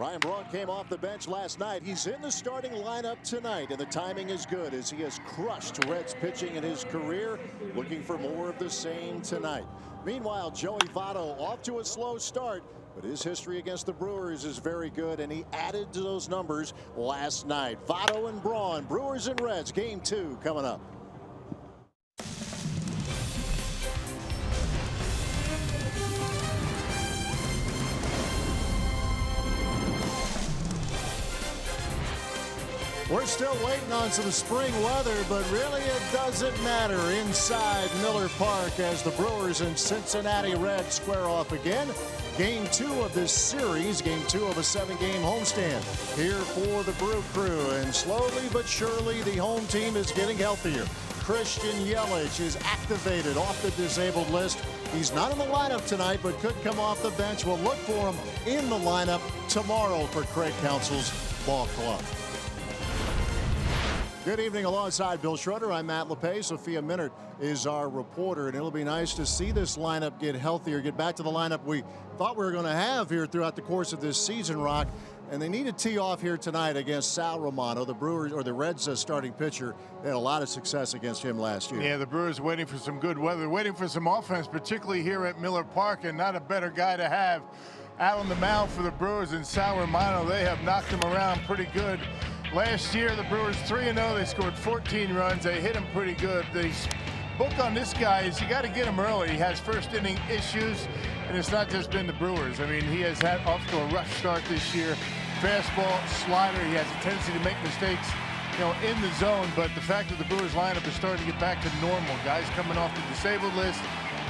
Ryan Braun came off the bench last night. He's in the starting lineup tonight, and the timing is good as he has crushed Reds pitching in his career. Looking for more of the same tonight. Meanwhile, Joey Votto off to a slow start, but his history against the Brewers is very good, and he added to those numbers last night. Votto and Braun, Brewers and Reds, Game 2 coming up. We're still waiting on some spring weather, but really it doesn't matter inside Miller Park as the Brewers and Cincinnati Reds square off again. Game 2 of this series, Game 2 of a 7-game homestand here for the Brew Crew. And slowly but surely the home team is getting healthier. Christian Yelich is activated off the disabled list. He's not in the lineup tonight, but could come off the bench. We'll look for him in the lineup tomorrow for Craig Counsell's ball club. Good evening alongside Bill Schroeder. I'm Matt LePay. Sophia Minard is our reporter, and it'll be nice to see this lineup get healthier, get back to the lineup we thought we were going to have here throughout the course of this season, Rock. And they need to tee off here tonight against Sal Romano, the Brewers or the Reds starting pitcher. They had a lot of success against him last year. Yeah, the Brewers waiting for some good weather, waiting for some offense, particularly here at Miller Park, and not a better guy to have out on the mound for the Brewers than Sal Romano. They have knocked him around pretty good. Last year, the Brewers 3-0. They scored 14 runs. They hit him pretty good. The book on this guy is you got to get him early. He has first inning issues, and it's not just been the Brewers. I mean, he has had off to a rough start this year. Fastball, slider. He has a tendency to make mistakes, in the zone. But the fact that the Brewers lineup is starting to get back to normal. Guys coming off the disabled list.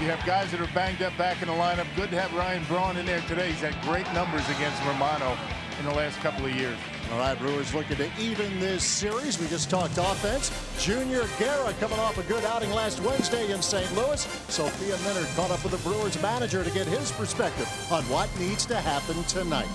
You have guys that are banged up back in the lineup. Good to have Ryan Braun in there today. He's had great numbers against Romano in the last couple of years. All right, Brewers looking to even this series. We just talked offense. Junior Guerra coming off a good outing last Wednesday in St. Louis. Sophia Minard caught up with the Brewers manager to get his perspective on what needs to happen tonight.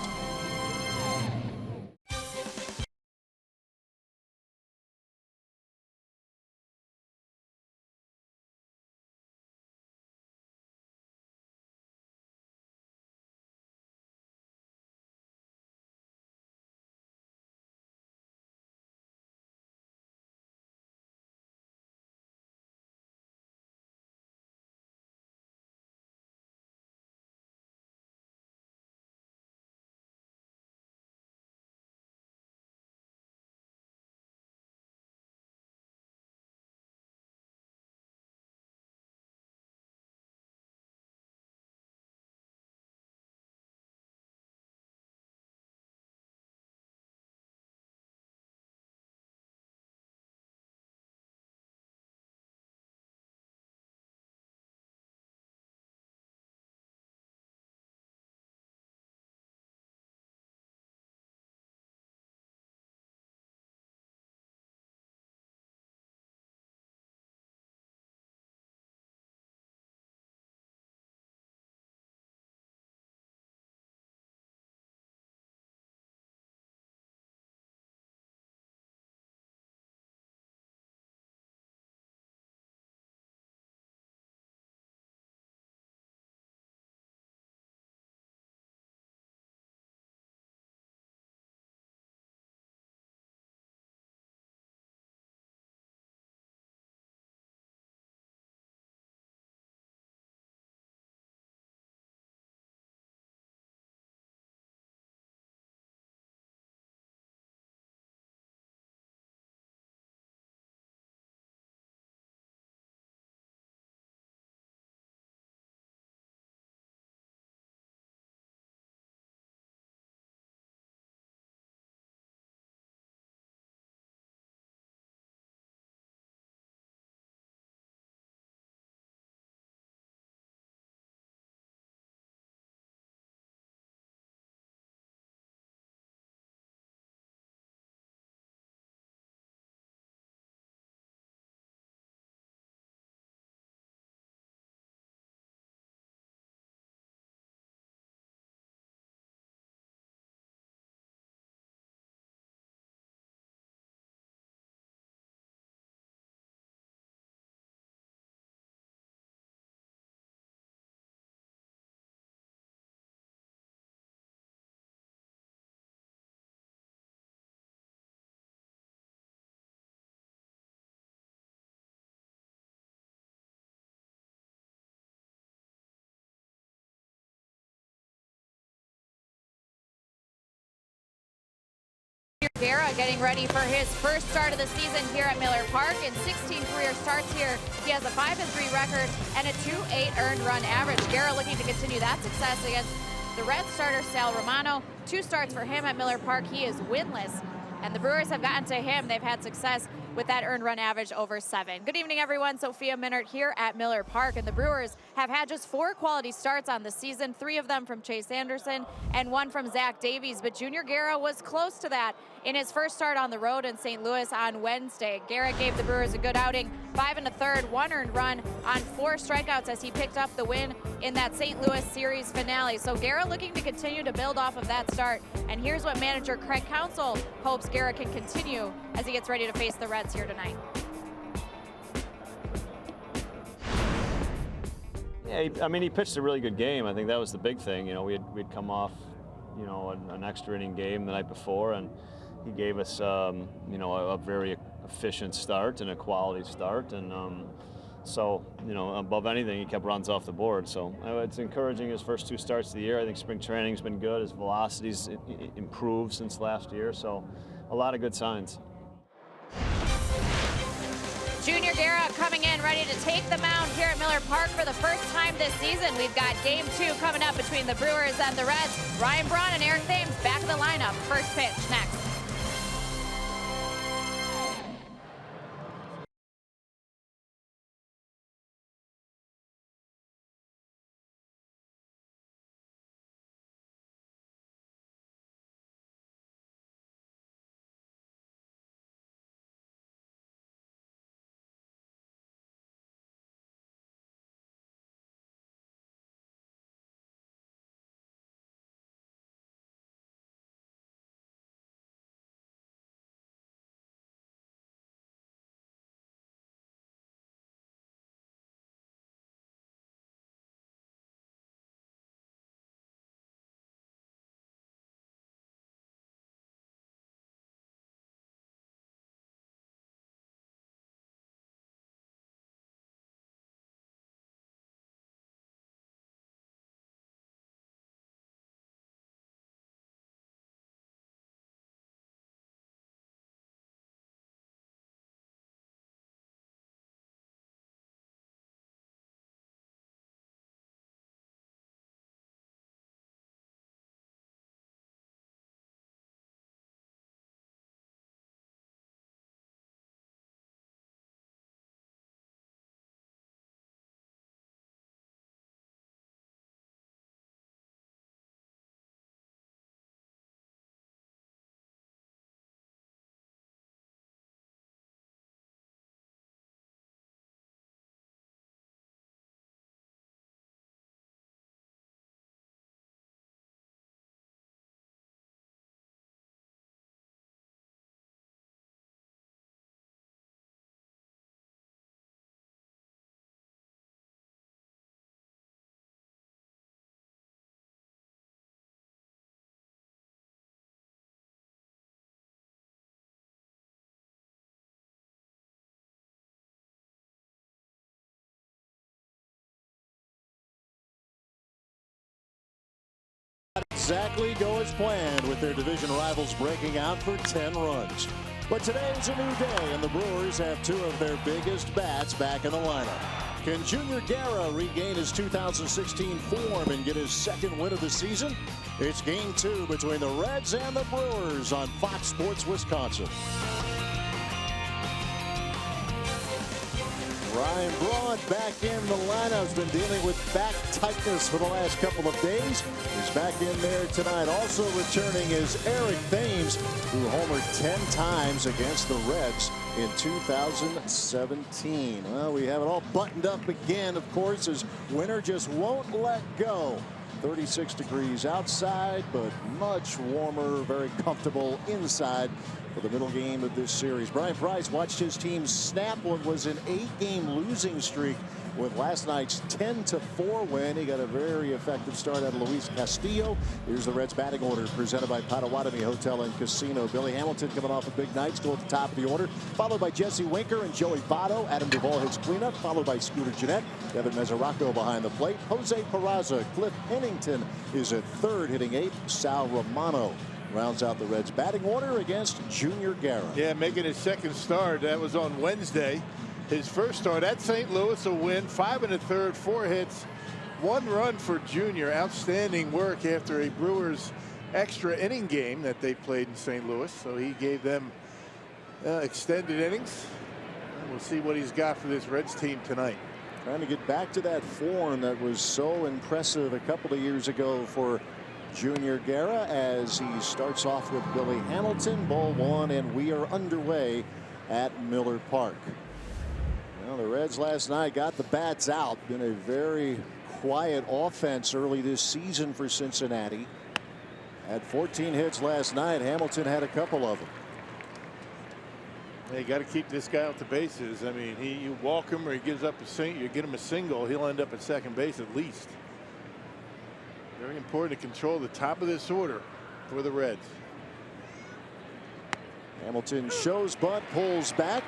Guerra getting ready for his first start of the season here at Miller Park. In 16 career starts here, he has a 5-3 record and a 2.8 earned run average. Guerra looking to continue that success against the Red starter Sal Romano. 2 starts for him at Miller Park. He is winless, and the Brewers have gotten to him. They've had success with that earned run average over 7. Good evening, everyone. Sophia Minert here at Miller Park, and the Brewers have had just 4 quality starts on the season, 3 of them from Chase Anderson and 1 from Zach Davies, but Junior Guerra was close to that in his first start on the road in St. Louis on Wednesday. Guerra gave the Brewers a good outing, 5 1/3, 1 earned run on 4 strikeouts as he picked up the win in that St. Louis series finale. So Guerra looking to continue to build off of that start, and here's what manager Craig Counsell hopes Guerra can continue as he gets ready to face the Reds here tonight. Yeah, I mean, he pitched a really good game. I think that was the big thing. You know, we'd come off, you know, an extra inning game the night before, and he gave us, you know, a very efficient start and a quality start. And so, you know, above anything, he kept runs off the board. So it's encouraging his first 2 starts of the year. I think spring training's been good. His velocity's improved since last year. So a lot of good signs. Junior Guerra coming in ready to take the mound here at Miller Park for the first time this season. We've got game 2 coming up between the Brewers and the Reds. Ryan Braun and Eric Thames back in the lineup. First pitch next. Exactly go as planned with their division rivals breaking out for 10 runs. But today is a new day, and the Brewers have 2 of their biggest bats back in the lineup. Can Junior Guerra regain his 2016 form and get his 2nd win of the season? It's game 2 between the Reds and the Brewers on Fox Sports Wisconsin. Ryan Braun back in the lineup. Has been dealing with back tightness for the last couple of days. He's back in there tonight. Also returning is Eric Thames, who homered 10 times against the Reds in 2017. Well, we have it all buttoned up again, of course, as winter just won't let go. 36 degrees outside, but much warmer, very comfortable inside for the middle game of this series. Brian Price watched his team snap what was an 8-game losing streak with last night's 10-4 win. He got a very effective start out of Luis Castillo. Here's the Reds batting order presented by Potawatomi Hotel and Casino. Billy Hamilton coming off a big night, still at the top of the order, followed by Jesse Winker and Joey Votto. Adam Duvall hits cleanup, followed by Scooter Gennett. Devin Mesoraco behind the plate. Jose Peraza. Cliff Pennington is at 3rd, hitting 8th. Sal Romano rounds out the Reds batting order against Junior Guerra. Yeah, making his second start. That was on Wednesday. His first start at St. Louis, a win, 5 1/3, 4 hits, 1 run for Junior. Outstanding work after a Brewers extra inning game that they played in St. Louis. So he gave them extended innings. And we'll see what he's got for this Reds team tonight. Trying to get back to that form that was so impressive a couple of years ago for Junior Guerra, as he starts off with Billy Hamilton. Ball 1, and we are underway at Miller Park. Well, the Reds last night got the bats out. Been a very quiet offense early this season for Cincinnati. Had 14 hits last night. Hamilton had a couple of them. You got to keep this guy off the bases. I mean, you walk him or he gives up a single, you get him a single, he'll end up at second base at least. Very important to control the top of this order for the Reds. Hamilton shows bunt, pulls back,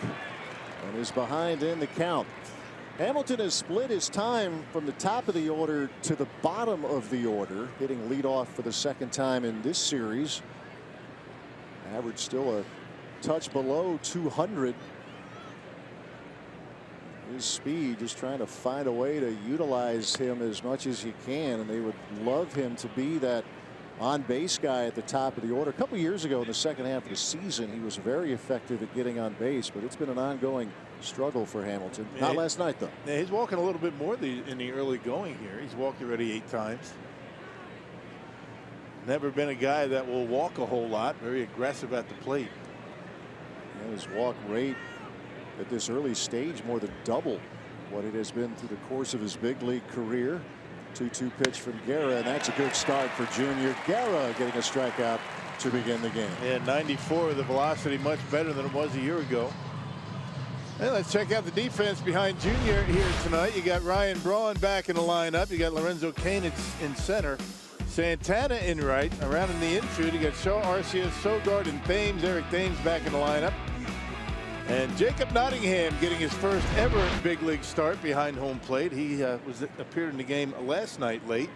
and is behind in the count. Hamilton has split his time from the top of the order to the bottom of the order, hitting leadoff for the second time in this series. Average still a touch below 200. His speed, just trying to find a way to utilize him as much as you can, and they would love him to be that on base guy at the top of the order. A couple years ago in the second half of the season, he was very effective at getting on base, but it's been an ongoing struggle for Hamilton. Not last night, though. Yeah, he's walking a little bit more in the early going here. He's walked already 8 times. Never been a guy that will walk a whole lot. Very aggressive at the plate. And his walk rate at this early stage more than double what it has been through the course of his big league career. 2-2 pitch from Guerra, and that's a good start for Junior Guerra, getting a strikeout to begin the game. Yeah, 94, the velocity much better than it was a year ago. Hey, let's check out the defense behind Junior here tonight. You got Ryan Braun back in the lineup. You got Lorenzo Cain in center. Santana in right. Around in the infield, you got Shaw, Arcia, Sogard, and Thames. Eric Thames back in the lineup. And Jacob Nottingham getting his first ever big league start behind home plate. He appeared in the game last night late.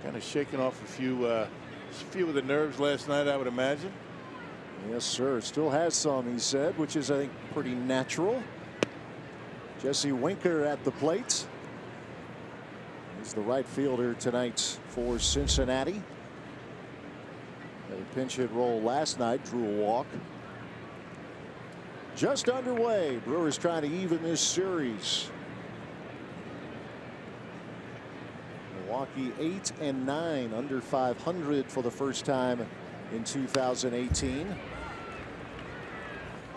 Kind of shaking off a few of the nerves last night, I would imagine. Yes, sir. Still has some, he said, which is, I think, pretty natural. Jesse Winker at the plate. He's the right fielder tonight for Cincinnati. Had a pinch hit roll last night, drew a walk. Just underway. Brewers trying to even this series. Milwaukee 8-9, under 500 for the first time in 2018.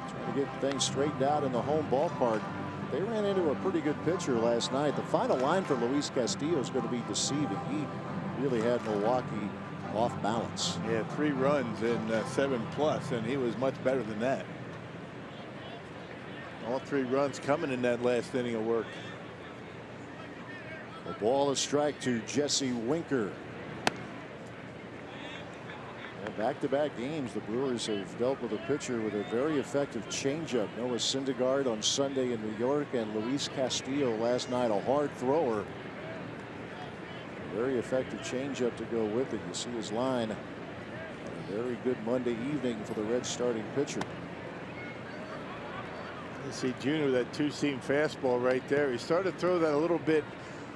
Trying to get things straightened out in the home ballpark. They ran into a pretty good pitcher last night. The final line for Luis Castillo is going to be deceiving. He really had Milwaukee off balance. Yeah, 3 runs in 7+, and he was much better than that. All 3 runs coming in that last inning of work. A ball, a strike to Jesse Winker. Back-to-back games, the Brewers have dealt with a pitcher with a very effective changeup. Noah Syndergaard on Sunday in New York, and Luis Castillo last night, a hard thrower. Very effective changeup to go with it. You see his line. A very good Monday evening for the Reds starting pitcher. You see Junior, that 2-seam fastball right there. He started to throw that a little bit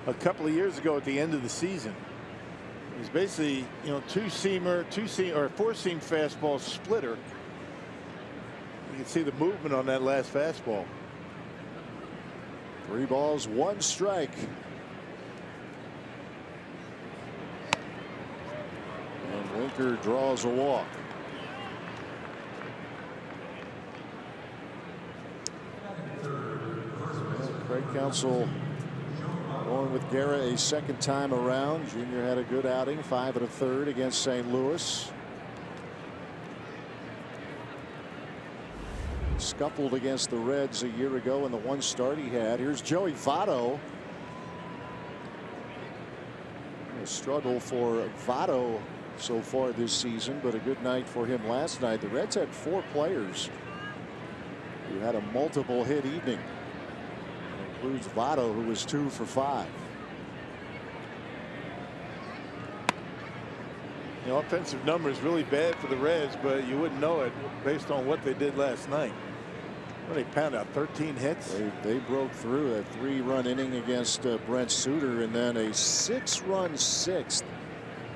a couple of years ago at the end of the season. It was basically, you know, 2-seam or 4-seam fastball splitter. You can see the movement on that last fastball. 3 balls, 1 strike. And Winker draws a walk. Craig Counsell going with Guerra a second time around. Junior had a good outing, 5 1/3 against St. Louis. Scuffled against the Reds a year ago in the 1 start he had. Here's Joey Votto. A struggle for Votto so far this season, but a good night for him last night. The Reds had 4 players who had a multiple hit evening. Includes Votto, who was 2 for 5. The offensive numbers really bad for the Reds, but you wouldn't know it based on what they did last night. Well, they pounded out 13 hits. They broke through a 3-run inning against Brent Suter, and then a 6-run sixth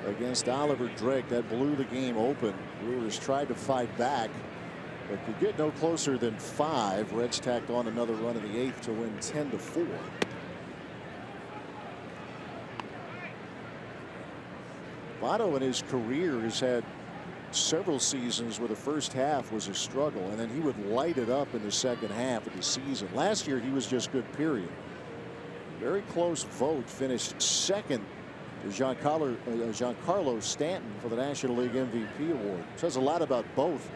against Oliver Drake. That blew the game open. Brewers tried to fight back, but could get no closer than 5. Reds tacked on another run in the 8th to win 10-4. Votto in his career has had several seasons where the first half was a struggle, and then he would light it up in the second half of the season. Last year he was just good, period. Very close vote, finished second to Giancarlo Stanton for the National League MVP award. Says a lot about both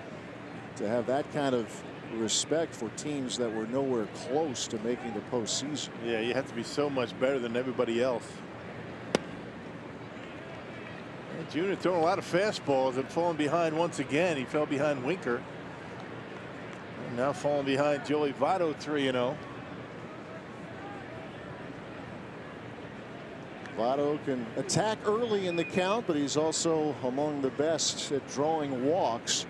to have that kind of respect for teams that were nowhere close to making the postseason. Yeah, you have to be so much better than everybody else. Junior throwing a lot of fastballs and falling behind once again. He fell behind Winker. And now falling behind Joey Votto 3-0. Votto can attack early in the count, but he's also among the best at drawing walks.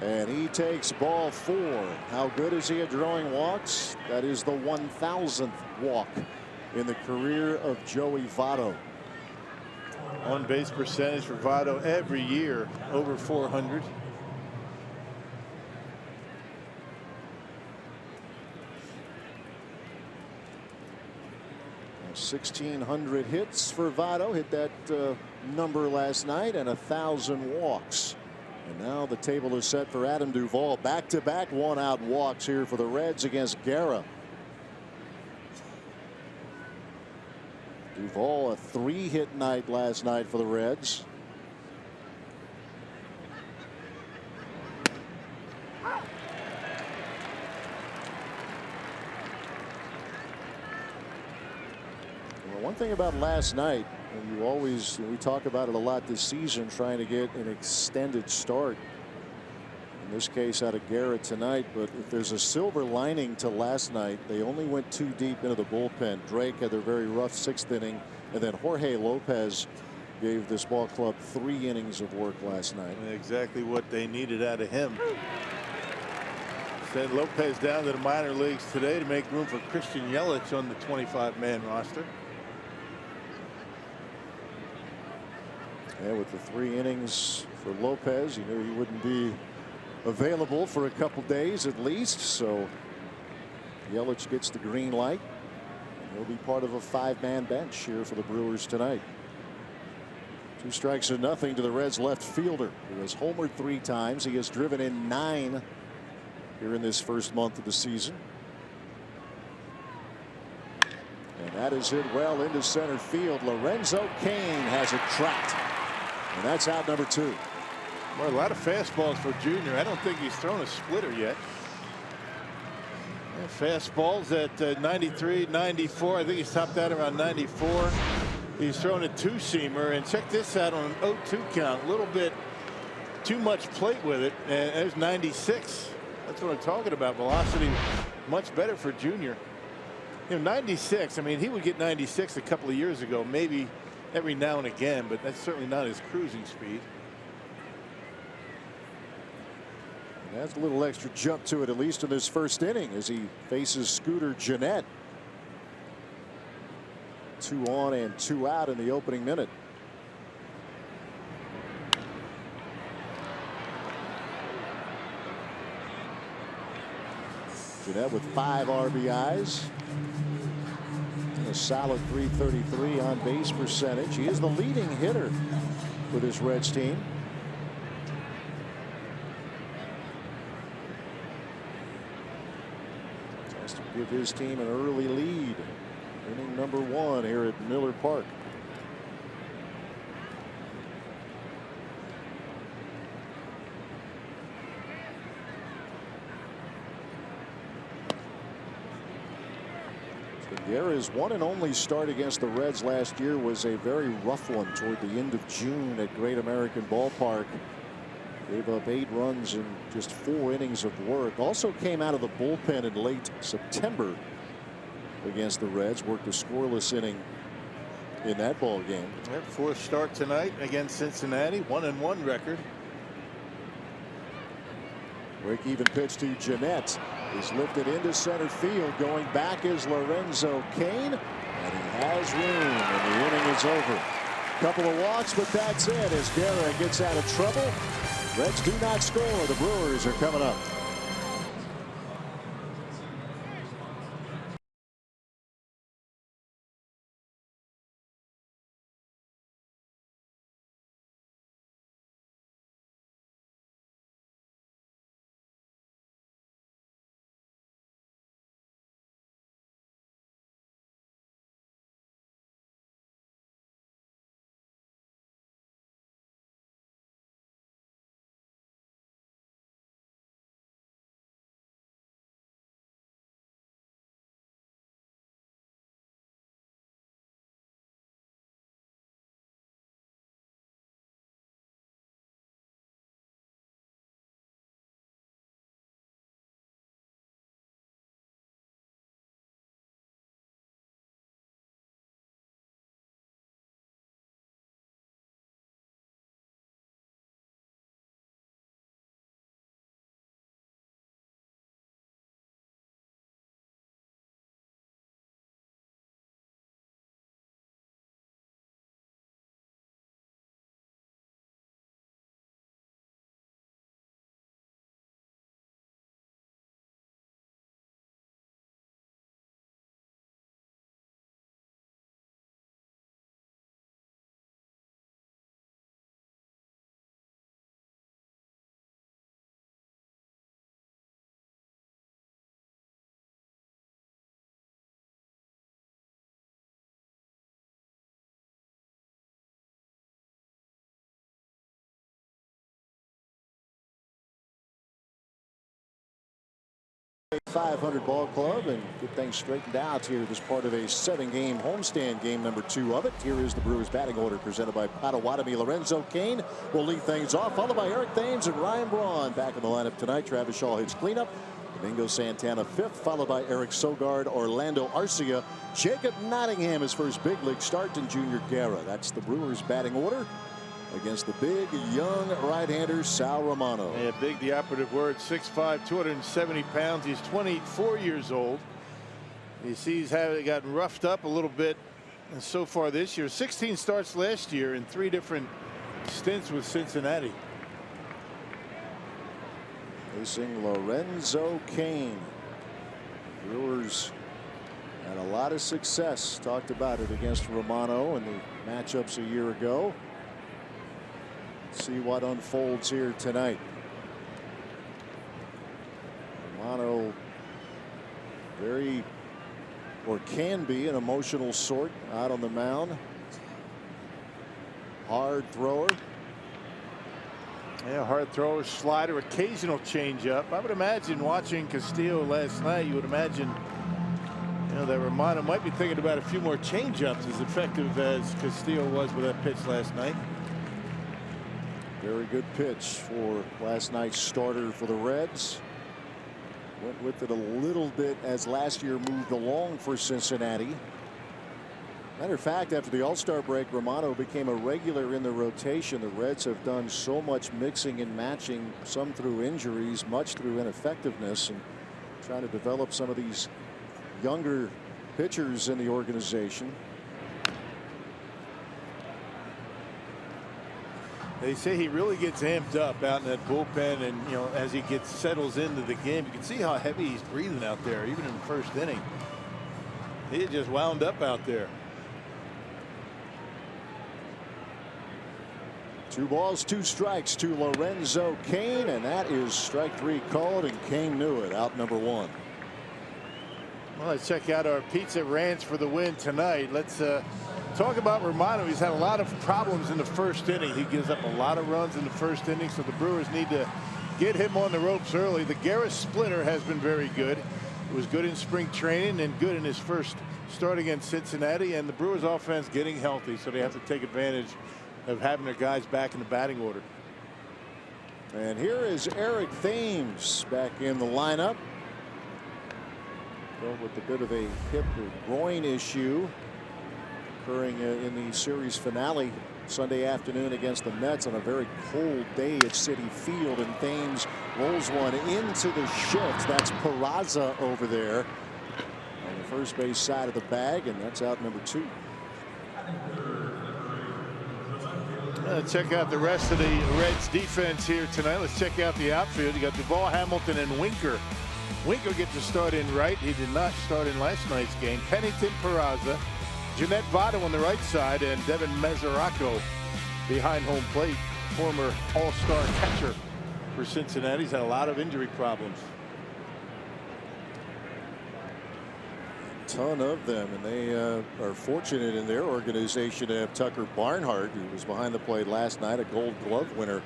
And he takes ball 4. How good is he at drawing walks? That is the 1,000th walk in the career of Joey Votto. On base percentage for Votto every year over 400. And 1,600 hits for Votto. Hit that number last night, and 1,000 walks. And now the table is set for Adam Duvall. Back-to-back one-out walks here for the Reds against Guerra. Duvall, a 3-hit night last night for the Reds. Well, one thing about last night, and we talk about it a lot this season, trying to get an extended start. In this case out of Guerra tonight, but if there's a silver lining to last night, they only went too deep into the bullpen. Drake had their very rough 6th inning, and then Jorge Lopez gave this ball club 3 innings of work last night. Exactly what they needed out of him. Sent Lopez down to the minor leagues today to make room for Christian Yelich on the 25-man roster. Yeah, with the 3 innings for Lopez, you knew he wouldn't be available for a couple days at least, so Yelich gets the green light, and he'll be part of a 5-man bench here for the Brewers tonight. 2 strikes to nothing to the Reds left fielder, who has homered 3 times. He has driven in 9 here in this first month of the season, and that is hit well into center field. Lorenzo Cain has it trapped, and that's out number 2. Well, a lot of fastballs for Junior. I don't think he's thrown a splitter yet. Yeah, fastballs at 93, 94. I think he's topped out around 94. He's thrown a 2-seamer, and check this out on an 0-2 count. A little bit too much plate with it, and there's 96. That's what I'm talking about. Velocity much better for Junior. You know, 96. I mean, he would get 96 a couple of years ago, maybe every now and again, but that's certainly not his cruising speed. Has a little extra jump to it, at least in this first inning, as he faces Scooter Gennett. 2 on and 2 out in the opening minute. Gennett with 5 RBIs. And a solid .333 on base percentage. He is the leading hitter for this Reds team. Give his team an early lead. Inning number 1 here at Miller Park. So Guerra's one and only start against the Reds last year was a very rough one toward the end of June at Great American Ballpark. Gave up 8 runs in just 4 innings of work. Also came out of the bullpen in late September against the Reds. Worked a scoreless inning in that ball game. Yep, fourth start tonight against Cincinnati, 1-1 record. Break even pitch to Jeanette is lifted into center field. Going back is Lorenzo Cain, and he has room, and the inning is over. Couple of walks, but that's it as Guerra gets out of trouble. Reds do not score. The Brewers are coming up. .500 ball club and get things straightened out here as part of a 7-game homestand, game number 2 of it. Here is the Brewers batting order presented by Potawatomi. Lorenzo Cain will lead things off, followed by Eric Thames and Ryan Braun. Back in the lineup tonight. Travis Shaw hits cleanup. Domingo Santana 5th, followed by Eric Sogard, Orlando Arcia. Jacob Nottingham his first big league start, and Junior Guerra. That's the Brewers batting order against the big young right-hander Sal Romano. Yeah, big, the operative word. 6'5", 270 pounds. He's 24 years old. You see he's gotten roughed up a little bit so far this year. 16 starts last year in 3 different stints with Cincinnati. Facing Lorenzo Cain. Brewers had a lot of success. Talked about it against Romano in the matchups a year ago. See what unfolds here tonight. Romano can be an emotional sort out on the mound. Hard thrower. Yeah, hard thrower, slider, occasional changeup. I would imagine watching Castillo last night, you would imagine, you know, that Romano might be thinking about a few more changeups, as effective as Castillo was with that pitch last night. Very good pitch for last night's starter for the Reds. Went with it a little bit as last year moved along for Cincinnati. Matter of fact, after the All-Star break, Romano became a regular in the rotation. The Reds have done so much mixing and matching, some through injuries, much through ineffectiveness, and trying to develop some of these younger pitchers in the organization. They say he really gets amped up out in that bullpen, and you know, as he settles into the game, you can see how heavy he's breathing out there, even in the first inning. He just wound up out there. 2 balls, 2 strikes to Lorenzo Cain, and that is strike 3 called, and Cain knew it. Out number 1. Well, let's check out our Pizza Ranch for the win tonight. Let's talk about Romano. He's had a lot of problems in the first inning. He gives up a lot of runs in the first inning, so the Brewers need to get him on the ropes early. The Guerra splitter has been very good. It was good in spring training and good in his first start against Cincinnati, and the Brewers offense getting healthy, so they have to take advantage of having their guys back in the batting order. And here is Eric Thames back in the lineup. With a bit of a hip or groin issue. occurring in the series finale Sunday afternoon against the Mets on a very cold day at Citi Field, and Thames rolls one into the shift. That's Peraza over there on the first base side of the bag, and that's out number 2. Check out the rest of the Reds defense here tonight. Let's check out the outfield. You got Duvall, Hamilton, and Winker. Winker gets to start in right. He did not start in last night's game. Pennington, Peraza, Jeanette Votto on the right side, and Devin Mesoraco behind home plate. Former all-star catcher for Cincinnati. He's had a lot of injury problems. Ton of them, and they are fortunate in their organization to have Tucker Barnhart, who was behind the plate last night, a Gold Glove winner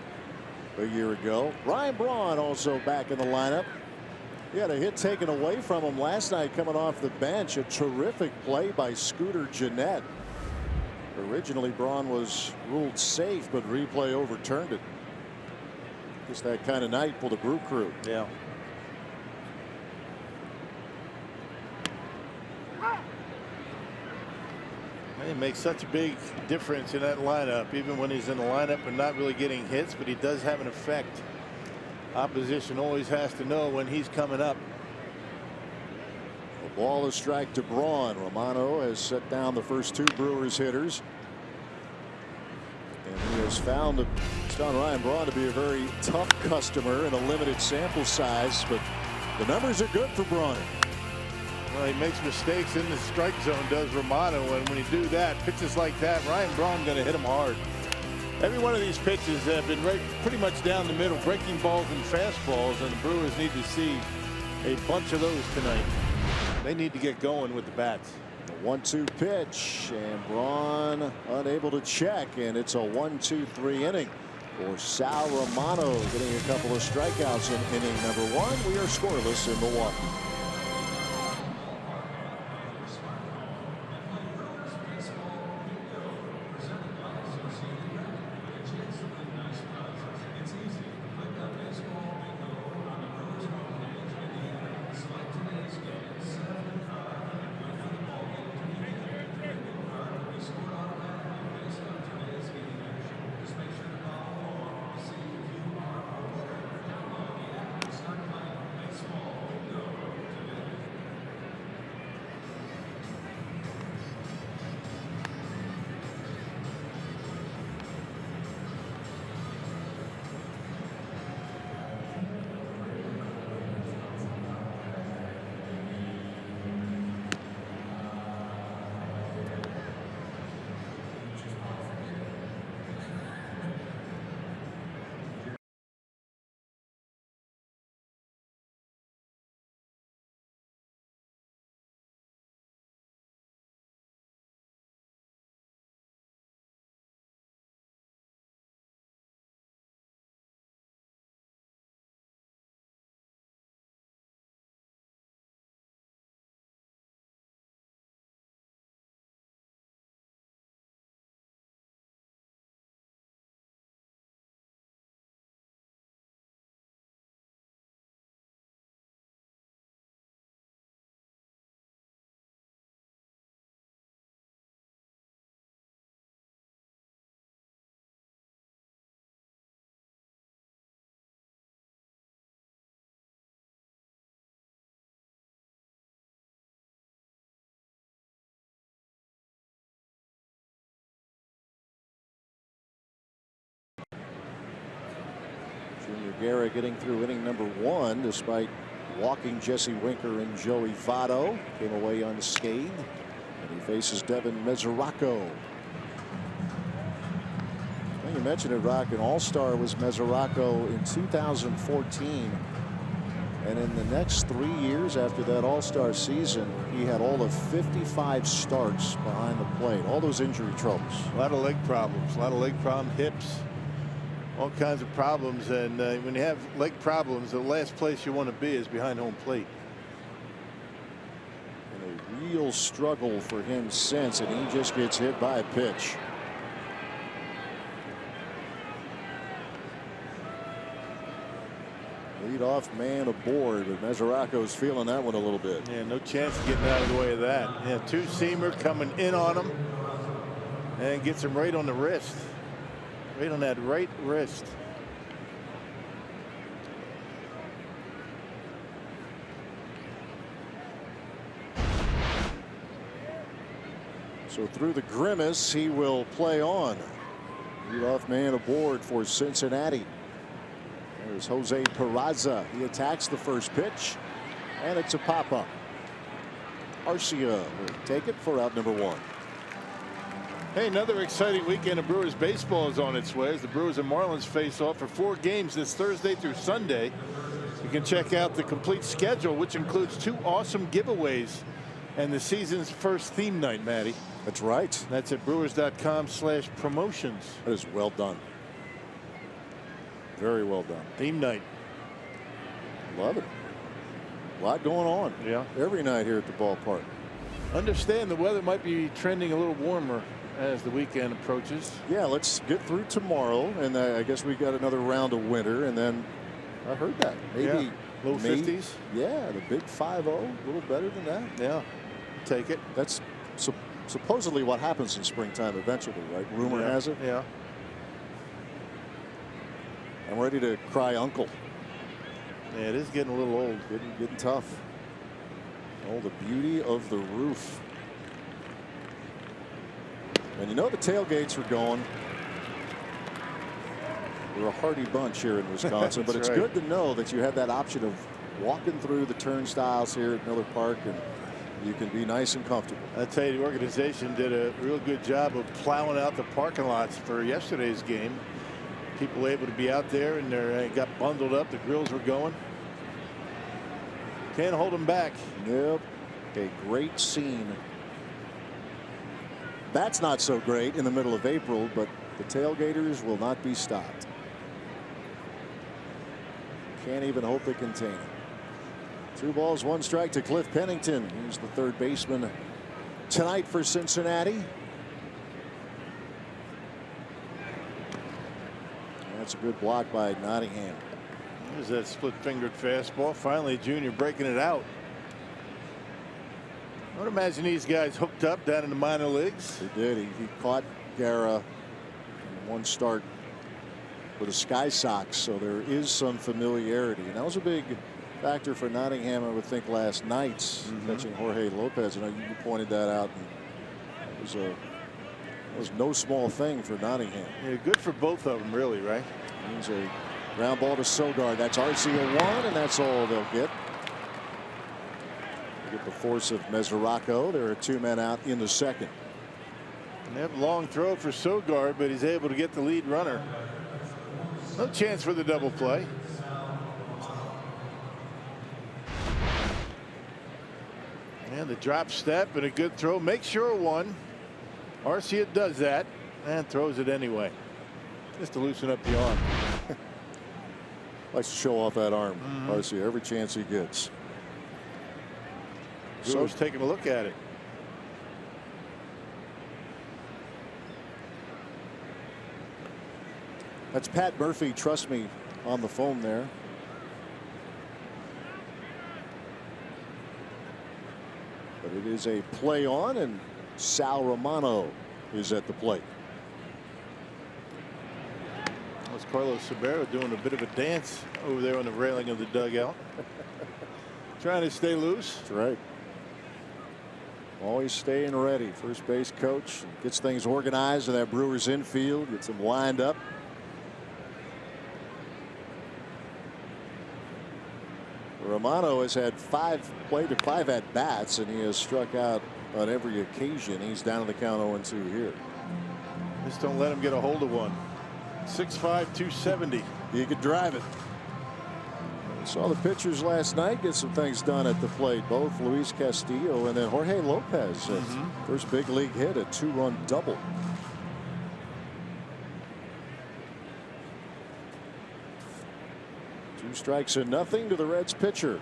a year ago. Ryan Braun also back in the lineup. He had a hit taken away from him last night coming off the bench. A terrific play by Scooter Gennett. Originally Braun was ruled safe, but replay overturned it. Just that kind of night for the Brew Crew. Yeah. It makes such a big difference in that lineup, even when he's in the lineup and not really getting hits, but he does have an effect. Opposition always has to know when he's coming up. The ball is strike to Braun. Romano has set down the first 2 Brewers hitters, and he has found Ryan Braun to be a very tough customer in a limited sample size, but the numbers are good for Braun. Well, he makes mistakes in the strike zone, does Romano, and when you do that, pitches like that, Ryan Braun going to hit him hard. Every one of these pitches have been pretty much down the middle, breaking balls and fastballs, and the Brewers need to see a bunch of those tonight. They need to get going with the bats. A 1-2 pitch, and Braun unable to check, and it's a 1-2-3 inning for Sal Romano, getting a couple of strikeouts in inning number 1. We are scoreless in Milwaukee. Guerra getting through inning number 1 despite walking Jesse Winker and Joey Votto. Came away unscathed, and he faces Devin Mesoraco. Well, you mentioned it, Rock. An all-star was Mesoraco in 2014, and in the next 3 years after that all-star season, he had all of 55 starts behind the plate. All those injury troubles. A lot of leg problems, hips, all kinds of problems, and when you have leg problems, the last place you want to be is behind home plate. And a real struggle for him since, and he just gets hit by a pitch. Leadoff man aboard, but Mesoraco's feeling that one a little bit. Yeah, no chance of getting out of the way of that. Yeah, 2-seamer coming in on him. And gets him right on the wrist. Right on that right wrist. So through the grimace, he will play on. Leadoff man aboard for Cincinnati. There's Jose Peraza. He attacks the first pitch, and it's a pop-up. Arcia will take it for out number 1. Hey, another exciting weekend of Brewers baseball is on its way as the Brewers and Marlins face off for 4 games this Thursday through Sunday. You can check out the complete schedule, which includes 2 awesome giveaways and the season's first theme night, Matty. That's right. That's at brewers.com/promotions. That is well done. Very well done. Theme night. Love it. A lot going on. Yeah. Every night here at the ballpark. Understand the weather might be trending a little warmer as the weekend approaches. Yeah, let's get through tomorrow, and I guess we got another round of winter, and then I heard that maybe low 50s. Yeah, the big 5-0, a little better than that. Yeah, take it. That's supposedly what happens in springtime eventually, right? Rumor has it. Yeah. I'm ready to cry uncle. Yeah, it is getting a little old. Getting tough. Oh, the beauty of the roof. And you know the tailgates are going. We're a hardy bunch here in Wisconsin, but it's good to know that you have that option of walking through the turnstiles here at Miller Park, and you can be nice and comfortable. I tell you, the organization did a real good job of plowing out the parking lots for yesterday's game. People were able to be out there, and they got bundled up. The grills were going. Can't hold them back. Yep. A great scene. That's not so great in the middle of April, but the tailgaters will not be stopped. Can't even hope they contain it. 2 balls, 1 strike to Cliff Pennington. He's the third baseman tonight for Cincinnati. That's a good block by Nottingham. There's that split-fingered fastball. Finally, Junior breaking it out. I would imagine these guys hooked up down in the minor leagues. He did. He caught Guerra in 1 start with the Sky Sox, so there is some familiarity. And that was a big factor for Nottingham, I would think, last night, catching Jorge Lopez. And you pointed that out. And it was no small thing for Nottingham. Yeah, good for both of them, really, right? Here's a ground ball to Sogard. That's Arcia 1, and that's all they'll get. Get the force of Mesoraco. There are 2 men out in the second. And that long throw for Sogard, but he's able to get the lead runner. No chance for the double play. And the drop step and a good throw. Make sure 1. Arcia does that and throws it anyway, just to loosen up the arm. Likes to show off that arm. Arcia every chance he gets. So he's taking a look at it. That's Pat Murphy, trust me, on the phone there. But it is a play on, and Sal Romano is at the plate. That's Carlos Sabero doing a bit of a dance over there on the railing of the dugout. Trying to stay loose. That's right. Always staying ready. First base coach gets things organized in that Brewers infield, gets them lined up. Romano has had 5 at bats, and he has struck out on every occasion. He's down to the count 0-2 here. Just don't let him get a hold of one. 6'5", 270. He could drive it. Saw the pitchers last night get some things done at the plate. Both Luis Castillo and then Jorge Lopez. First big league hit, a 2-run double. Two strikes and nothing to the Reds pitcher.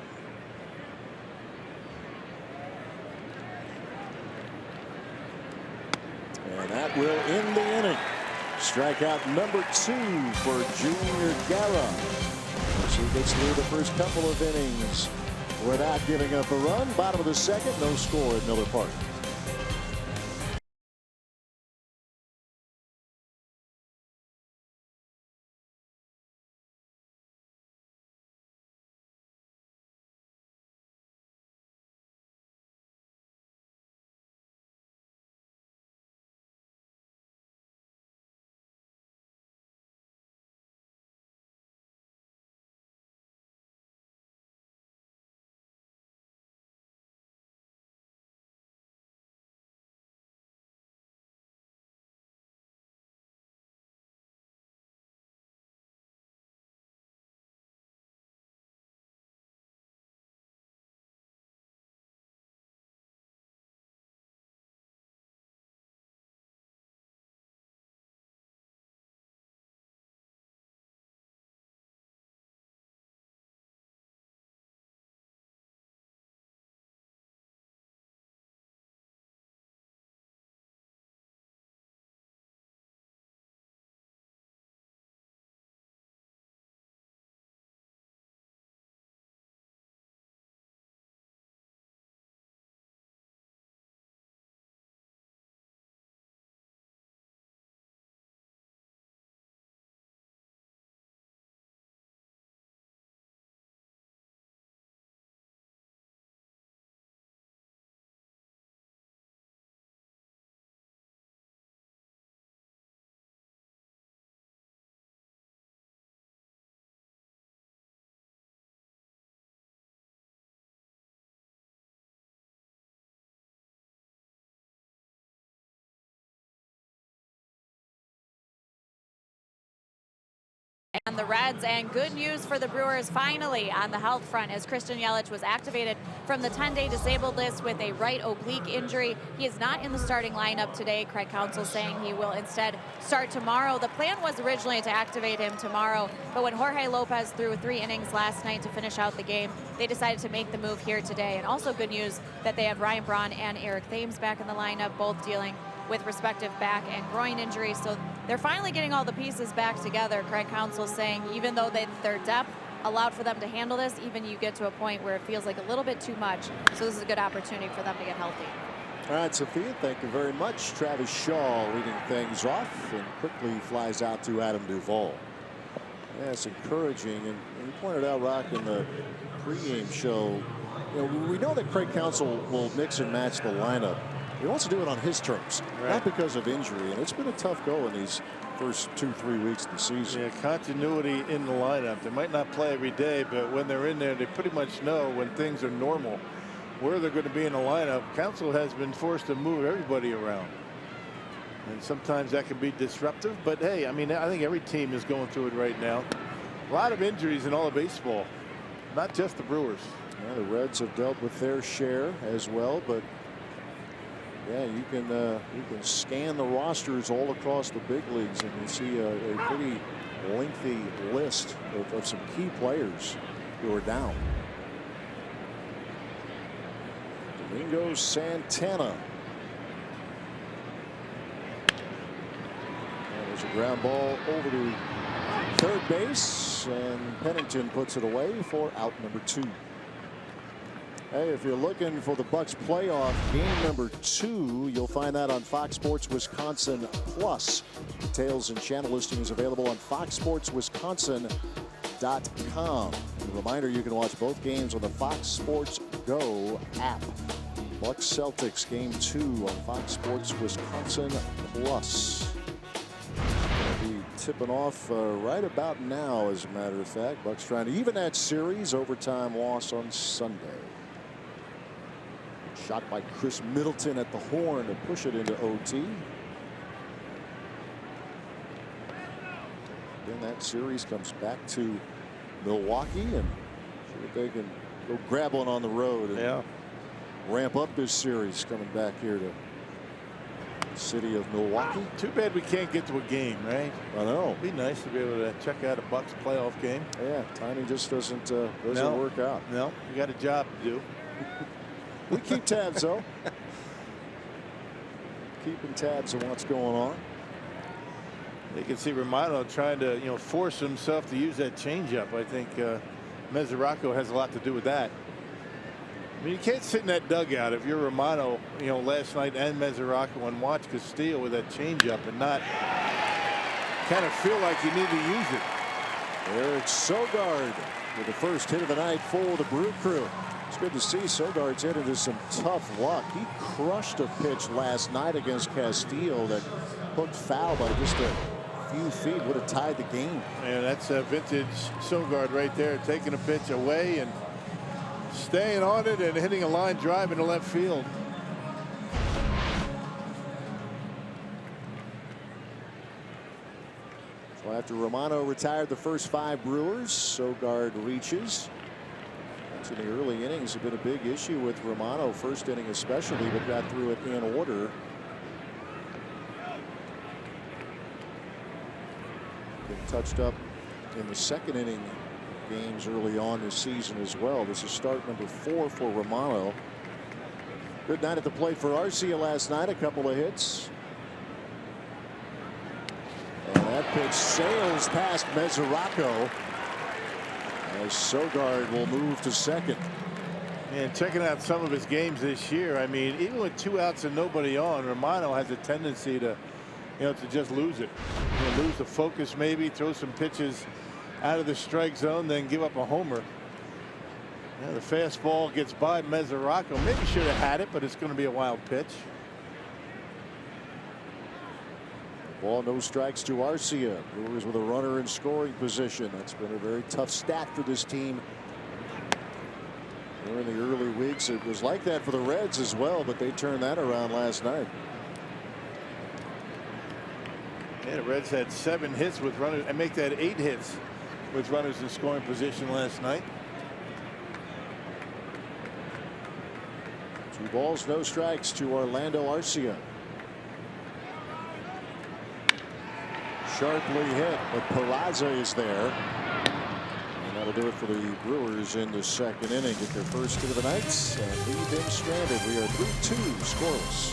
And that will end the inning. Strikeout number 2 for Junior Guerra. As he gets through the first couple of innings without giving up a run. Bottom of the second, no score at Miller Park. from the Reds. And good news for the Brewers finally on the health front, as Christian Yelich was activated from the 10-day disabled list with a right oblique injury. He is not in the starting lineup today. Craig Counsell saying he will instead start tomorrow. The plan was originally to activate him tomorrow, but when Jorge Lopez threw 3 innings last night to finish out the game, they decided to make the move here today. And also good news that they have Ryan Braun and Eric Thames back in the lineup, both dealing with respective back and groin injuries. So they're finally getting all the pieces back together. Craig Counsell saying even though their depth allowed for them to handle this, even you get to a point where it feels like a little bit too much. So this is a good opportunity for them to get healthy. All right, Sophia, thank you very much. Travis Shaw leading things off and quickly flies out to Adam Duvall. Yeah, it's encouraging. And you pointed out, Rock, in the pregame show, we know that Craig Counsell will mix and match the lineup. He wants to do it on his terms, not because of injury. And it's been a tough go in these first 2-3 weeks of the season. Yeah, continuity in the lineup. They might not play every day, but when they're in there, they pretty much know when things are normal where they're going to be in the lineup. Counsell has been forced to move everybody around, and sometimes that can be disruptive. But hey, I mean, I think every team is going through it right now. A lot of injuries in all of baseball, not just the Brewers. Yeah, the Reds have dealt with their share as well, but yeah, you can scan the rosters all across the big leagues and you see a pretty lengthy list of some key players who are down. Domingo Santana. And there's a ground ball over to third base, and Pennington puts it away for out number 2. Hey, if you're looking for the Bucks playoff game number 2, you'll find that on Fox Sports Wisconsin Plus. Details and channel listing is available on foxsportswisconsin.com. A reminder, you can watch both games on the Fox Sports Go app. Bucks Celtics game 2 on Fox Sports Wisconsin Plus. They'll be tipping off right about now, as a matter of fact. Bucks trying to even that series. Overtime loss on Sunday. Shot by Chris Middleton at the horn to push it into OT. Then that series comes back to Milwaukee, and see if they can go grab one on the road and ramp up this series coming back here to the city of Milwaukee. Too bad we can't get to a game, right? I know. It'd be nice to be able to check out a Bucks playoff game. Yeah, timing just doesn't work out. No, you got a job to do. We keep tabs, though. Keeping tabs on what's going on. You can see Romano trying to, force himself to use that changeup. I think Mesoraco has a lot to do with that. I mean, you can't sit in that dugout if you're Romano, last night, and Mesoraco, and watch Castillo with that changeup and not kind of feel like you need to use it. Eric Sogard with the first hit of the night for the Brew Crew. It's good to see Sogard's hit into some tough luck. He crushed a pitch last night against Castillo that hooked foul by just a few feet. Would have tied the game. And that's a vintage Sogard right there, taking a pitch away and staying on it and hitting a line drive into left field. So after Romano retired the first 5 Brewers, Sogard reaches. In the early innings have been a big issue with Romano, first inning especially, but got through it in order. Been touched up in the second inning games early on this season as well. This is start number 4 for Romano. Good night at the plate for Arcia last night, a couple of hits. And that pitch sails past Mesoraco, as Sogard will move to second. And checking out some of his games this year, I mean, even with 2 outs and nobody on, Romano has a tendency to, to just lose it. Lose the focus, maybe throw some pitches out of the strike zone, then give up a homer. The fastball gets by Mesoraco. Maybe should have had it, but it's going to be a wild pitch. Ball, no strikes to Arcia. Brewers with a runner in scoring position. That's been a very tough stat for this team. During the early weeks, it was like that for the Reds as well, but they turned that around last night. Yeah, the Reds had 7 hits with runners and make that 8 hits with runners in scoring position last night. 2 balls, no strikes to Orlando Arcia. Sharply hit, but Peraza is there. And that'll do it for the Brewers in the 2nd inning. Get their first hit of the night and leave him stranded. We are 3-2 scoreless.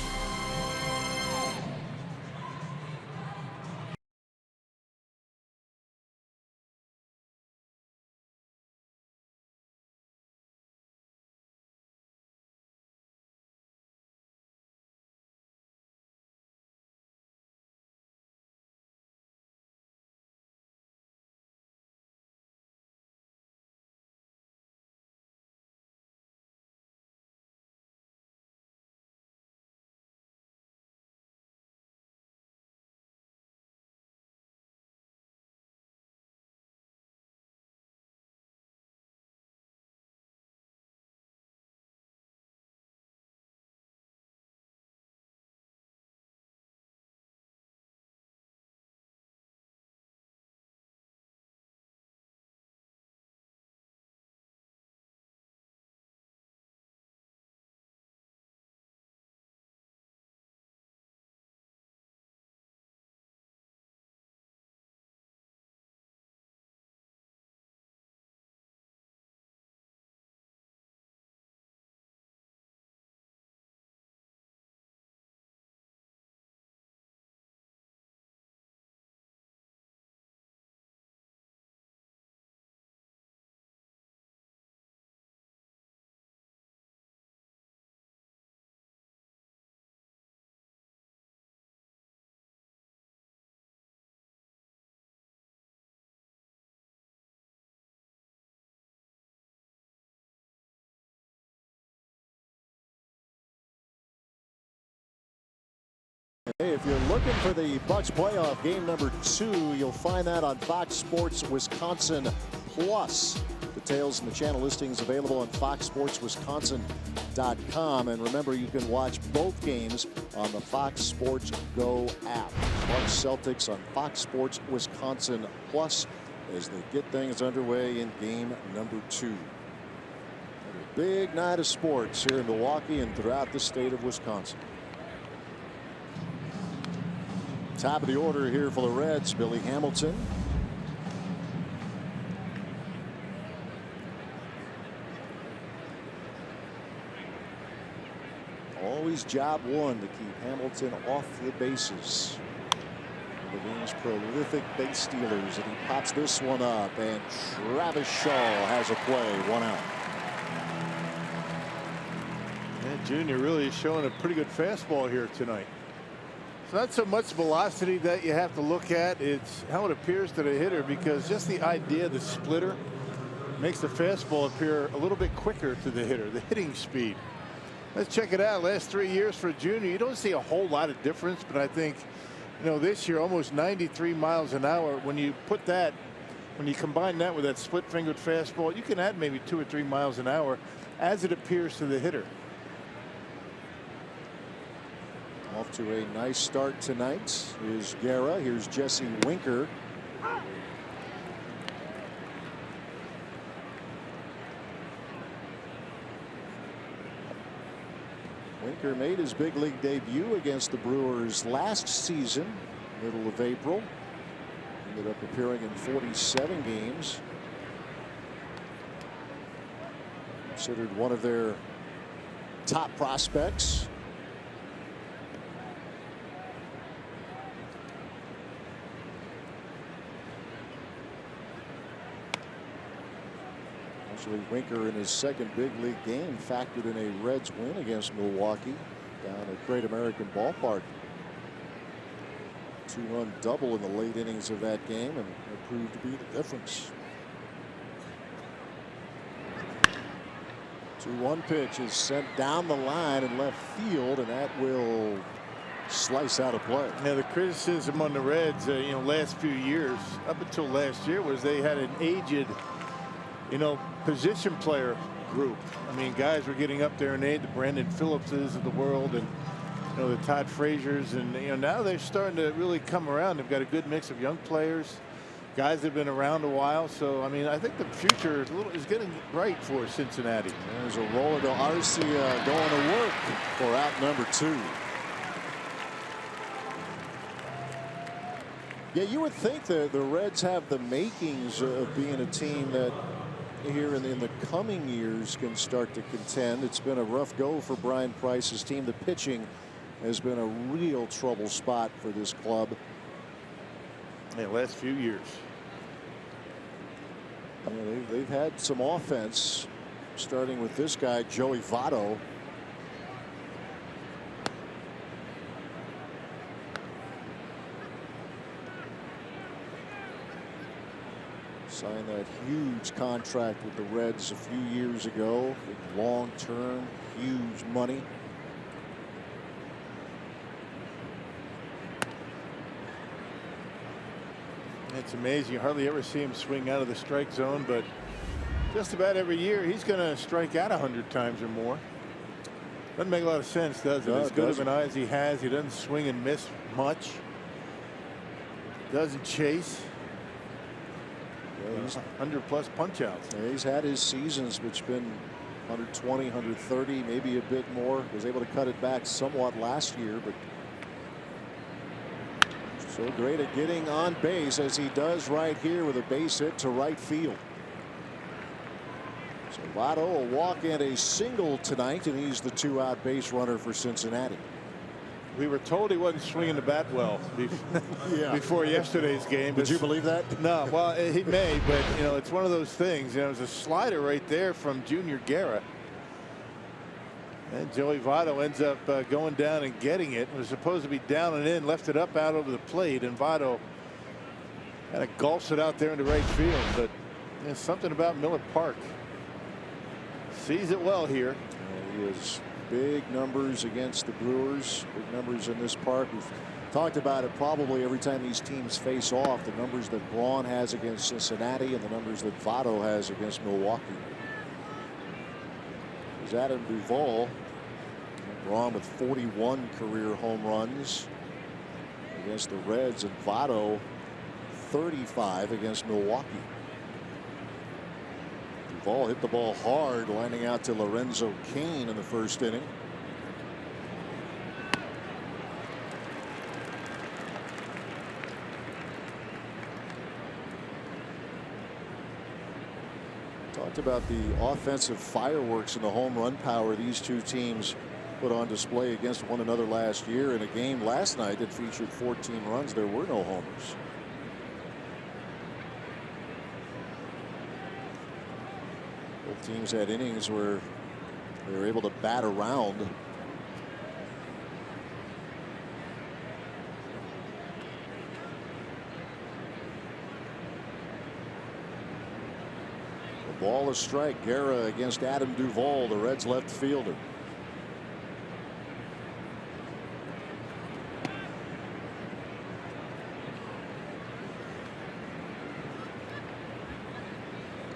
Hey, if you're looking for the Bucks playoff game number 2, you'll find that on Fox Sports Wisconsin Plus. Details and the channel listings available on foxsportswisconsin.com. And remember, you can watch both games on the Fox Sports Go app. Bucks Celtics on Fox Sports Wisconsin Plus as they get things underway in game number 2. A big night of sports here in Milwaukee and throughout the state of Wisconsin. Top of the order here for the Reds, Billy Hamilton. Always job one to keep Hamilton off the bases. The game's prolific base stealers, and he pops this one up, and Travis Shaw has a play, 1 out. Yeah, Junior really is showing a pretty good fastball here tonight. It's not so much velocity that you have to look at, it's how it appears to the hitter, because just the idea of the splitter makes the fastball appear a little bit quicker to the hitter, the hitting speed. Let's check it out. Last 3 years for Junior, you don't see a whole lot of difference, but I think, you know, this year almost 93 miles an hour. When you put that, when you combine that with that split fingered fastball, you can add maybe 2 or 3 miles an hour as it appears to the hitter. Off to a nice start tonight is Guerra. Here's Jesse Winker. Winker made his big league debut against the Brewers last season, middle of April. Ended up appearing in 47 games. Considered one of their top prospects. Actually, Winker in his second big league game factored in a Reds win against Milwaukee down at Great American Ballpark. 2-run double in the late innings of that game, and it proved to be the difference. 2-1 pitch is sent down the line in left field, and that will slice out of play. Now, the criticism on the Reds, you know, last few years, up until last year, was they had an aged, you know, position player group. I mean, guys were getting up there in age, the Brandon Phillipses of the world, and, you know, the Todd Fraziers, and, you know, now they're starting to really come around. They've got a good mix of young players, Guys that have been around a while, so I mean, I think the future is getting bright for Cincinnati. There's a roller to Arcia going to work for out number 2. Yeah, you would think that the Reds have the makings of being a team that here in the coming years can start to contend. It's been a rough go for Brian Price's team. The pitching has been a real trouble spot for this club. Yeah, last few years. Yeah, they've had some offense, starting with this guy, Joey Votto. Signed that huge contract with the Reds a few years ago. Long term, huge money. It's amazing. You hardly ever see him swing out of the strike zone, but just about every year he's going to strike out 100 times or more. Doesn't make a lot of sense, does it? No, as it good doesn't. of an eye as he has, he doesn't swing and miss much. Doesn't chase. Yeah, 100+ punch outs. yeah, he's had his seasons which been 120, 130, maybe a bit more. Was able to cut it back somewhat last year, but so great at getting on base as he does right here with a base hit to right field. So Votto a walk and a single tonight, and he's the 2-out base runner for Cincinnati. We were told he wasn't swinging the bat well before yesterday's game. Did you believe that? No, well, he may, but you know, it's one of those things. You know, there's a slider right there from Junior Guerra, and Joey Votto ends up going down and getting it. It was supposed to be down and in, left it up out over the plate, and Votto kind of gulps it out there into right field. But there's something about Miller Park. Sees it well here. He is big numbers against the Brewers. Big numbers in this park. We've talked about it probably every time these teams face off. The numbers that Braun has against Cincinnati and the numbers that Votto has against Milwaukee. There's Adam Duvall. Braun with 41 career home runs against the Reds, and Votto 35 against Milwaukee. Duvall hit the ball hard, lining out to Lorenzo Cain in the first inning. Talked about the offensive fireworks and the home run power these two teams put on display against one another last year. In a game last night that featured 14 runs, there were no homers. Both teams had innings where they were able to bat around. The ball a strike. Guerra against Adam Duvall, the Reds left fielder.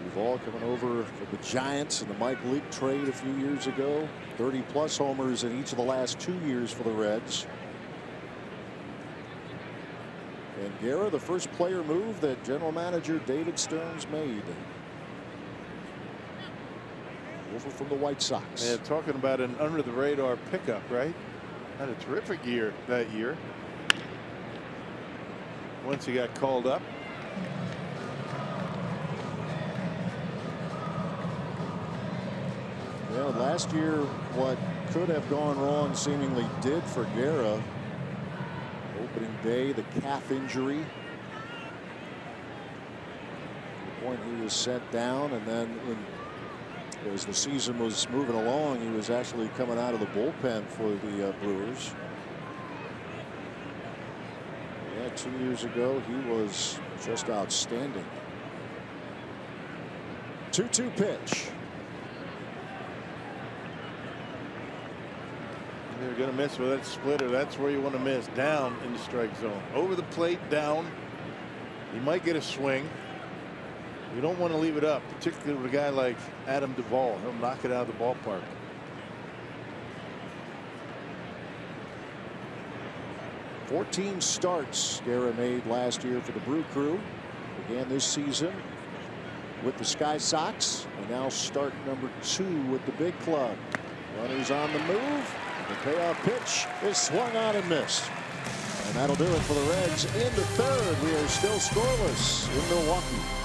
Duvall coming over for the Giants in the Mike Leake trade a few years ago. 30+ homers in each of the last 2 years for the Reds. And Guerra, the first player move that general manager David Stearns made. Over from the White Sox. Yeah, talking about an under the radar pickup, right? Had a terrific year that year. Once he got called up. Well, last year, what could have gone wrong seemingly did for Guerra. Opening day, the calf injury. At the point he was set down, and then as the season was moving along, he was actually coming out of the bullpen for the Brewers. Yeah, 2 years ago, he was just outstanding. 2-2 pitch. They're going to miss with that splitter. That's where you want to miss. Down in the strike zone. Over the plate, down. He might get a swing. You don't want to leave it up, particularly with a guy like Adam Duvall. He'll knock it out of the ballpark. "14 starts Guerra made last year for the Brew Crew. Began this season with the Sky Sox, and now start number 2 with the big club. Runners on the move. The payoff pitch is swung on and missed. And that'll do it for the Reds into third. We are still scoreless in Milwaukee.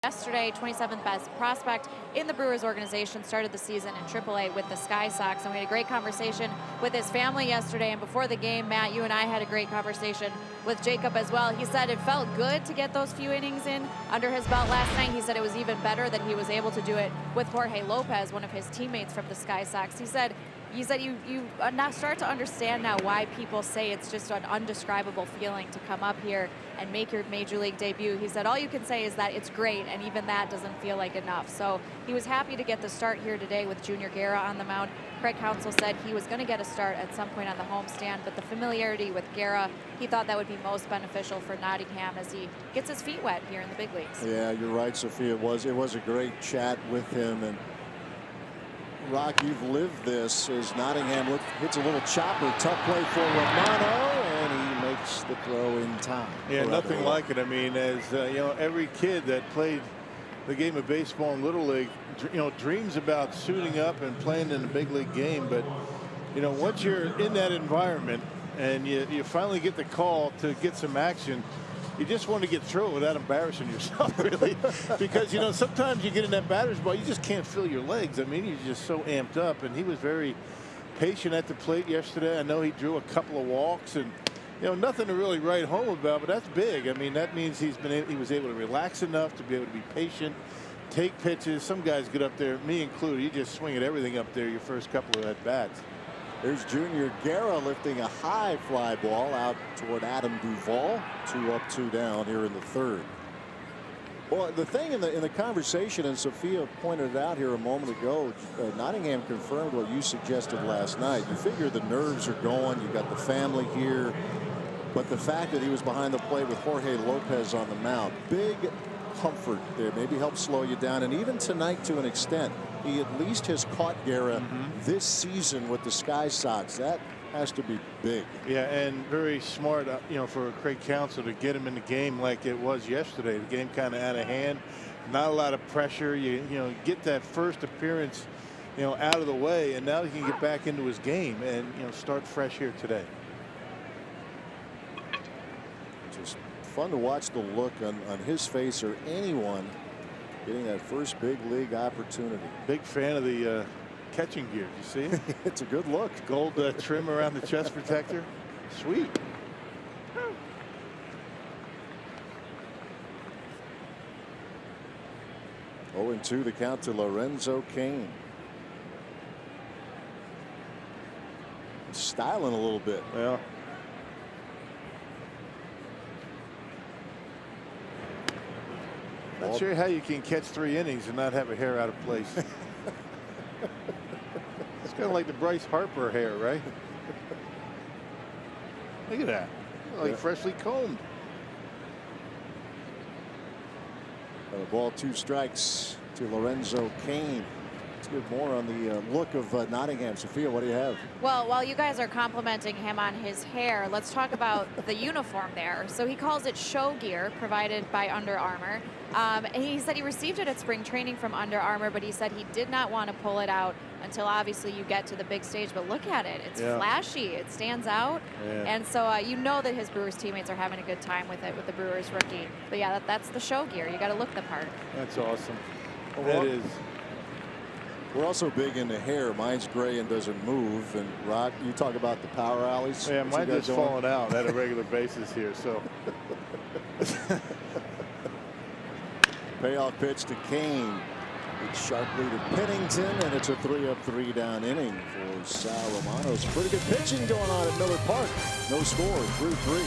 Yesterday, 27th best prospect in the Brewers organization, started the season in AAA with the Sky Sox, and we had a great conversation with his family yesterday. And before the game, Matt, you and I had a great conversation with Jacob as well. He said it felt good to get those few innings in under his belt last night. He said it was even better that he was able to do it with Jorge Lopez, one of his teammates from the Sky Sox. He said you now start to understand now why people say it's just an undescribable feeling to come up here and make your major league debut. He said all you can say is that it's great, and even that doesn't feel like enough. So he was happy to get the start here today with Junior Guerra on the mound. Craig Counsell said he was going to get a start at some point on the homestand, but the familiarity with Guerra, he thought that would be most beneficial for Nottingham as he gets his feet wet here in the big leagues. Yeah, you're right, Sophia. It was a great chat with him. And Rock, you've lived this as Nottingham hits a little chopper, tough play for Romano, and he makes the throw in time. Yeah, nothing like it. I mean, as you know, every kid that played the game of baseball in Little League, dreams about suiting up and playing in a big league game. But once you're in that environment and you finally get the call to get some action, you just want to get through it without embarrassing yourself, really. Because, sometimes you get in that batter's ball, you just can't feel your legs. I mean, you're just so amped up. And he was very patient at the plate yesterday. I know he drew a couple of walks, and, nothing to really write home about, but that's big. I mean, that means he was able to relax enough to be able to be patient, take pitches. Some guys get up there, me included, you just swing at everything up there your first couple of at-bats. There's Junior Guerra lifting a high fly ball out toward Adam Duvall. 2 up, 2 down here in the third. Well, the thing in the conversation, and Sophia pointed it out here a moment ago, Nottingham confirmed what you suggested last night. You figure the nerves are going. You got the family here, but the fact that he was behind the plate with Jorge Lopez on the mound, big comfort there. Maybe help slow you down. And even tonight, to an extent, he at least has caught Guerra this season with the Sky Sox. That has to be big. Yeah, and very smart, for Craig Counsell to get him in the game like it was yesterday. The game kind of out of hand, not a lot of pressure. You get that first appearance, out of the way, and now he can get back into his game and start fresh here today. Just fun to watch the look on his face, or anyone getting that first big league opportunity. Big fan of the catching gear. You see it? It's a good look. Gold trim around the chest protector. Sweet. Oh, 0-2 the count to Lorenzo Cain. styling a little bit. Well, not sure how you can catch 3 innings and not have a hair out of place. It's kind of like the Bryce Harper hair, right? Look at that. Like freshly combed. A ball, 2 strikes to Lorenzo Cain. Let's get more on the look of Nottingham. Sophia, what do you have? Well, while you guys are complimenting him on his hair, let's talk about the uniform there. So he calls it show gear, provided by Under Armour. And he said he received it at spring training from Under Armour, but he said he did not want to pull it out until obviously you get to the big stage. But look at it. It's flashy. It stands out. And so you know that his Brewers teammates are having a good time with it, with the Brewers rookie. But yeah, that's the show gear. You got to look the part. That's awesome. That is. We're also big into hair. Mine's gray and doesn't move. And Rod, you talk about the power alleys. Yeah, mine just falling out at a regular basis here. So payoff pitch to Cain. It's sharply to Pennington, and it's a 3-up, 3-down inning for Sal Romano. Some pretty good pitching going on at Miller Park. No score through 3.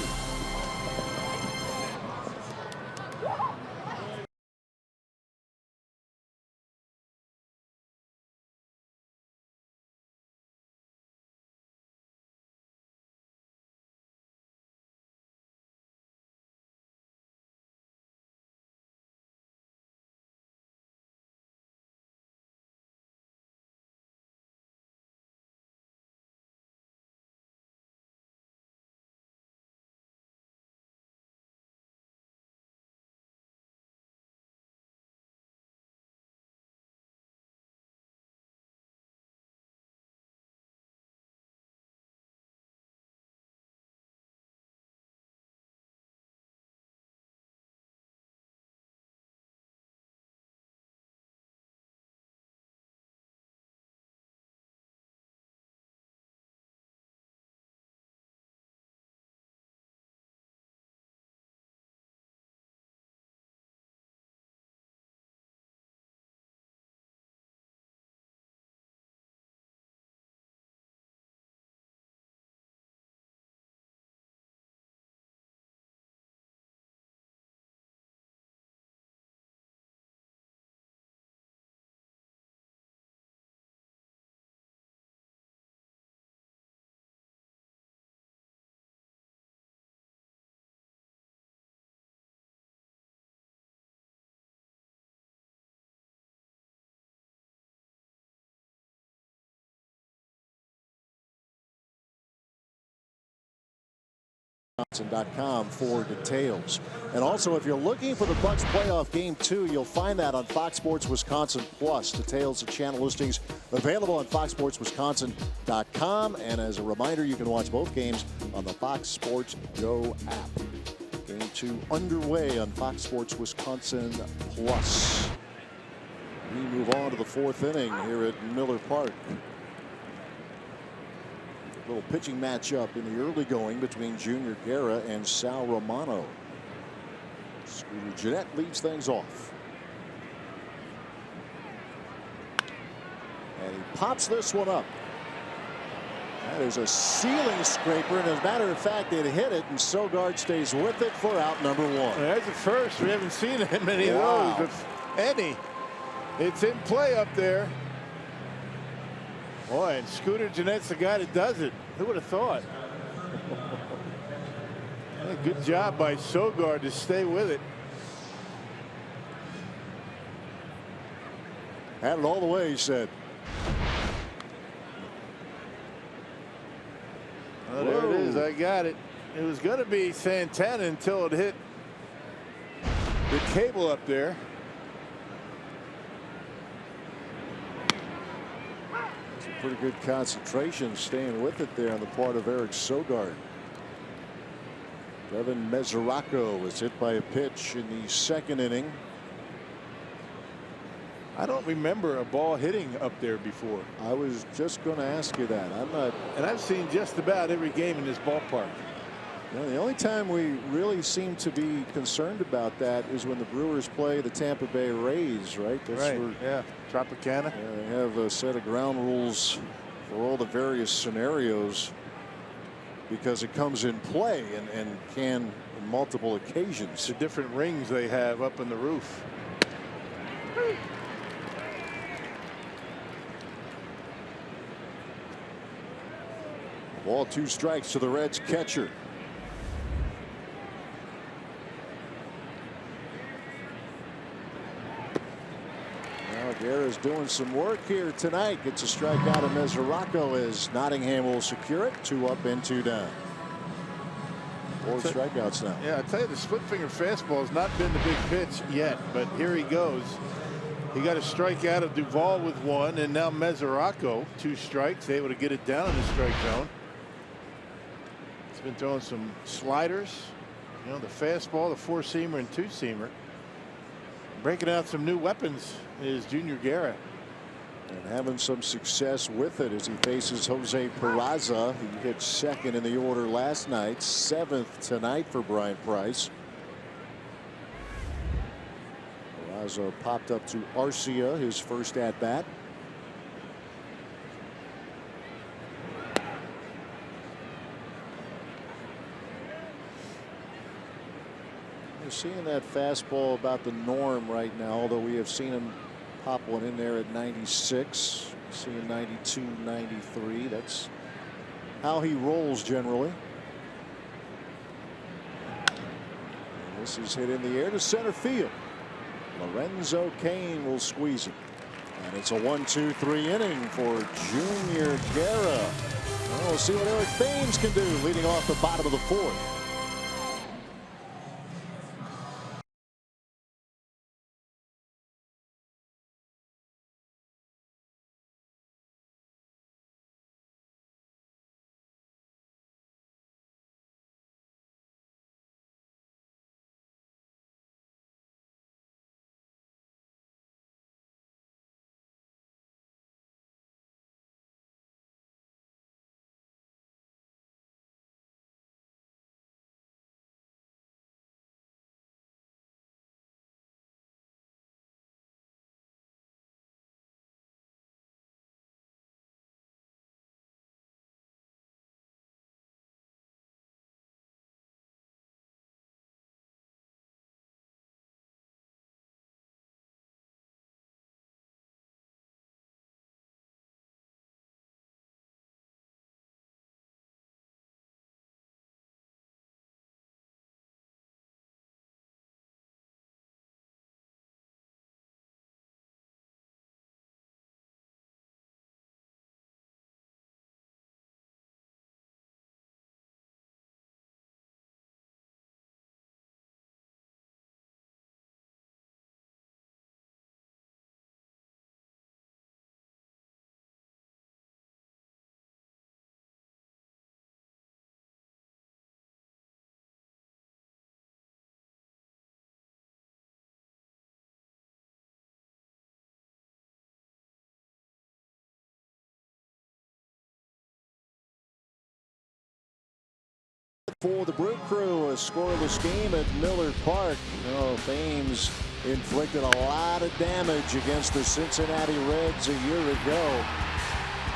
.com for details. And also, if you're looking for the Bucks playoff game 2, you'll find that on Fox Sports Wisconsin Plus. Details and channel listings available on foxsportswisconsin.com. And as a reminder, you can watch both games on the Fox Sports Go app. Game 2 underway on Fox Sports Wisconsin Plus. We move on to the 4th inning here at Miller Park. Little pitching matchup in the early going between Junior Guerra and Sal Romano. Scooter Gennett leads things off. And he pops this one up. That is a ceiling scraper, and as a matter of fact, it hit it, and Sogard stays with it for out number 1. That's the first. We haven't seen many of those, if any. It's in play up there. Boy, and Scooter Gennett's the guy that does it. Who would have thought? Good job by Sogard to stay with it. Had it all the way, he said. Well, there it is. I got it. It was going to be Santana until it hit the cable up there. Pretty good concentration staying with it there on the part of Eric Sogard. Devin Mesoraco was hit by a pitch in the 2nd inning. I don't remember a ball hitting up there before. I was just going to ask you that. I'm not. And I've seen just about every game in this ballpark. You know, the only time we really seem to be concerned about that is when the Brewers play the Tampa Bay Rays, right? That's right. Where, yeah. Tropicana. They have a set of ground rules for all the various scenarios. because it comes in play and can on multiple occasions. The different rings they have up in the roof. Ball, 2 strikes to the Reds catcher. Now Guerra's doing some work here tonight. Gets a strikeout of Mesoraco as Nottingham will secure it. 2 up and 2 down. 4 strikeouts now. Yeah, I tell you, the split finger fastball has not been the big pitch yet, but here he goes. He got a strikeout of Duvall with 1, and now Mesoraco 2 strikes, able to get it down in the strike zone. He's been throwing some sliders, you know, the fastball, the 4-seamer and 2-seamer. Breaking out some new weapons is Junior Guerra. And having some success with it as he faces Jose Peraza. He hit 2nd in the order last night, 7th tonight for Brian Price. Peraza popped up to Arcia, his first at bat. You're seeing that fastball about the norm right now, although we have seen him pop one in there at 96, seeing 92, 93. That's how he rolls generally. And this is hit in the air to center field. Lorenzo Cain will squeeze it. And it's a 1-2-3 inning for Junior Guerra. We'll see what Eric Thames can do leading off the bottom of the 4th. For the Brew Crew, a scoreless game at Miller Park. Thames inflicted a lot of damage against the Cincinnati Reds a year ago.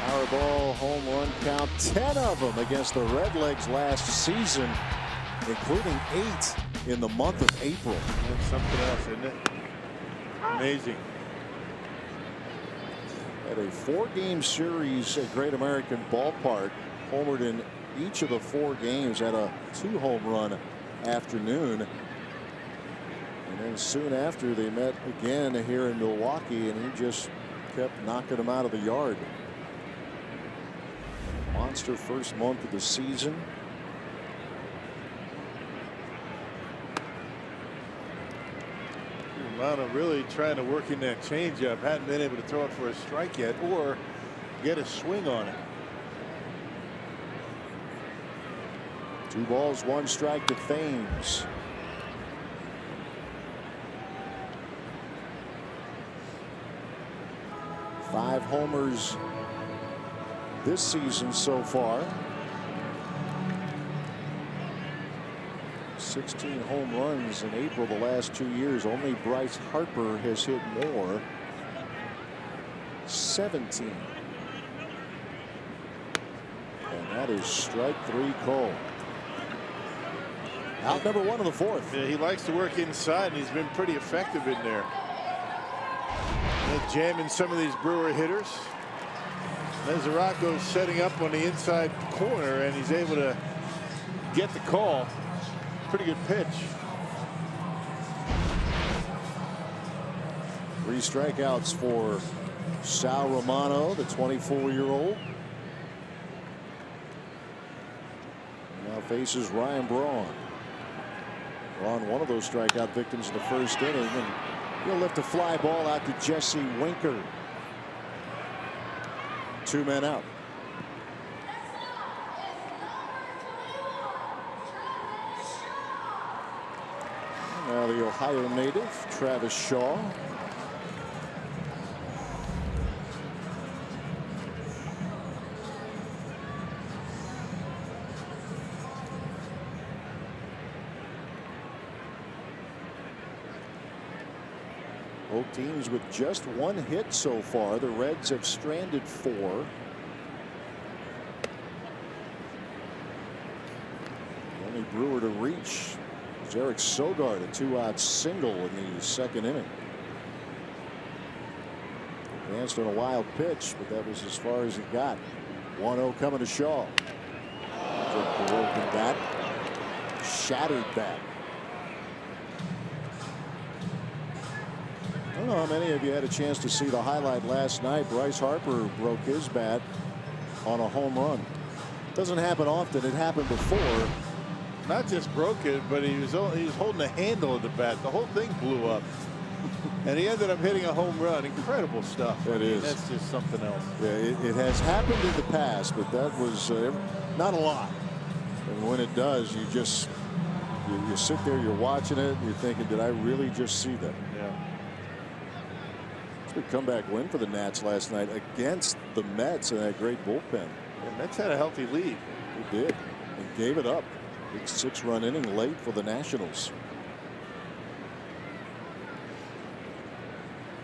Powerball home run count, 10 of them against the Redlegs last season, including 8 in the month of April. That's something else, isn't it? Amazing. At a 4-game series at Great American Ballpark, homered in each of the 4 games, at a 2-home run afternoon. And then soon after they met again here in Milwaukee, and he just kept knocking them out of the yard. Monster first month of the season. Romano really trying to work in that changeup. Hadn't been able to throw it for a strike yet or get a swing on it. 2 balls, 1 strike to Thames. Five homers this season so far. 16 home runs in April the last 2 years. Only Bryce Harper has hit more. 17. And That is strike 3 call. Out number 1 of the 4th. Yeah, he likes to work inside, and he's been pretty effective in there. Jamming some of these Brewer hitters. Mesoraco's setting up on the inside corner, and he's able to get the call. Pretty good pitch. 3 strikeouts for Sal Romano, the 24-year-old. Now faces Ryan Braun. Braun, one of those strikeout victims in the first inning, and he'll lift a fly ball out to Jesse Winker. 2 men out. Now the Ohio native, Travis Shaw. Both teams with just 1 hit so far. The Reds have stranded 4. Only Brewer to reach is Eric Sogard, a 2-out single in the 2nd inning. Advanced on a wild pitch, but that was as far as he got. 1-0 coming to Shaw. A broken bat. Shattered bat. I don't know how many of you had a chance to see the highlight last night. Bryce Harper broke his bat on a home run. Doesn't happen often. It happened before. Not just broke it, but he was holding the handle of the bat. The whole thing blew up. And he ended up hitting a home run. Incredible stuff. It is. That's just something else. Yeah, it has happened in the past, but that was not a lot. And when it does, you just you sit there, you're watching it, and you're thinking, did I really just see that? Yeah. Good comeback win for the Nats last night against the Mets in that great bullpen. The Mets had a healthy lead. They did, and gave it up. Big 6-run inning late for the Nationals.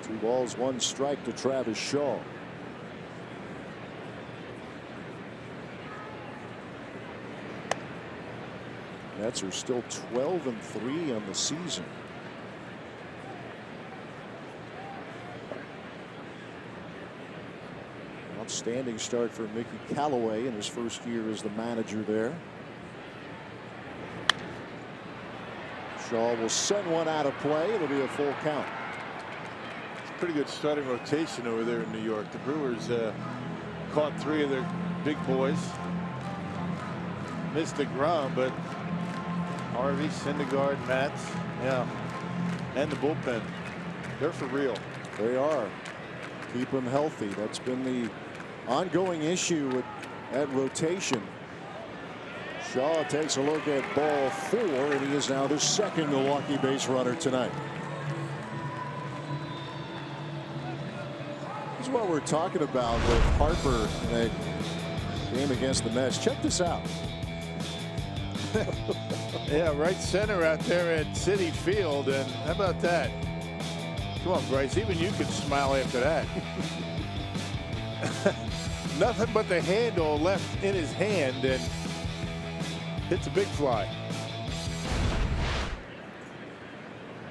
2 balls, 1 strike to Travis Shaw. Nets are still 12-3 on the season. Outstanding start for Mickey Callaway in his first year as the manager there. Shaw will send one out of play. It'll be a full count. It's a pretty good starting rotation over there in New York. The Brewers caught 3 of their big boys. Missed DeGrom, but Harvey, Syndergaard, Matz, yeah, and the bullpen, they're for real. They are. Keep them healthy. That's been the ongoing issue at rotation. Shaw takes a look at ball 4, and he is now the 2nd Milwaukee base runner tonight. This is what we're talking about with Harper in that game against the Mets. Check this out. Yeah, right center out there at Citi Field, and how about that? Come on, Bryce, even you can smile after that. Nothing but the handle left in his hand, and hits a big fly.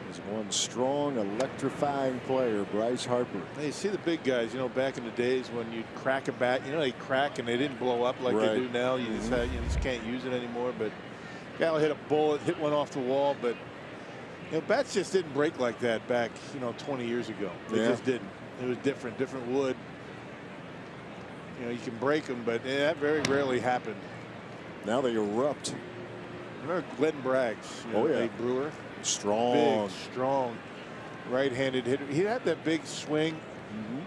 He's one strong, electrifying player, Bryce Harper. Hey, you see the big guys, you know, back in the days when you'd crack a bat, you know, they crack and they didn't blow up like they do now. You just can't use it anymore. But guy will hit a bullet, hit one off the wall, but you know, bats just didn't break like that back, you know, 20 years ago. They just didn't. It was different wood. You know, you can break them, but that very rarely happened. Now they erupt. Remember Glenn Braggs? You know, a Brewer. Strong. Big, strong, right-handed hitter. He had that big swing.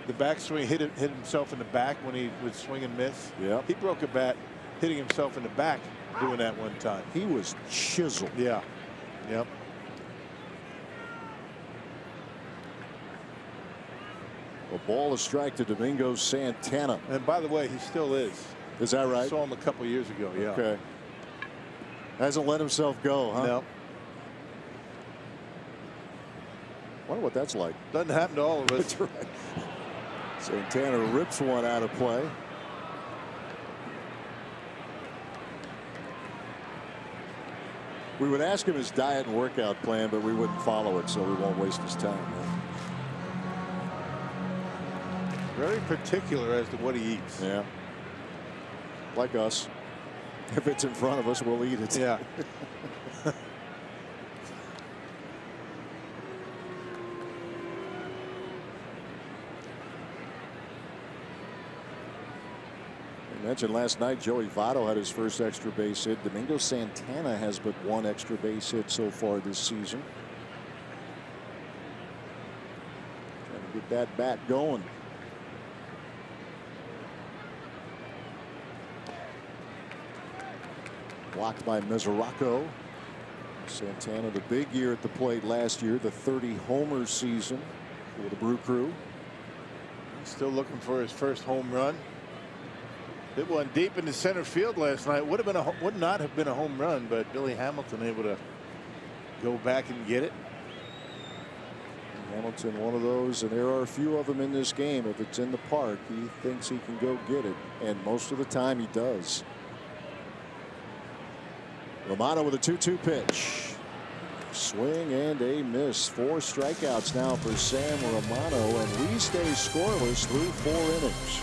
The backswing hit himself in the back when he would swing and miss. Yeah. He broke a bat hitting himself in the back doing that one time. He was chiseled. Yeah. Yep. A ball, a strike to Domingo Santana. And by the way, he still is. Is that right? I saw him a couple years ago. Yeah. Okay. Hasn't let himself go, huh? No. Wonder what that's like. Doesn't happen to all of us. That's right. Santana rips one out of play. We would ask him his diet and workout plan, but we wouldn't follow it, so we won't waste his time. Very particular as to what he eats. Yeah. Like us. If it's in front of us, we'll eat it. Yeah. I mentioned last night Joey Votto had his first extra base hit. Domingo Santana has but one extra base hit so far this season. Trying to get that bat going. Blocked by Mesoraco. Santana, the big year at the plate last year, the 30 homer season for the Brew Crew. Still looking for his first home run. Hit one deep into center field last night. Would not have been a home run, but Billy Hamilton able to go back and get it. Hamilton, one of those, and there are a few of them in this game. If it's in the park, he thinks he can go get it, and most of the time he does. Romano with a 2-2 pitch. Swing and a miss. 4 strikeouts now for Sam Romano, and we stay scoreless through 4 innings.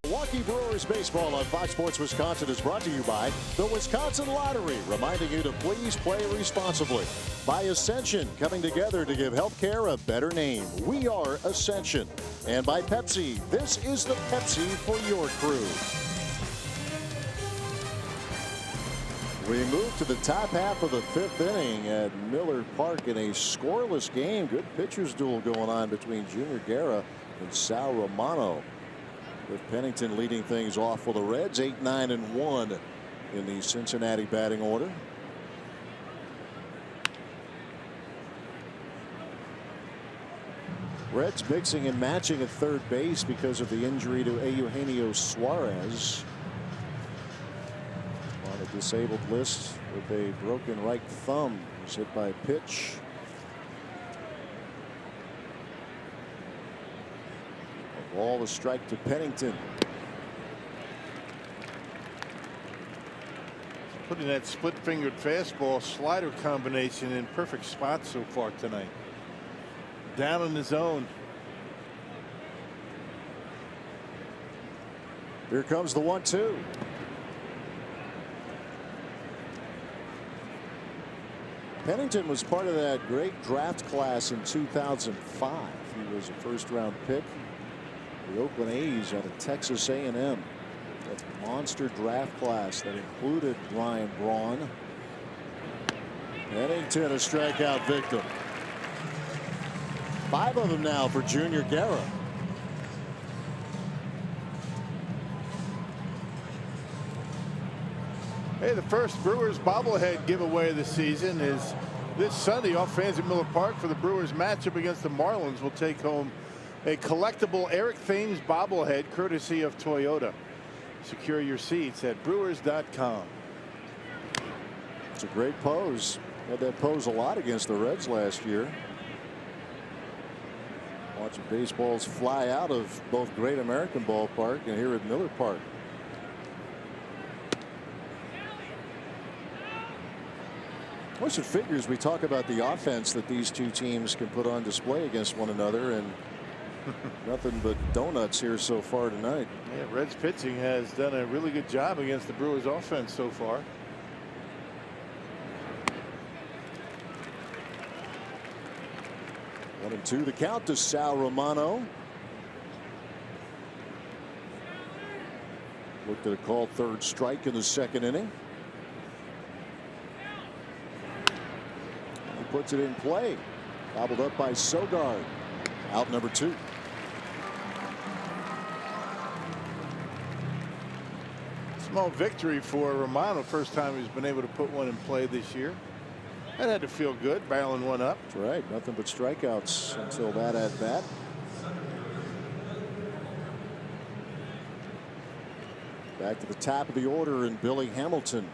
Milwaukee Brewers baseball on Fox Sports Wisconsin is brought to you by the Wisconsin Lottery, reminding you to please play responsibly. By Ascension, coming together to give healthcare a better name. We are Ascension. And by Pepsi, this is the Pepsi for your crew. We move to the top half of the 5th inning at Miller Park in a scoreless game. Good pitchers duel going on between Junior Guerra and Sal Romano, with Pennington leading things off for the Reds, 8-9-1 in the Cincinnati batting order. Reds mixing and matching at third base because of the injury to Eugenio Suarez. On a disabled list with a broken right thumb. He's hit by a pitch. Ball a strike to Pennington. Putting that split-fingered fastball slider combination in perfect spots so far tonight. Down in the zone. Here comes the 1-2. Pennington was part of that great draft class in 2005. He was a first-round pick. The Oakland A's out of Texas A&M. That monster draft class that included Ryan Braun. Pennington, a strikeout victim. 5 of them now for Junior Guerra. Hey, the first Brewers bobblehead giveaway of the season is this Sunday. All fans at Miller Park for the Brewers matchup against the Marlins will take home a collectible Eric Thames bobblehead courtesy of Toyota. Secure your seats at brewers.com. It's a great pose. Had that pose a lot against the Reds last year. Watching baseballs fly out of both Great American Ballpark and here at Miller Park. Well, it figures we talk about the offense that these two teams can put on display against one another, and nothing but donuts here so far tonight. Yeah, Reds pitching has done a really good job against the Brewers offense so far. 1-2 the count to Sal Romano. Looked at a called third strike in the second inning. He puts it in play. Gobbled up by Sogard. Out number 2. Small victory for Romano. First time he's been able to put one in play this year. That had to feel good, barreling one up. That's right. Nothing but strikeouts until that at bat. Back to the top of the order and Billy Hamilton.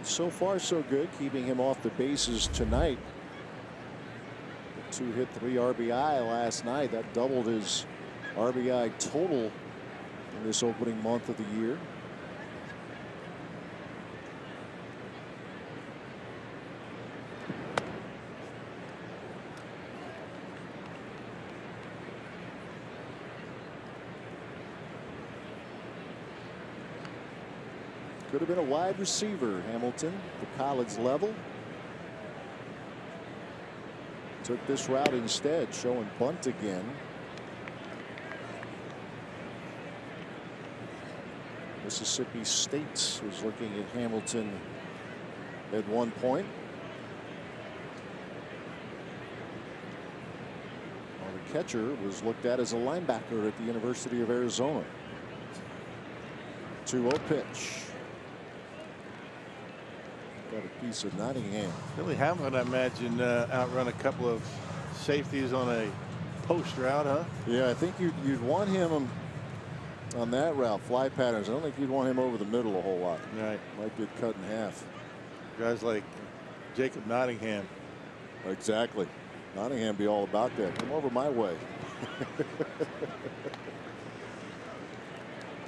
So far so good, keeping him off the bases tonight. 2 hit 3 RBI last night. That doubled his RBI total in this opening month of the year. Could have been a wide receiver, Hamilton, the college level. Took this route instead, showing bunt again. Mississippi State was looking at Hamilton at one point. Well, the catcher was looked at as a linebacker at the University of Arizona. 2-0 pitch. Got a piece of Nottingham. Billy Hamilton, I imagine, outrun a couple of safeties on a post route, huh? Yeah, I think you'd want him on that route, fly patterns. I don't think you'd want him over the middle a whole lot. Right. Might get cut in half. Guys like Jacob Nottingham. Exactly. Nottingham be all about that. Come over my way.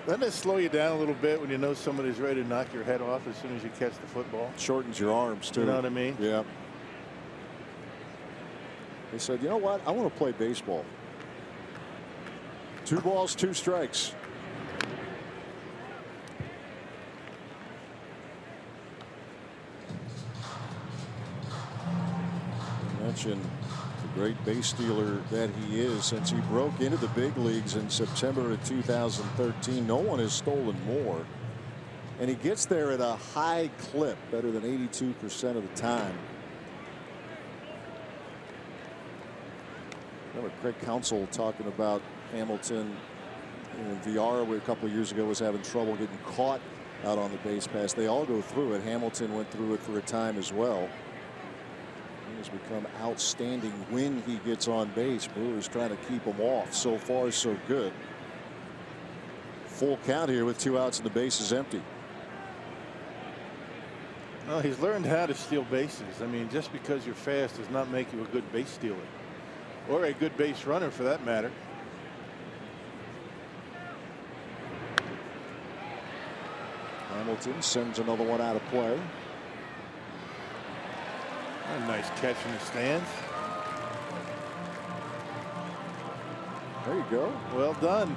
Doesn't it slow you down a little bit when you know somebody's ready to knock your head off as soon as you catch the football? Shortens your arms, too. You know what I mean? Yeah. They said, you know what? I want to play baseball. 2 balls, 2 strikes. I mentioned the great base stealer that he is. Since he broke into the big leagues in September of 2013, no one has stolen more. And he gets there at a high clip, better than 82% of the time. Remember Craig Counsell talking about Hamilton in VR a couple of years ago was having trouble getting caught out on the base pass. They all go through it. Hamilton went through it for a time as well. He has become outstanding when he gets on base. Brewers trying to keep him off. So far so good. Full count here with 2 outs and the base is empty. Well, he's learned how to steal bases. I mean, just because you're fast does not make you a good base stealer or a good base runner for that matter. Hamilton sends another one out of play. A nice catch in the stands. There you go. Well done.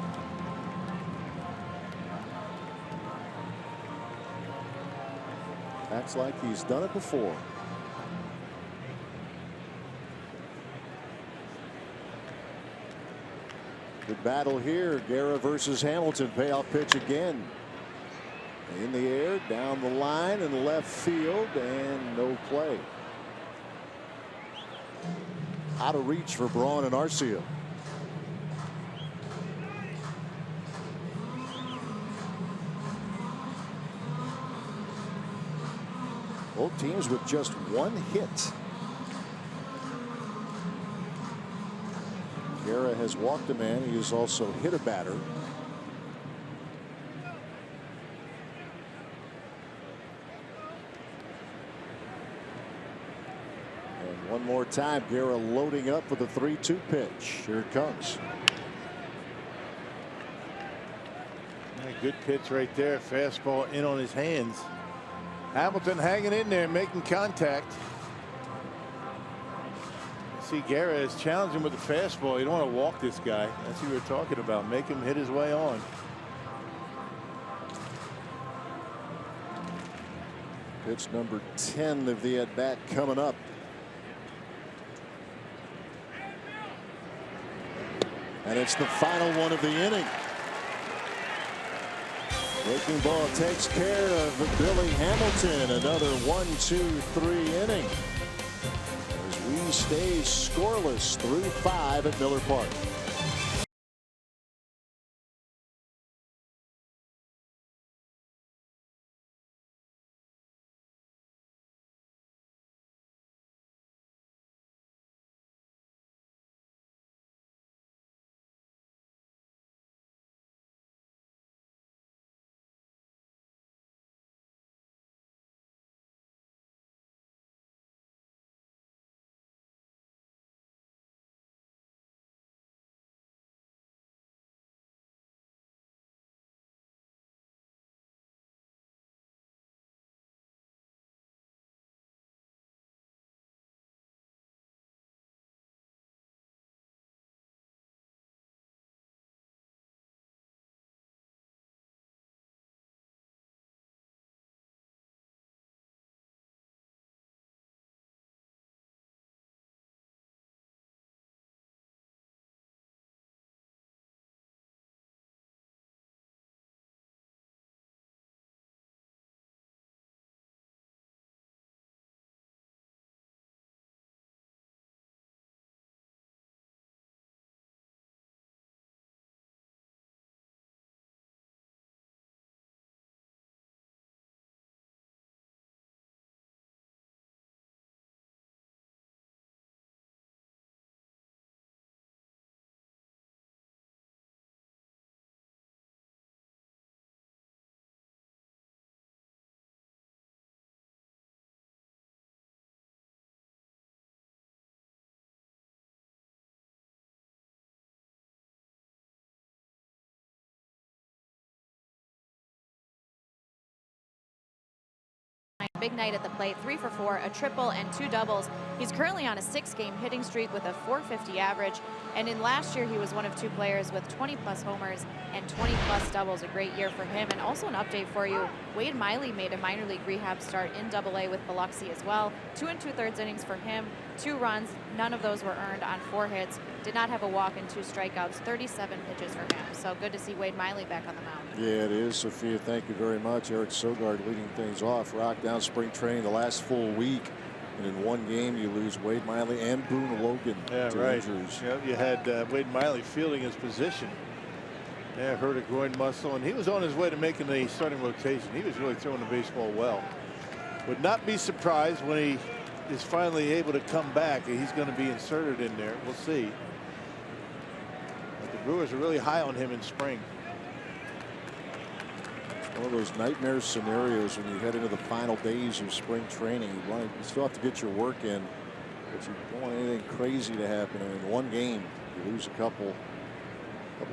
Acts like he's done it before. Good battle here. Guerra versus Hamilton. Payoff pitch again. In the air, down the line, in left field, and no play. Out of reach for Braun and Arcia. Both teams with just one hit. Guerra has walked a man. He has also hit a batter. And one more time, Guerra loading up with a 3-2 pitch. Here it comes. Good pitch right there. Fastball in on his hands. Hamilton hanging in there, making contact. See, Guerra is challenging with the fastball. You don't want to walk this guy. That's what we were talking about. Make him hit his way on. Pitch number 10 of the at-bat coming up. And it's the final one of the inning. Breaking ball takes care of Billy Hamilton. Another 1-2-3 inning as we stay scoreless through 5 at Miller Park. Big night at the plate, 3 for 4, a triple and 2 doubles. He's currently on a 6-game hitting streak with a .450 average. And in last year, he was one of 2 players with 20-plus homers and 20-plus doubles. A great year for him. And also an update for you, Wade Miley made a minor league rehab start in AA with Biloxi as well. 2 2/3 innings for him, 2 runs. None of those were earned on 4 hits. Did not have a walk and 2 strikeouts, 37 pitches for him. So good to see Wade Miley back on the mound. Yeah, it is, Sophia. Thank you very much. Eric Sogard leading things off. Rocked down spring training the last full week. And in one game, you lose Wade Miley and Boone Logan to injuries. Yep, you had Wade Miley fielding his position. Yeah, hurt a groin muscle, and he was on his way to making the starting rotation. He was really throwing the baseball well. Would not be surprised when he is finally able to come back. He's going to be inserted in there. We'll see. But the Brewers are really high on him in spring. One of those nightmare scenarios when you head into the final days of spring training. You still have to get your work in, but you don't want anything crazy to happen. And in one game, you lose a couple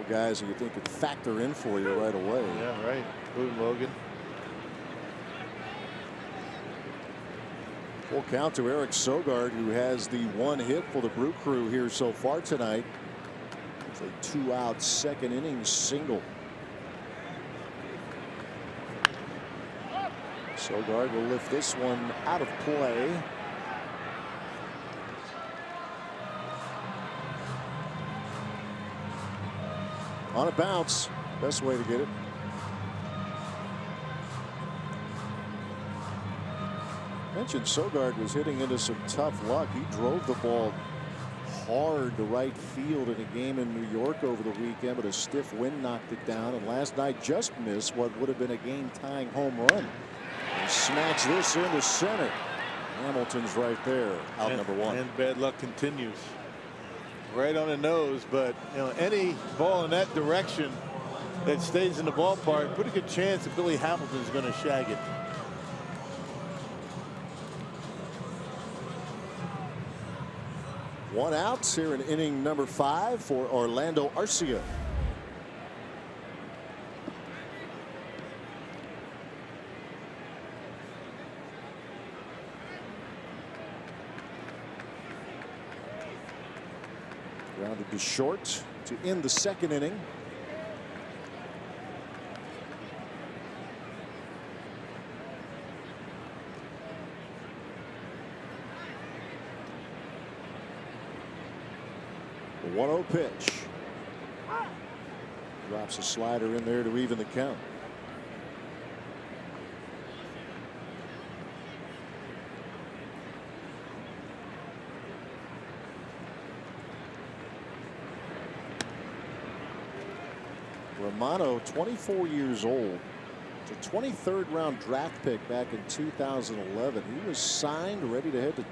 guys that you think could factor in for you right away. Yeah, right. Boone Logan. Full count to Eric Sogard, who has the 1 hit for the Brew Crew here so far tonight. It's a 2-out 2nd inning single. Sogard will lift this one out of play. On a bounce, best way to get it. Mentioned Sogard was hitting into some tough luck. He drove the ball hard to right field in a game in New York over the weekend, but a stiff wind knocked it down. And last night just missed what would have been a game-tying home run. He smacks this into center. Hamilton's right there, out number one. And bad luck continues. Right on the nose, but you know, any ball in that direction that stays in the ballpark, pretty good chance that Billy Hamilton's going to shag it. One out here in inning number 5 for Orlando Arcia. Grounded to short to end the second inning. The 1-0 pitch. Drops a slider in there to even the count. Romano, 24 years old. It's a 23rd round draft pick back in 2011. He was signed, ready to head to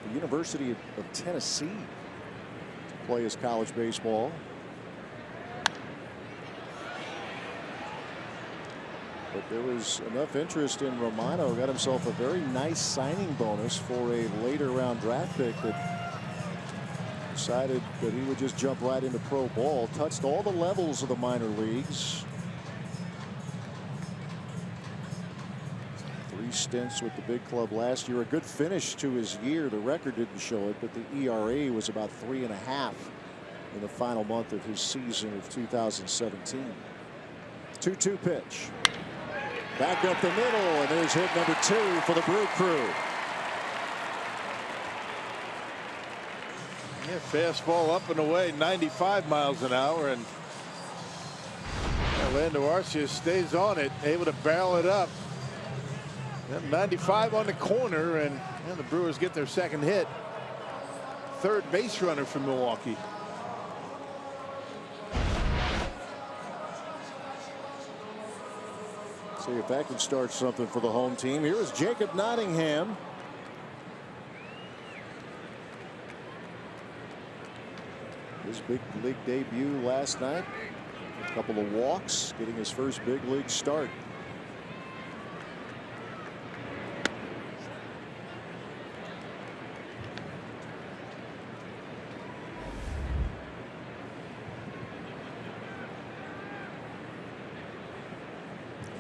the University of Tennessee to play his college baseball. But there was enough interest in Romano, got himself a very nice signing bonus for a later round draft pick that decided that he would just jump right into pro ball. Touched all the levels of the minor leagues. 3 stints with the big club last year. A good finish to his year. The record didn't show it, but the ERA was about 3.5 in the final month of his season of 2017. 2-2 pitch. Back up the middle, and there's hit number 2 for the Brew Crew. Yeah, fastball up and away, 95 miles an hour, and Orlando Arcia stays on it, able to barrel it up. 95 on the corner, and the Brewers get their second hit. Third base runner for Milwaukee. See if that can start something for the home team. Here is Jacob Nottingham. His big league debut last night. A couple of walks, getting his first big league start.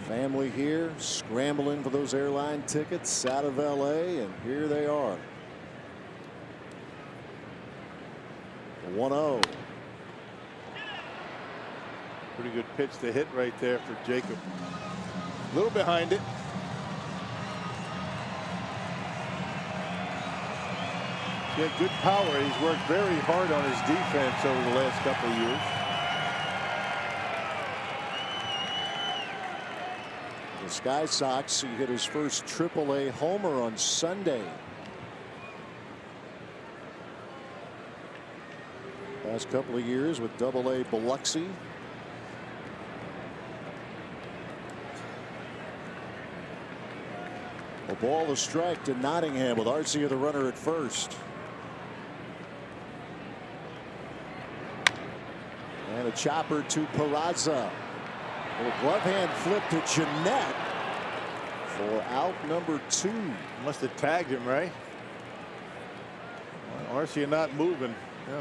Family here scrambling for those airline tickets out of LA, and here they are. 1-0. Pretty good pitch to hit right there for Jacob. A little behind it. He had good power. He's worked very hard on his defense over the last couple of years. The Sky Sox, he hit his first AAA homer on Sunday. Last couple of years with AA Biloxi. A ball, a strike to Nottingham with Arcia the runner at first. And a chopper to Peraza. A glove hand flip to Jeanette for out number 2. Must have tagged him, right? Arcia not moving.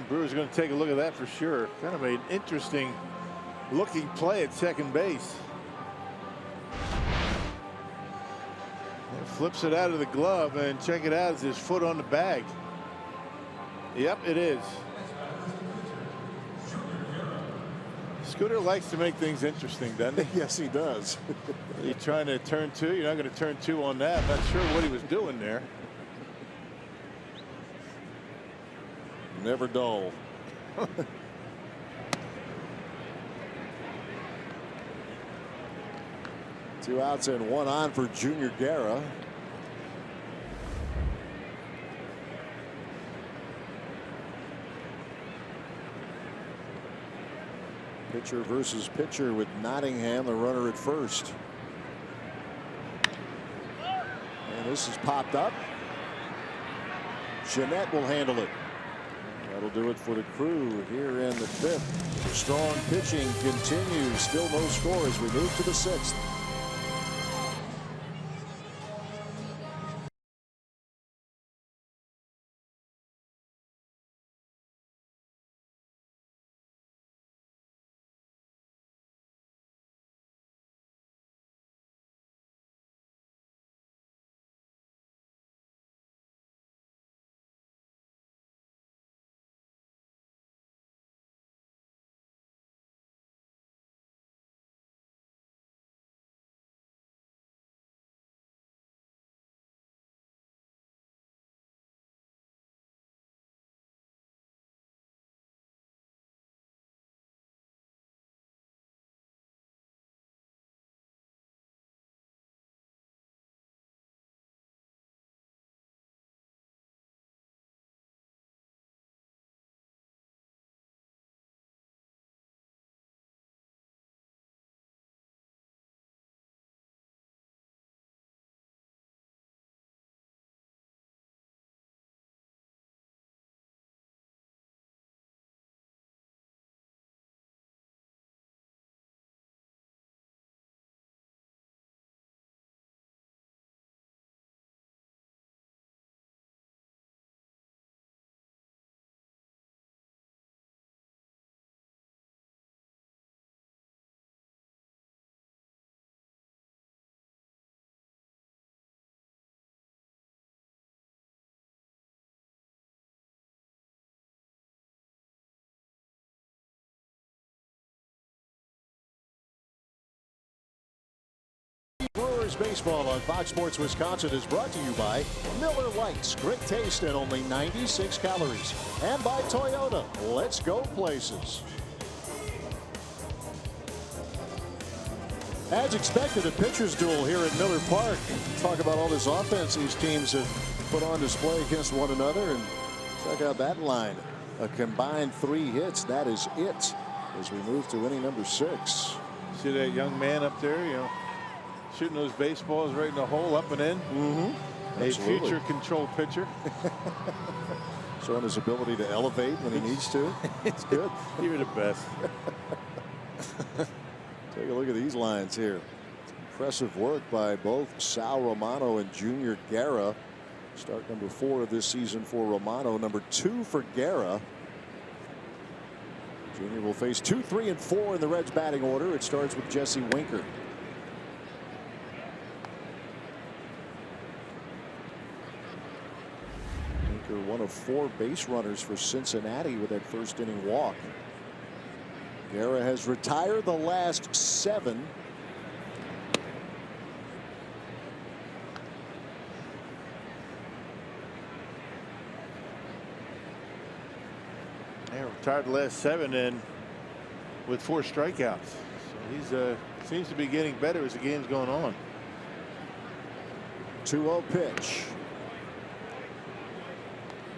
Brewers are going to take a look at that for sure. Kind of an interesting looking play at second base. Flips it out of the glove, and check it out, it's his foot on the bag. Yep, it is. Scooter likes to make things interesting, doesn't he? Yes, he does. Are you trying to turn 2? You're not going to turn 2 on that. Not sure what he was doing there. Never dull. 2 outs and 1 on for Junior Guerra. Pitcher versus pitcher with Nottingham, the runner at first. This is popped up. Jeanette will handle it. That'll do it for the Crew here in the 5th. The strong pitching continues. Still no score as we move to the 6th. Brewers baseball on Fox Sports Wisconsin is brought to you by Miller Lights, great taste and only 96 calories, and by Toyota. Let's go places. As expected, a pitcher's duel here at Miller Park. Talk about all this offense these teams have put on display against one another, and check out that line. A combined 3 hits. That is it as we move to inning number 6. See that young man up there, you know, shooting those baseballs right in the hole, up and in. A Absolutely. future control pitcher. Showing his ability to elevate when he needs to. It's good. You're the best. Take a look at these lines here. Impressive work by both Sal Romano and Junior Guerra. Start number 4 of this season for Romano, number 2 for Guerra. Junior will face 2, 3, and 4 in the Reds batting order. It starts with Jesse Winker. Winker, one of 4 base runners for Cincinnati with that first inning walk. Guerra has retired the last 7. Yeah, retired the last 7 and with 4 strikeouts. So he's seems to be getting better as the game's going on. 2-0 pitch.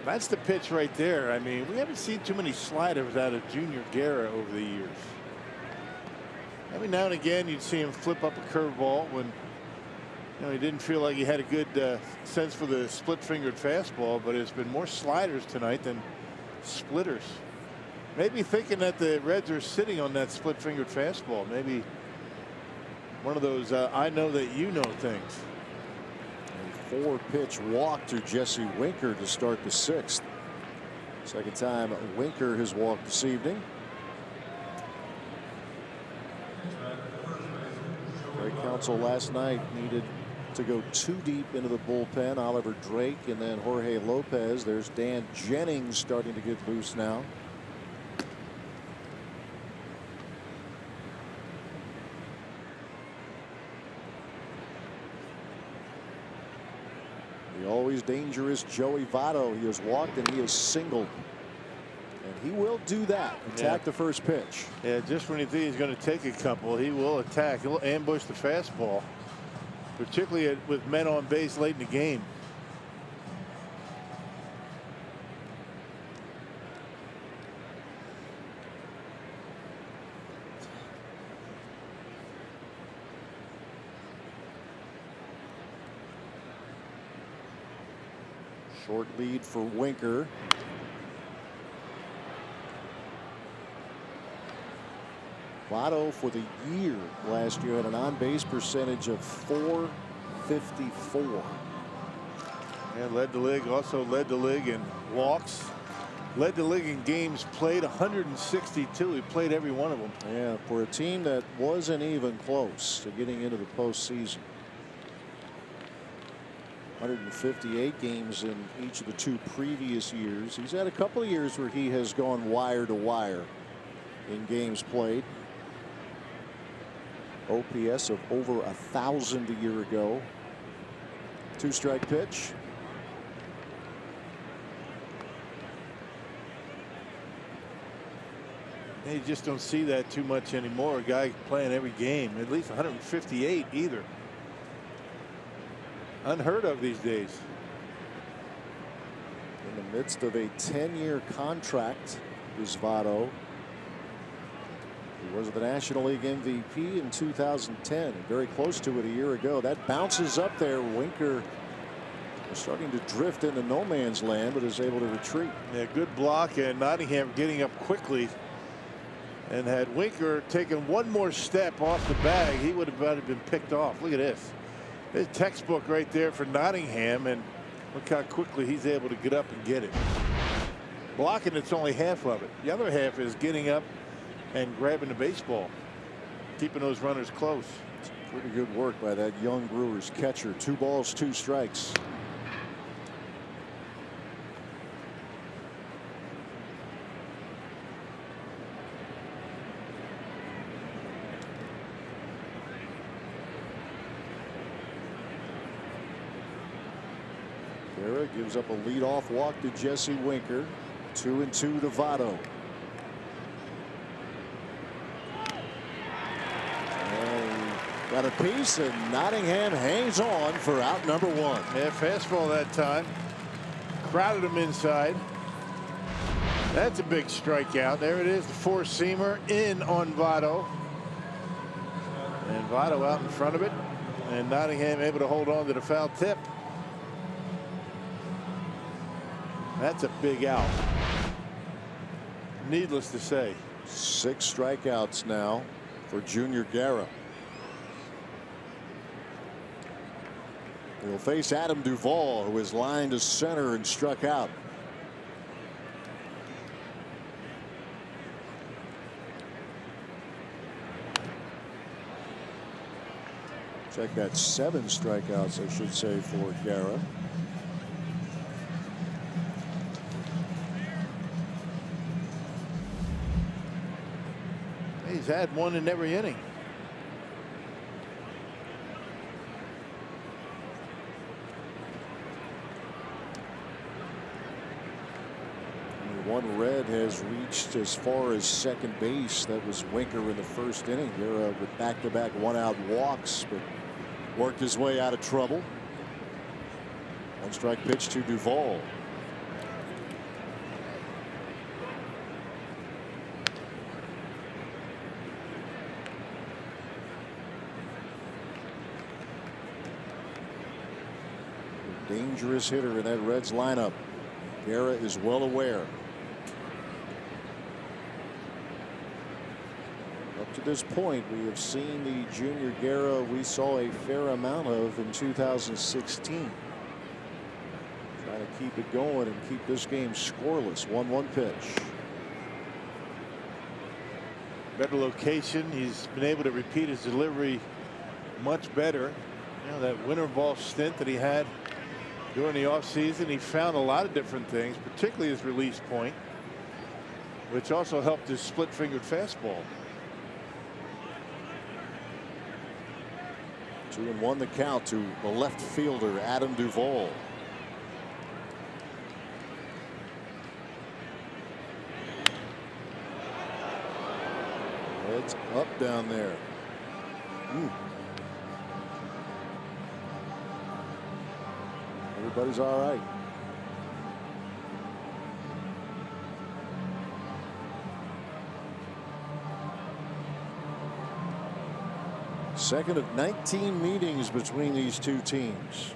That's the pitch right there. I mean, we haven't seen too many sliders out of Junior Guerra over the years. Every now and again you'd see him flip up a curveball when, you know, he didn't feel like he had a good sense for the split-fingered fastball, but it's been more sliders tonight than splitters. Maybe thinking that the Reds are sitting on that split-fingered fastball. Maybe one of those I know that you know things. 4-pitch walk to Jesse Winker to start the 6th. Second time Winker has walked this evening. Great counsel last night needed to go too deep into the bullpen. Oliver Drake and then Jorge Lopez. There's Dan Jennings starting to get loose now. The always dangerous Joey Votto. He has walked and he has singled. And he will do that. Attack the first pitch. Yeah, just when you think he's going to take a couple, he will attack. He'll ambush the fastball, particularly with men on base late in the game. Short lead for Winker. Votto for the year last year had an on-base percentage of .454. And led the league, also led the league in walks. Led the league in games played, 162. He played every one of them. Yeah, for a team that wasn't even close to getting into the postseason. 158 games in each of the 2 previous years. He's had a couple of years where he has gone wire to wire in games played. OPS of over 1,000 a year ago. 2-strike pitch. You just don't see that too much anymore. A guy playing every game, at least 158 either. Unheard of these days. In the midst of a 10-year contract is Votto. He was the National League MVP in 2010, and very close to it a year ago. That bounces up there. Winker is starting to drift into no man's land, but is able to retreat. Yeah, good block, and Nottingham getting up quickly. And had Winker taken one more step off the bag, he would have about been picked off. Look at this. There's textbook right there for Nottingham, and look how quickly he's able to get up and get it. Blocking, it's only half of it. The other half is getting up and grabbing the baseball, keeping those runners close. Pretty good work by that young Brewers catcher. 2 balls, 2 strikes. Guerra gives up a leadoff walk to Jesse Winker. 2-2 to Votto. Got a piece, and Nottingham hangs on for out number 1. Yeah, fastball that time. Crowded him inside. That's a big strikeout. There it is, the 4-seamer in on Votto. And Votto out in front of it. And Nottingham able to hold on to the foul tip. That's a big out. Needless to say. 6 strikeouts now for Junior Guerra. He'll face Adam Duvall, who is lined to center and struck out. Check that, 7 strikeouts, I should say, for Guerra. He's had one in every inning. One red has reached as far as second base. That was Winker in the first inning. Guerra with back-to-back 1-out walks, but worked his way out of trouble. 1-strike pitch to Duvall. Dangerous hitter in that Reds lineup. Guerra is well aware. Up to this point, we have seen the Junior Guerra we saw a fair amount of in 2016. Trying to keep it going and keep this game scoreless. 1-1 pitch. Better location. He's been able to repeat his delivery much better. You know, that winter ball stint that he had during the offseason, he found a lot of different things, particularly his release point, which also helped his split-fingered fastball. 2-1 the count to the left fielder, Adam Duvall. It's up down there. Everybody's all right. Second of 19 meetings between these two teams.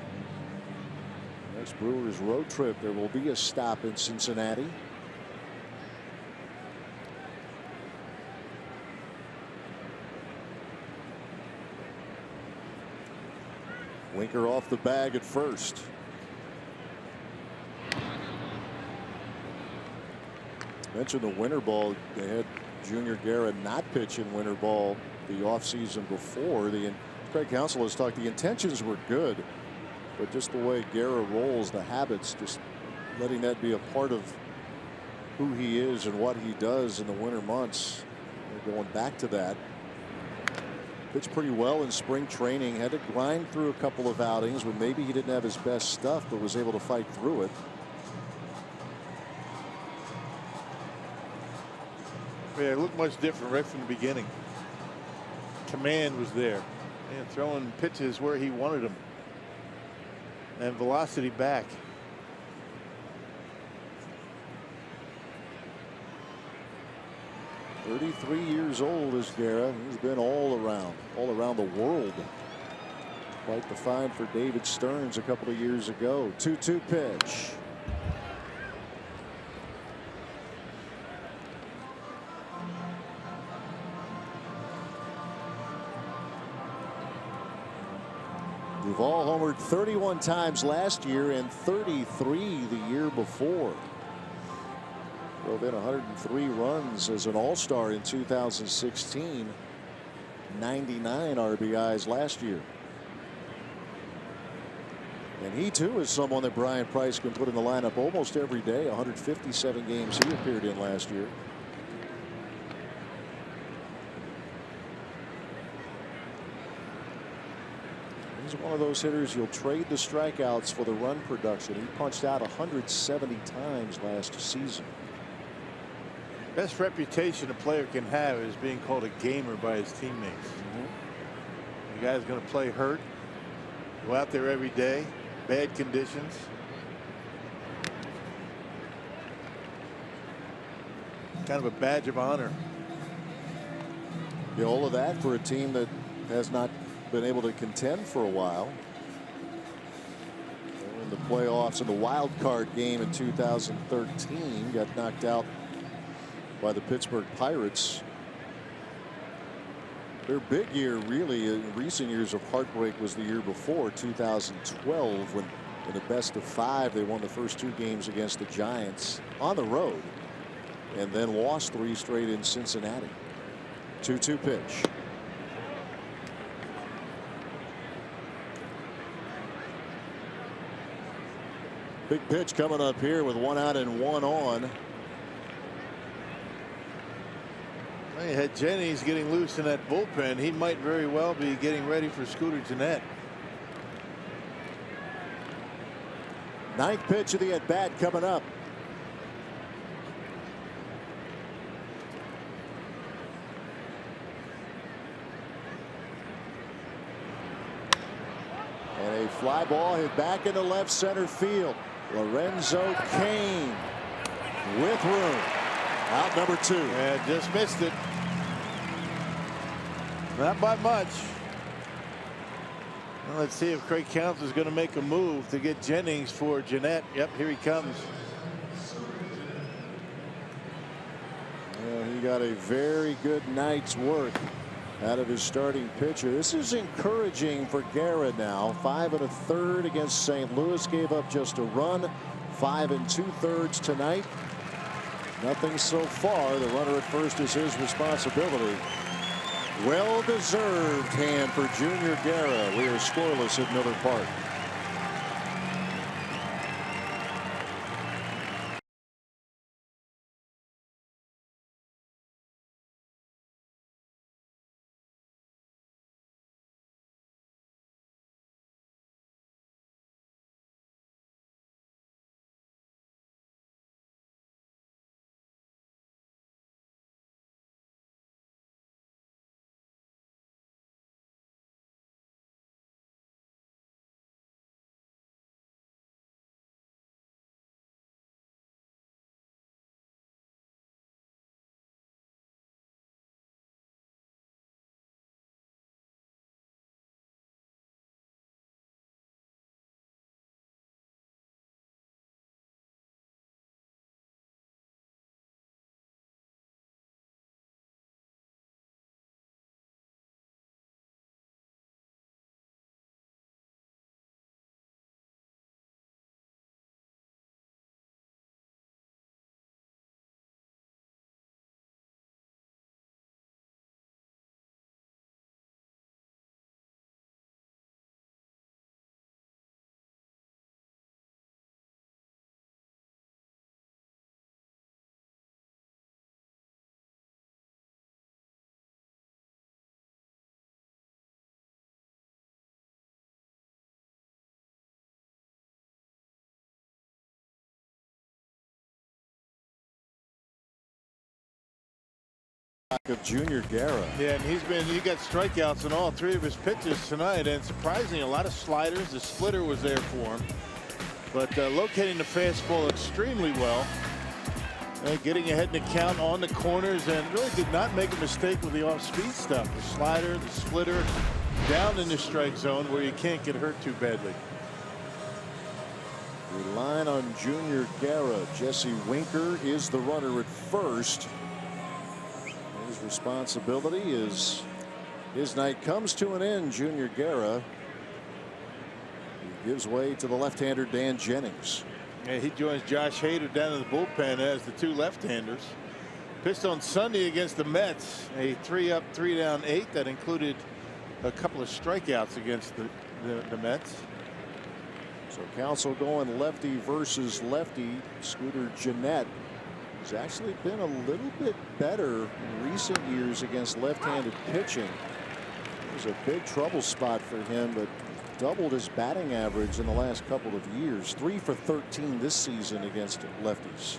this Brewers road trip, there will be a stop in Cincinnati. Winker off the bag at first. Mentioned the winter ball. They had Junior Guerra not pitch in winter ball the offseason before. Craig Counsell has talked, the intentions were good, but just the way Guerra rolls, the habits, just letting that be a part of who he is and what he does in the winter months. They're going back to that. Pitched pretty well in spring training, had to grind through a couple of outings when maybe he didn't have his best stuff, but was able to fight through it. Yeah, it looked much different right from the beginning. Command was there, and throwing pitches where he wanted them, and velocity back. "33 years old is Guerra. He's been all around the world. Quite the find for David Stearns a couple of years ago. 2-2 pitch. Duvall homered 31 times last year and 33 the year before. Drove in 103 runs as an all-star in 2016. 99 RBIs last year. And he too is someone that Brian Price can put in the lineup almost every day. 157 games he appeared in last year. He's one of those hitters you'll trade the strikeouts for the run production. He punched out 170 times last season. Best reputation a player can have is being called a gamer by his teammates. The guy's going to play hurt, go out there every day, bad conditions. Kind of a badge of honor. Yeah, all of that for a team that has not been able to contend for a while. In the playoffs in the wild card game in 2013, got knocked out by the Pittsburgh Pirates. Their big year really in recent years of heartbreak was the year before, 2012, when in the best of 5 they won the first 2 games against the Giants on the road and then lost 3 straight in Cincinnati. 2-2 pitch. Big pitch coming up here with 1 out and 1 on. Well, you had Jennings getting loose in that bullpen. He might very well be getting ready for Scooter Gennett. 9th pitch of the at bat coming up. And a fly ball hit back into left center field. Lorenzo Cain with room. Out number 2. Yeah, just missed it. Not by much. Well, let's see if Craig Counsell is going to make a move to get Jennings for Gennett. Yep, here he comes. Well, he got a very good night's work out of his starting pitcher. This is encouraging for Guerra now. 5 1/3 against St. Louis. Gave up just a run. 5 2/3 tonight. Nothing so far. The runner at first is his responsibility. Well-deserved hand for Junior Guerra. We are scoreless at Miller Park. of Junior Guerra. Yeah, and he got strikeouts in all 3 of his pitches tonight, and surprisingly, a lot of sliders. The splitter was there for him, but locating the fastball extremely well. Getting ahead in the count on the corners, and really did not make a mistake with the off-speed stuff. The slider, the splitter, down in the strike zone where you can't get hurt too badly. Relying on Junior Guerra. Jesse Winker is the runner at first. His responsibility is his night comes to an end. Junior Guerra. He gives way to the left-hander Dan Jennings. Yeah, he joins Josh Hader down in the bullpen as the 2 left-handers. Pitched on Sunday against the Mets, a 3-up, 3-down 8 that included a couple of strikeouts against the Mets. So Council going lefty versus lefty. Scooter Gennett has actually been a little bit better in recent years against left-handed pitching. It was a big trouble spot for him, but doubled his batting average in the last couple of years. 3 for 13 this season against lefties.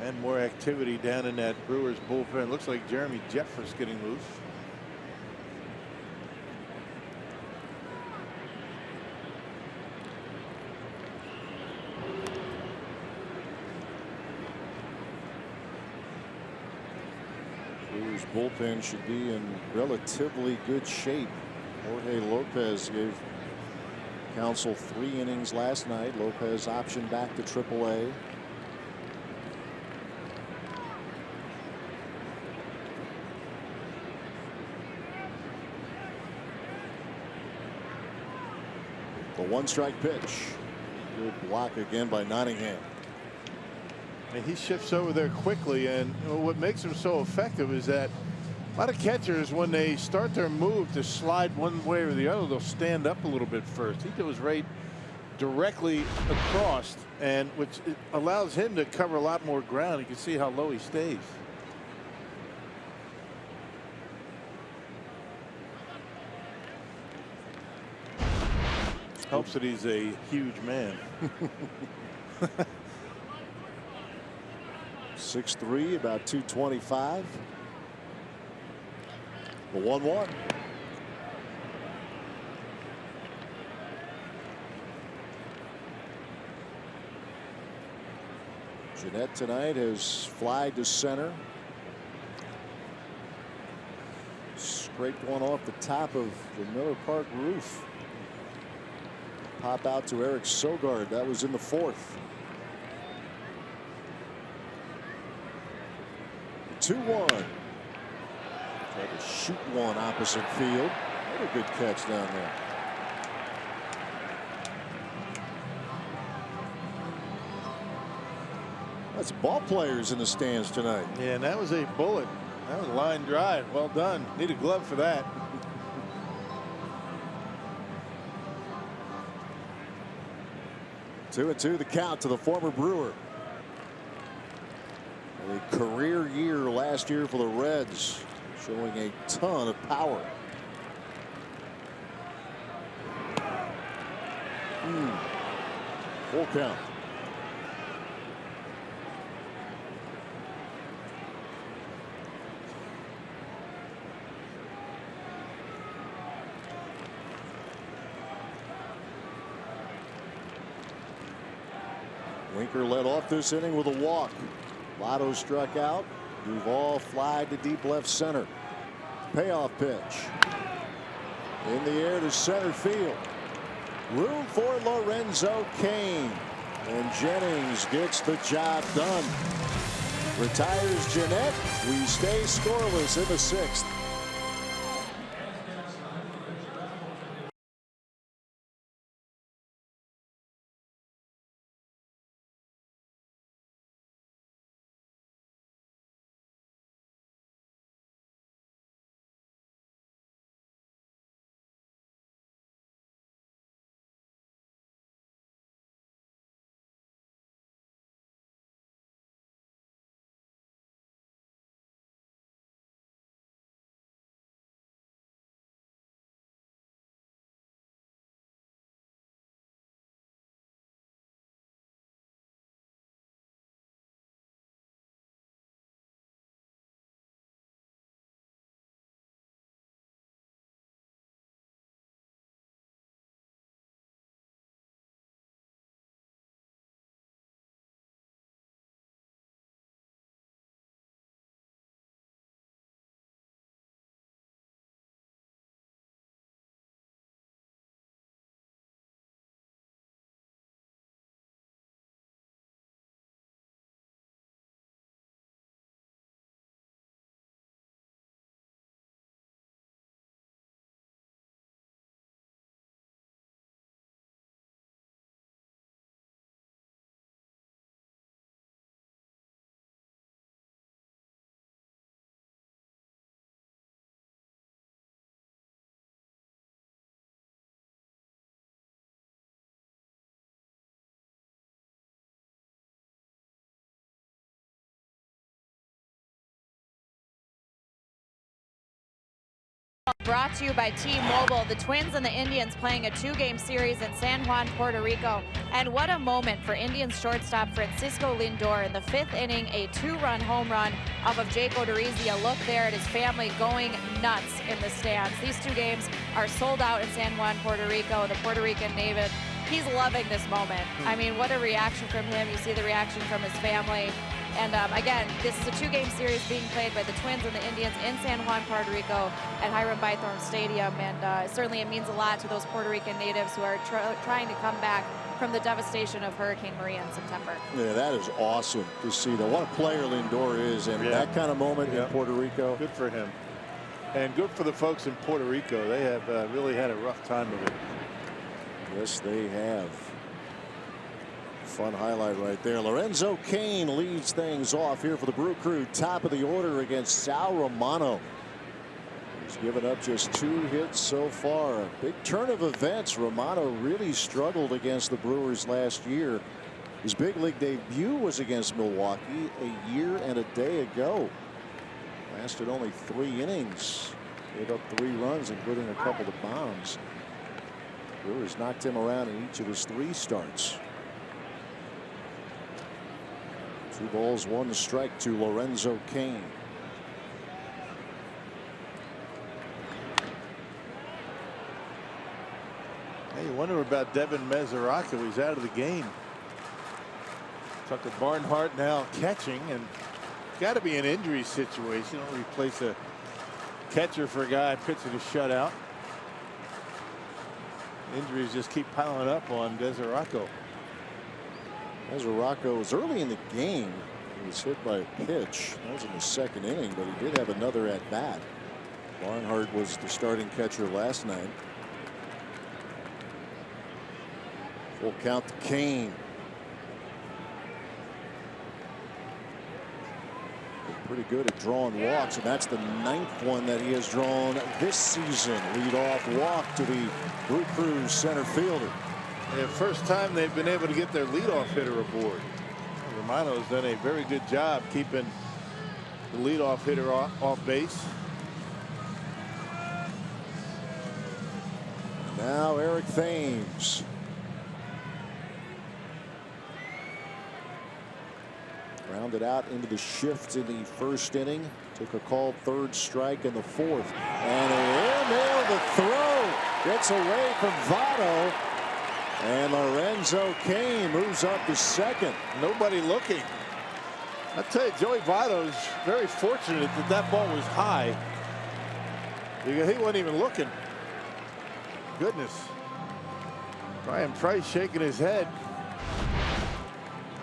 And more activity down in that Brewers bullpen. Looks like Jeremy Jeffress getting loose. Brewers bullpen should be in relatively good shape. Jorge Lopez gave Council 3 innings last night. Lopez optioned back to AAA. The 1-strike pitch. Good block again by Nottingham. And he shifts over there quickly, and what makes him so effective is that a lot of catchers, when they start their move to slide one way or the other, they'll stand up a little bit first. He goes right directly across, and which allows him to cover a lot more ground. You can see how low he stays. Helps that he's a huge man. 6'3", about 225. The 1-1. Gennett tonight has flied to center. Scraped one off the top of the Miller Park roof. Pop out to Eric Sogard. That was in the 4th. 2-1. Tried to shoot one opposite field. What a good catch down there. That's ball players in the stands tonight. Yeah, and that was a bullet. That was a line drive. Well done. Need a glove for that. 2-2 the count to the former Brewer. A career year last year for the Reds, showing a ton of power. Full count. Winker led off this inning with a walk. Lotto struck out. Duvall flied to deep left center. Payoff pitch. In the air to center field. Room for Lorenzo Cain. And Jennings gets the job done. Retires Gennett. We stay scoreless in the 6th. Brought to you by T-Mobile. The Twins and the Indians playing a 2-game series in San Juan, Puerto Rico. And what a moment for Indians shortstop Francisco Lindor in the 5th inning, a 2-run home run off of Jake Odorizzi. A look there at his family going nuts in the stands. These 2 games are sold out in San Juan, Puerto Rico. The Puerto Rican native, he's loving this moment. I mean, what a reaction from him. You see the reaction from his family. And again, this is a 2-game series being played by the Twins and the Indians in San Juan, Puerto Rico at Hiram Bythorne Stadium. And certainly it means a lot to those Puerto Rican natives who are trying to come back from the devastation of Hurricane Maria in September. Yeah, that is awesome to see. That what a player Lindor is, and that kind of moment in Puerto Rico. Good for him. And good for the folks in Puerto Rico. They have really had a rough time of it. Yes, they have. Fun highlight right there. Lorenzo Cain leads things off here for the Brew Crew. Top of the order against Sal Romano. He's given up just 2 hits so far. A big turn of events. Romano really struggled against the Brewers last year. His big league debut was against Milwaukee a year and a day ago. Lasted only 3 innings. Gave up 3 runs, including a couple of bombs. Brewers knocked him around in each of his 3 starts. 2 balls, 1 strike to Lorenzo Cain. Hey, you wonder about Devin Mesoraco. He's out of the game. Tucker Barnhart now catching, and got to be an injury situation. Don't replace a catcher for a guy pitching a shutout. Injuries just keep piling up on Mesoraco. Mesoraco was early in the game. He was hit by a pitch. That was in the 2nd inning, but he did have another at bat. Barnhart was the starting catcher last night. Full count to Cain. Pretty good at drawing walks, and that's the 9th one that he has drawn this season. Leadoff walk to the Brew Crew center fielder. Yeah, first time they've been able to get their leadoff hitter aboard. Romano's done a very good job keeping the leadoff hitter off base. Now Eric Thames. Rounded out into the shift in the 1st inning. Took a called 3rd strike in the 4th. And an airmail to throw. Gets away from Votto. And Lorenzo Cain moves up to 2nd. Nobody looking. I tell you, Joey Votto's very fortunate that that ball was high. Because he wasn't even looking. Goodness. Brian Price shaking his head.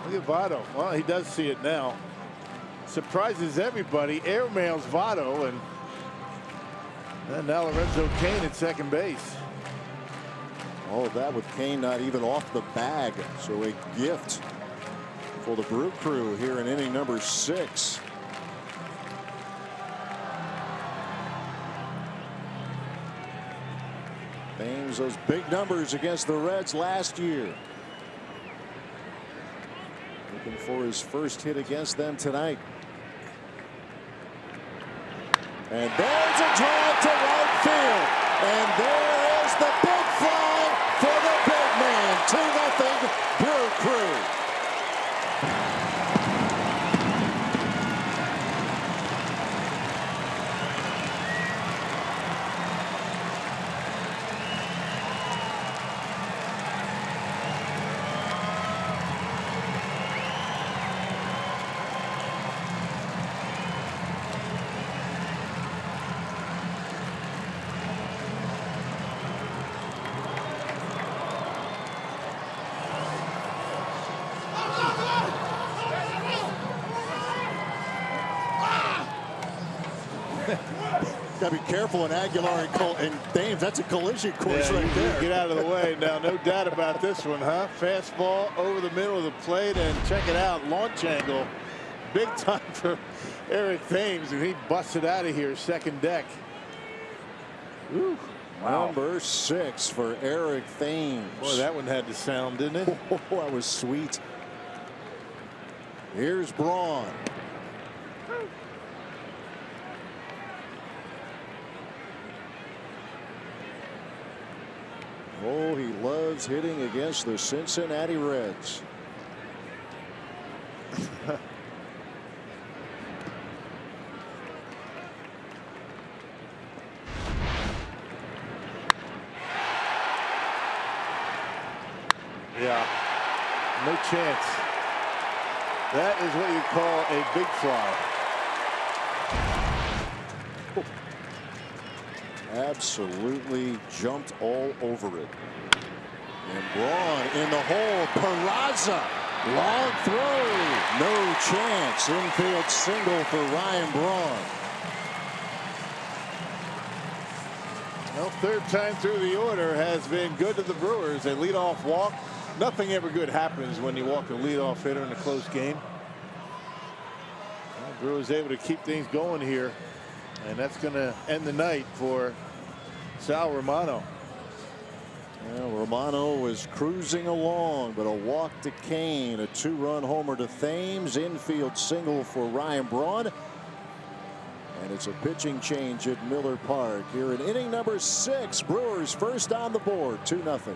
Look at Votto. Well, he does see it now. Surprises everybody. Airmails Votto, and now Lorenzo Cain at 2nd base. All of that with Cain not even off the bag. So a gift for the Brew Crew here in inning number 6. Thames, those big numbers against the Reds last year. Looking for his 1st hit against them tonight. And there's a drive to right field. And there is the big fly for the big man. 2-0 Brew Crew. Got to be careful in Aguilar and Thames. That's a collision course right there. Get out of the way. Now, no doubt about this one, huh? Fastball over the middle of the plate, and check it out. Launch angle. Big time for Eric Thames, and he busted out of here 2nd deck. Ooh, wow. Number 6 for Eric Thames. Boy, that one had the sound, didn't it? Oh, that was sweet. Here's Braun. Oh, he loves hitting against the Cincinnati Reds. Yeah, no chance. That is what you call a big fly. Absolutely jumped all over it. And Braun in the hole. Peraza. Long throw. No chance. Infield single for Ryan Braun. Well, third time through the order has been good to the Brewers. A leadoff walk. Nothing ever good happens when you walk a leadoff hitter in a close game. Well, Brewers able to keep things going here. And that's going to end the night for Sal Romano. Well, Romano was cruising along, but a walk to Kane, a 2-run homer to Thames, infield single for Ryan Braun. And it's a pitching change at Miller Park here in inning number 6. Brewers first on the board, 2-0.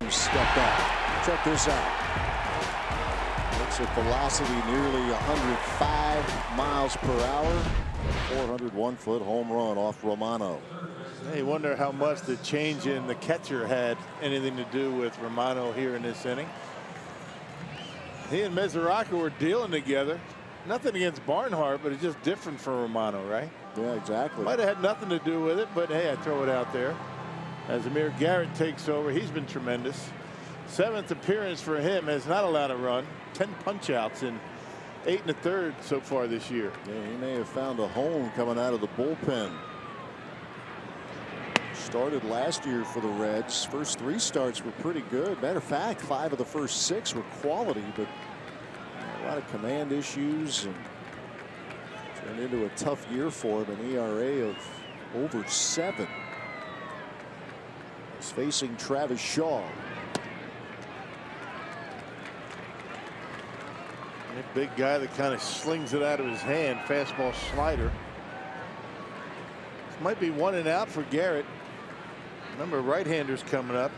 Stepped up. Check this out. Looks at velocity nearly 105 miles per hour. 401-foot home run off Romano. You wonder how much the change in the catcher had anything to do with Romano here in this inning. He and Mesoraco were dealing together. Nothing against Barnhart, but it's just different for Romano, right? Yeah, exactly. Might have had nothing to do with it, but hey, I throw it out there. As Amir Garrett takes over, he's been tremendous. 7th appearance for him, has not allowed a run. 10 punch-outs in 8 1/3 so far this year. Yeah, he may have found a home coming out of the bullpen. Started last year for the Reds. First 3 starts were pretty good. Matter of fact, 5 of the first 6 were quality, but a lot of command issues and turned into a tough year for him. An ERA of over 7. He's facing Travis Shaw. A big guy that kind of slings it out of his hand. Fastball slider. This might be 1 and out for Garrett. Remember, right-handers coming up.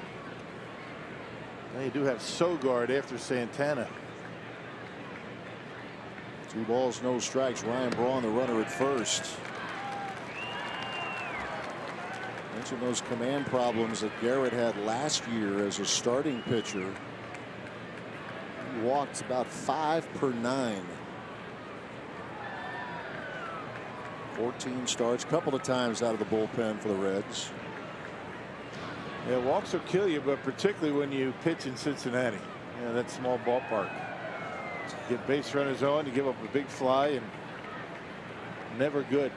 They do have Sogard after Santana. 2 balls, no strikes. Ryan Braun, the runner at first. Mentioned those command problems that Garrett had last year as a starting pitcher. He walked about 5 per 9. 14 starts, couple of times out of the bullpen for the Reds. Yeah, walks will kill you, but particularly when you pitch in Cincinnati. Yeah, that small ballpark. Get base runners on, you give up a big fly, and never good.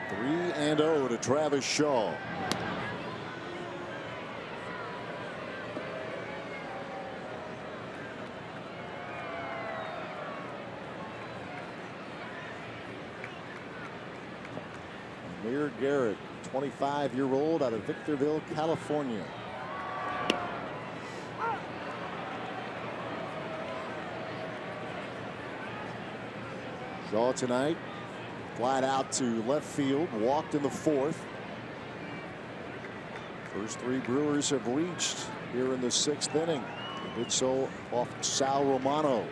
3-0 to Travis Shaw. Amir Garrett, 25-year-old out of Victorville, California. Shaw tonight, flat out to left field, walked in the fourth. First three Brewers have reached here in the sixth inning. They did so off Sal Romano.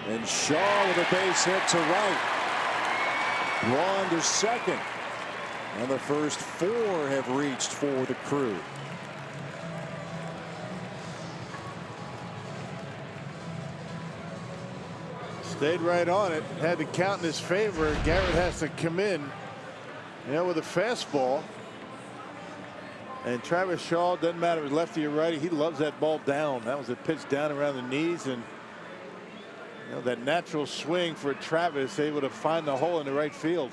And Shaw with a base hit to right. Braun to second. And the first four have reached for the Crew. Stayed right on it. Had the count in his favor. Garrett has to come in, with a fastball. And Travis Shaw, doesn't matter if it's lefty or righty, he loves that ball down. That was a pitch down around the knees, and that natural swing for Travis, able to find the hole in the right field.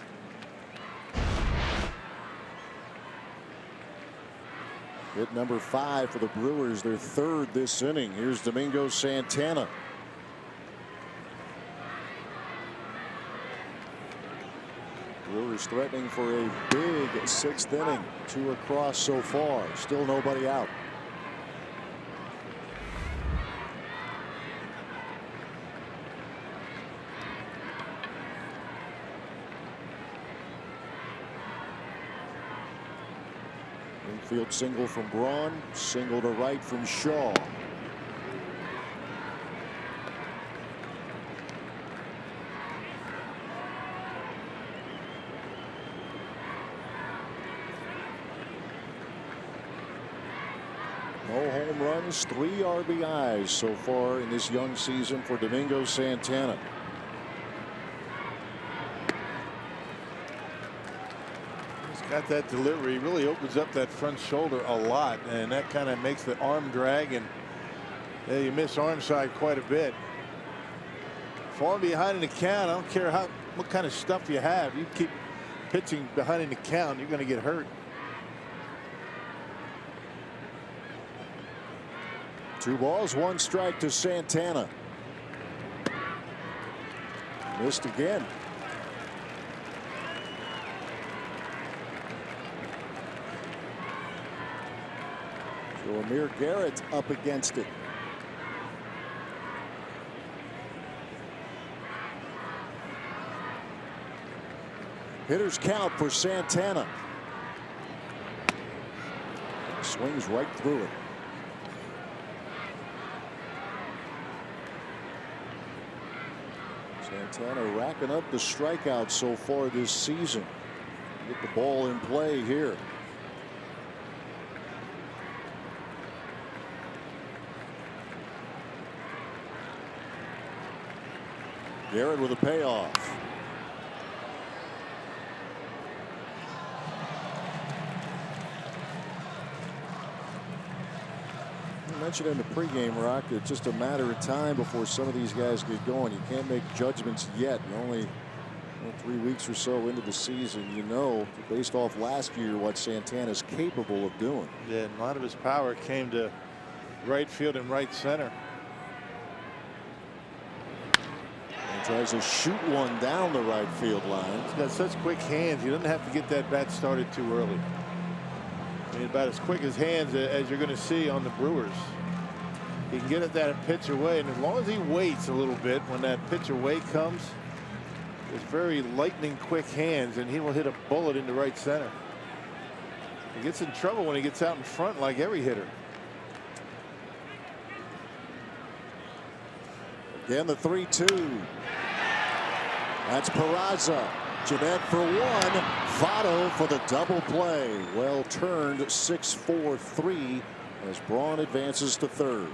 Hit number 5 for the Brewers, their third this inning. Here's Domingo Santana. Brewers threatening for a big sixth inning. 2 across so far. Still nobody out. Infield single from Braun. Single to right from Shaw. No home runs, 3 RBIs so far in this young season for Domingo Santana. He's got that delivery. He really opens up that front shoulder a lot, and that kind of makes the arm drag, and you miss arm side quite a bit. Falling behind in the count, I don't care what kind of stuff you have. You keep pitching behind in the count, you're going to get hurt. 2 balls, 1 strike to Santana. Missed again. So Amir Garrett up against it. Hitters count for Santana. Swings right through it. Santana racking up the strikeouts so far this season. Get the ball in play here. Garrett with a payoff. I mentioned in the pregame, Rock, it's just a matter of time before some of these guys get going. You can't make judgments yet. You're only 3 weeks or so into the season. Based off last year, what Santana's capable of doing. Yeah, and a lot of his power came to right field and right center. And tries to shoot one down the right field line. He's got such quick hands. He doesn't have to get that bat started too early. I mean, about as quick as hands as you're going to see on the Brewers. He can get at that pitch away, and as long as he waits a little bit when that pitch away comes, there's very lightning quick hands, and he will hit a bullet into right center. He gets in trouble when he gets out in front, like every hitter. Again, the 3-2. That's Peraza. Jeanette for 1. Votto for the double play. Well turned 6-4-3 as Braun advances to third.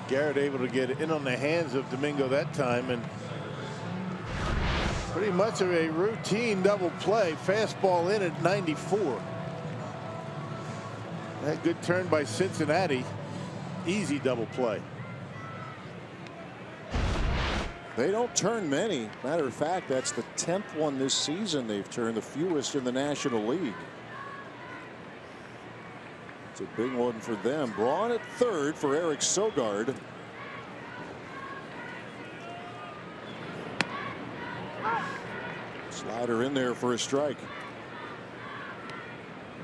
Garrett able to get in on the hands of Domingo that time, and pretty much of a routine double play. Fastball in at 94. That good turn by Cincinnati. Easy double play. They don't turn many. Matter of fact, that's the 10th one this season they've turned, the fewest in the National League. It's a big one for them. Braun at third for Eric Sogard. Slider in there for a strike.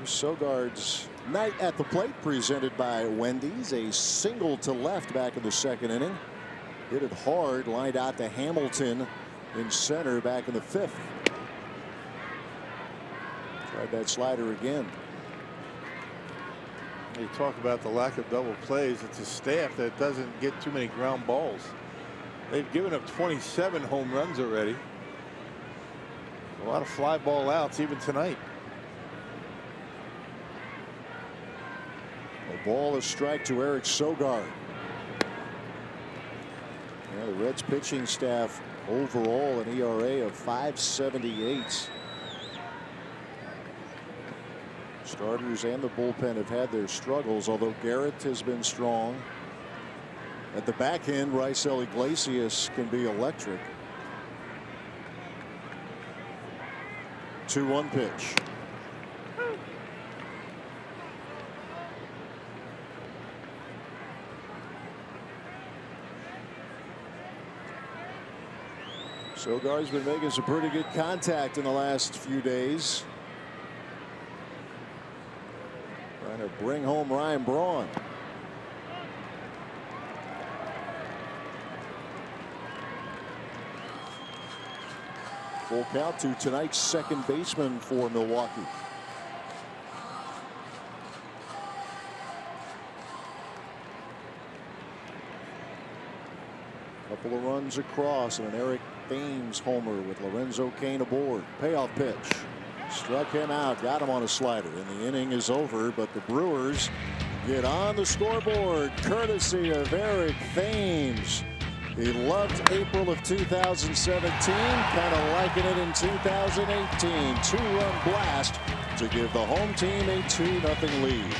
Sogard's night at the plate, presented by Wendy's. A single to left back in the second inning. Hit it hard, lined out to Hamilton in center back in the fifth. Tried that slider again. You talk about the lack of double plays. It's a staff that doesn't get too many ground balls. They've given up 27 home runs already. A lot of fly ball outs even tonight. A ball, a strike to Eric Sogard. Yeah, the Reds pitching staff overall an ERA of 5.78. Starters and the bullpen have had their struggles, although Garrett has been strong. At the back end, Raisel Iglesias can be electric. 2-1 pitch. Sogard's been making some pretty good contact in the last few days. Trying to bring home Ryan Braun. Full count to tonight's second baseman for Milwaukee. Couple of runs across and an Eric Thames homer with Lorenzo Cain aboard. Payoff pitch. Struck him out, got him on a slider, and the inning is over. But the Brewers get on the scoreboard courtesy of Eric Thames. He loved April of 2017, kind of liking it in 2018. 2-run blast to give the home team a 2-0 lead.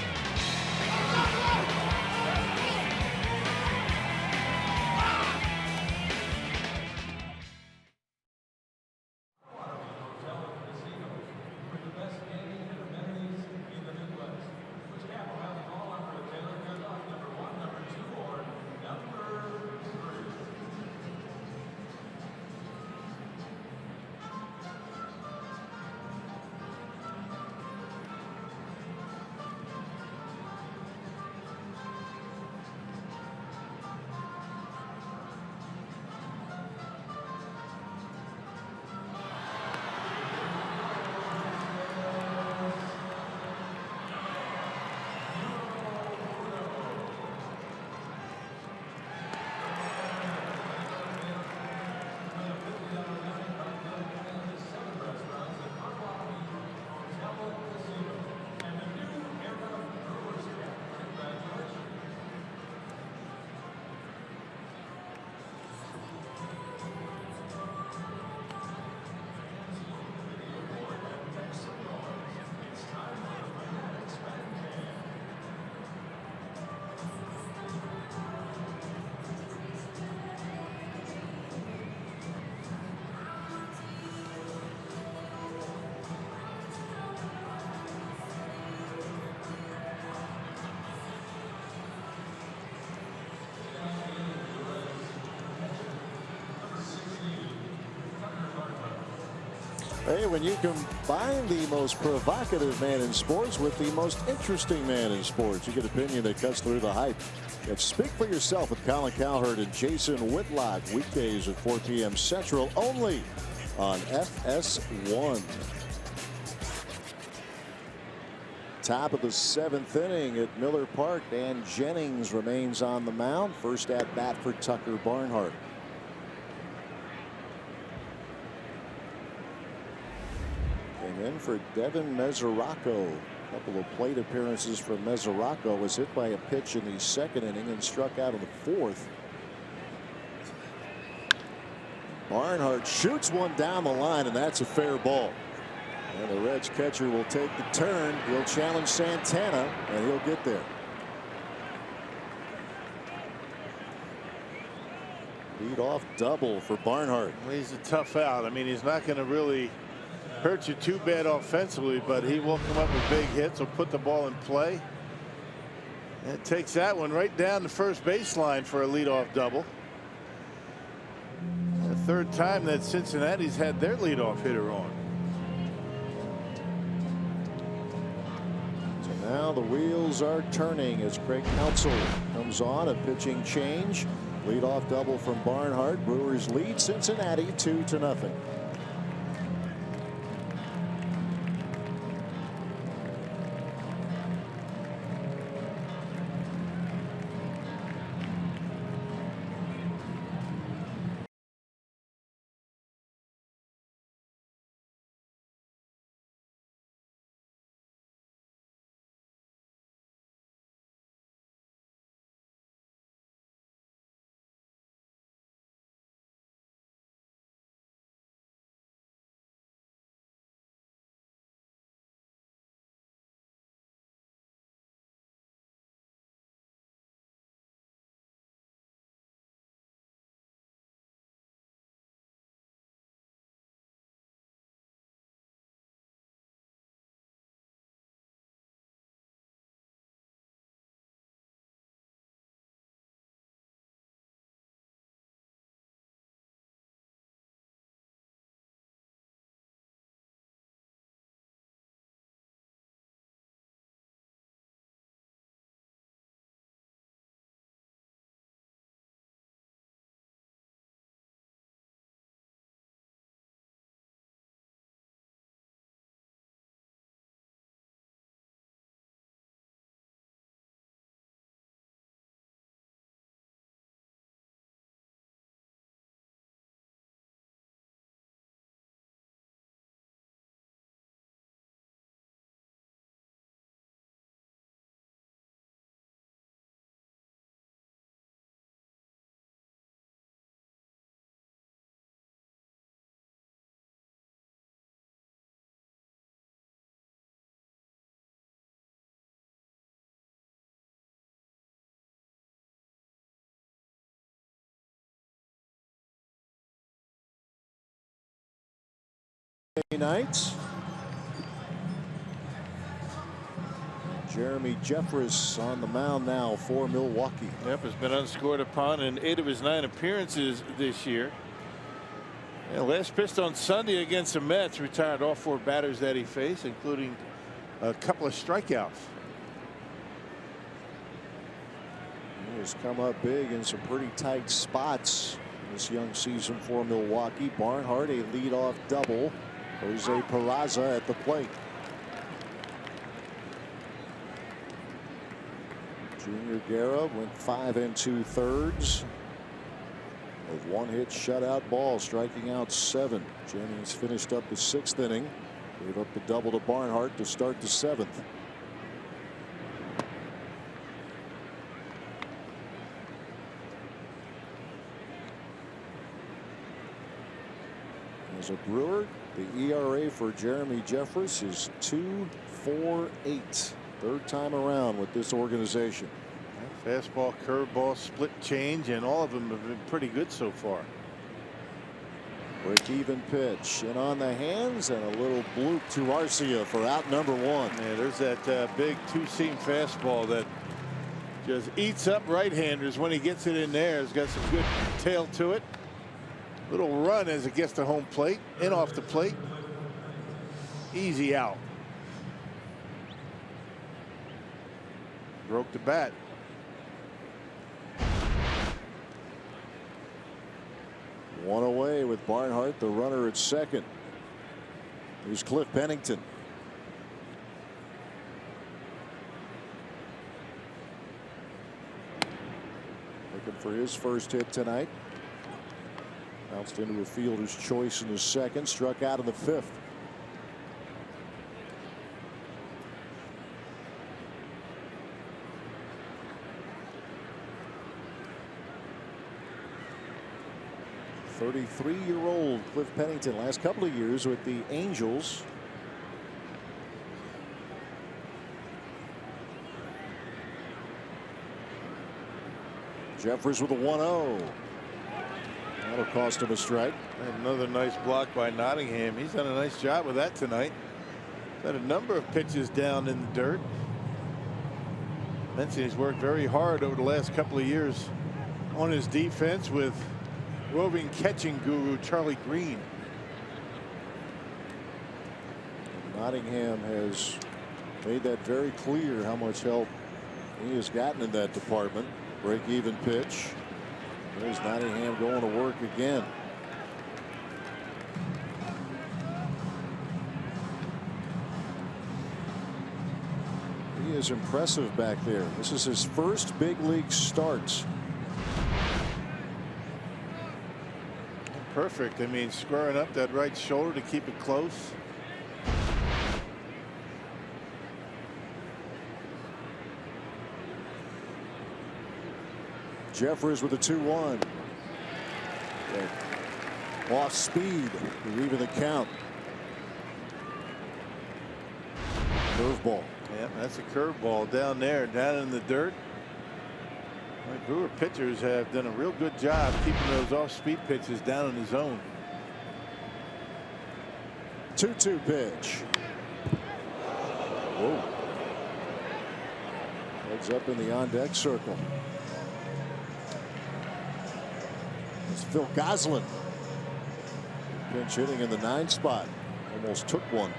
Hey, when you combine the most provocative man in sports with the most interesting man in sports, you get opinion that cuts through the hype. It's Speak for Yourself with Colin Cowherd and Jason Whitlock, weekdays at 4 p.m. Central, only on FS1. Top of the seventh inning at Miller Park. Dan Jennings remains on the mound. First at bat for Tucker Barnhart. In for Devin Mesoraco. A couple of plate appearances from Mesoraco. Was hit by a pitch in the second inning and struck out in the fourth. Barnhart shoots one down the line, and that's a fair ball. And the Reds catcher will take the turn. He'll challenge Santana, and he'll get there. Lead off double for Barnhart. He's a tough out. I mean, he's not going to really hurt you too bad offensively, but he will come up with big hits. Will put the ball in play. And it takes that one right down the first baseline for a leadoff double. third time that Cincinnati's had their leadoff hitter on. So now the wheels are turning as Craig Counsell comes on. A pitching change. Leadoff double from Barnhart. Brewers lead Cincinnati 2-0. Nights. Jeremy Jeffress on the mound now for Milwaukee. Yep, has been unscored upon in 8 of his 9 appearances this year. And last pitched on Sunday against the Mets, retired all 4 batters that he faced, including a couple of strikeouts. He has come up big in some pretty tight spots this young season for Milwaukee. Barnhart a leadoff double. Jose Peraza at the plate. Junior Guerra went 5 2/3 with 1 hit shutout ball, striking out 7. Jennings finished up the 6th inning. Gave up the double to Barnhart to start the 7th. As a Brewer, the ERA for Jeremy Jeffress is 2.48. Third time around with this organization. Fastball, curveball, split change, and all of them have been pretty good so far. Break even pitch, and on the hands, and a little bloop to Arcia for out number 1. Yeah, there's that big 2-seam fastball that just eats up right-handers when he gets it in there. It's got some good tail to it. Little run as it gets to home plate, in off the plate. Easy out. Broke the bat. One away with Barnhart, the runner at second. Here's Cliff Pennington. Looking for his first hit tonight. Bounced into a fielder's choice in the second, struck out in the 5th. .33-year-old Cliff Pennington, last couple of years with the Angels. Jeffress with a 1-0. That'll cost him a strike. And another nice block by Nottingham. He's done a nice job with that tonight. Had a number of pitches down in the dirt. Mentioned he's worked very hard over the last couple of years on his defense with roving catching guru Charlie Green. Nottingham has made that very clear how much help he has gotten in that department. Break-even pitch. There's Nottingham going to work again. He is impressive back there. This is his first big league start. Perfect. I mean, squaring up that right shoulder to keep it close. Jeffers with a 2-1. Off speed to even the count. Curveball. Yeah, that's a curveball down there, down in the dirt. The Brewer pitchers have done a real good job keeping those off-speed pitches down in the zone. 2-2 pitch. Whoa. Heads up in the on-deck circle. It's Phil Goslin. Pinch hitting in the 9 spot. Almost took one.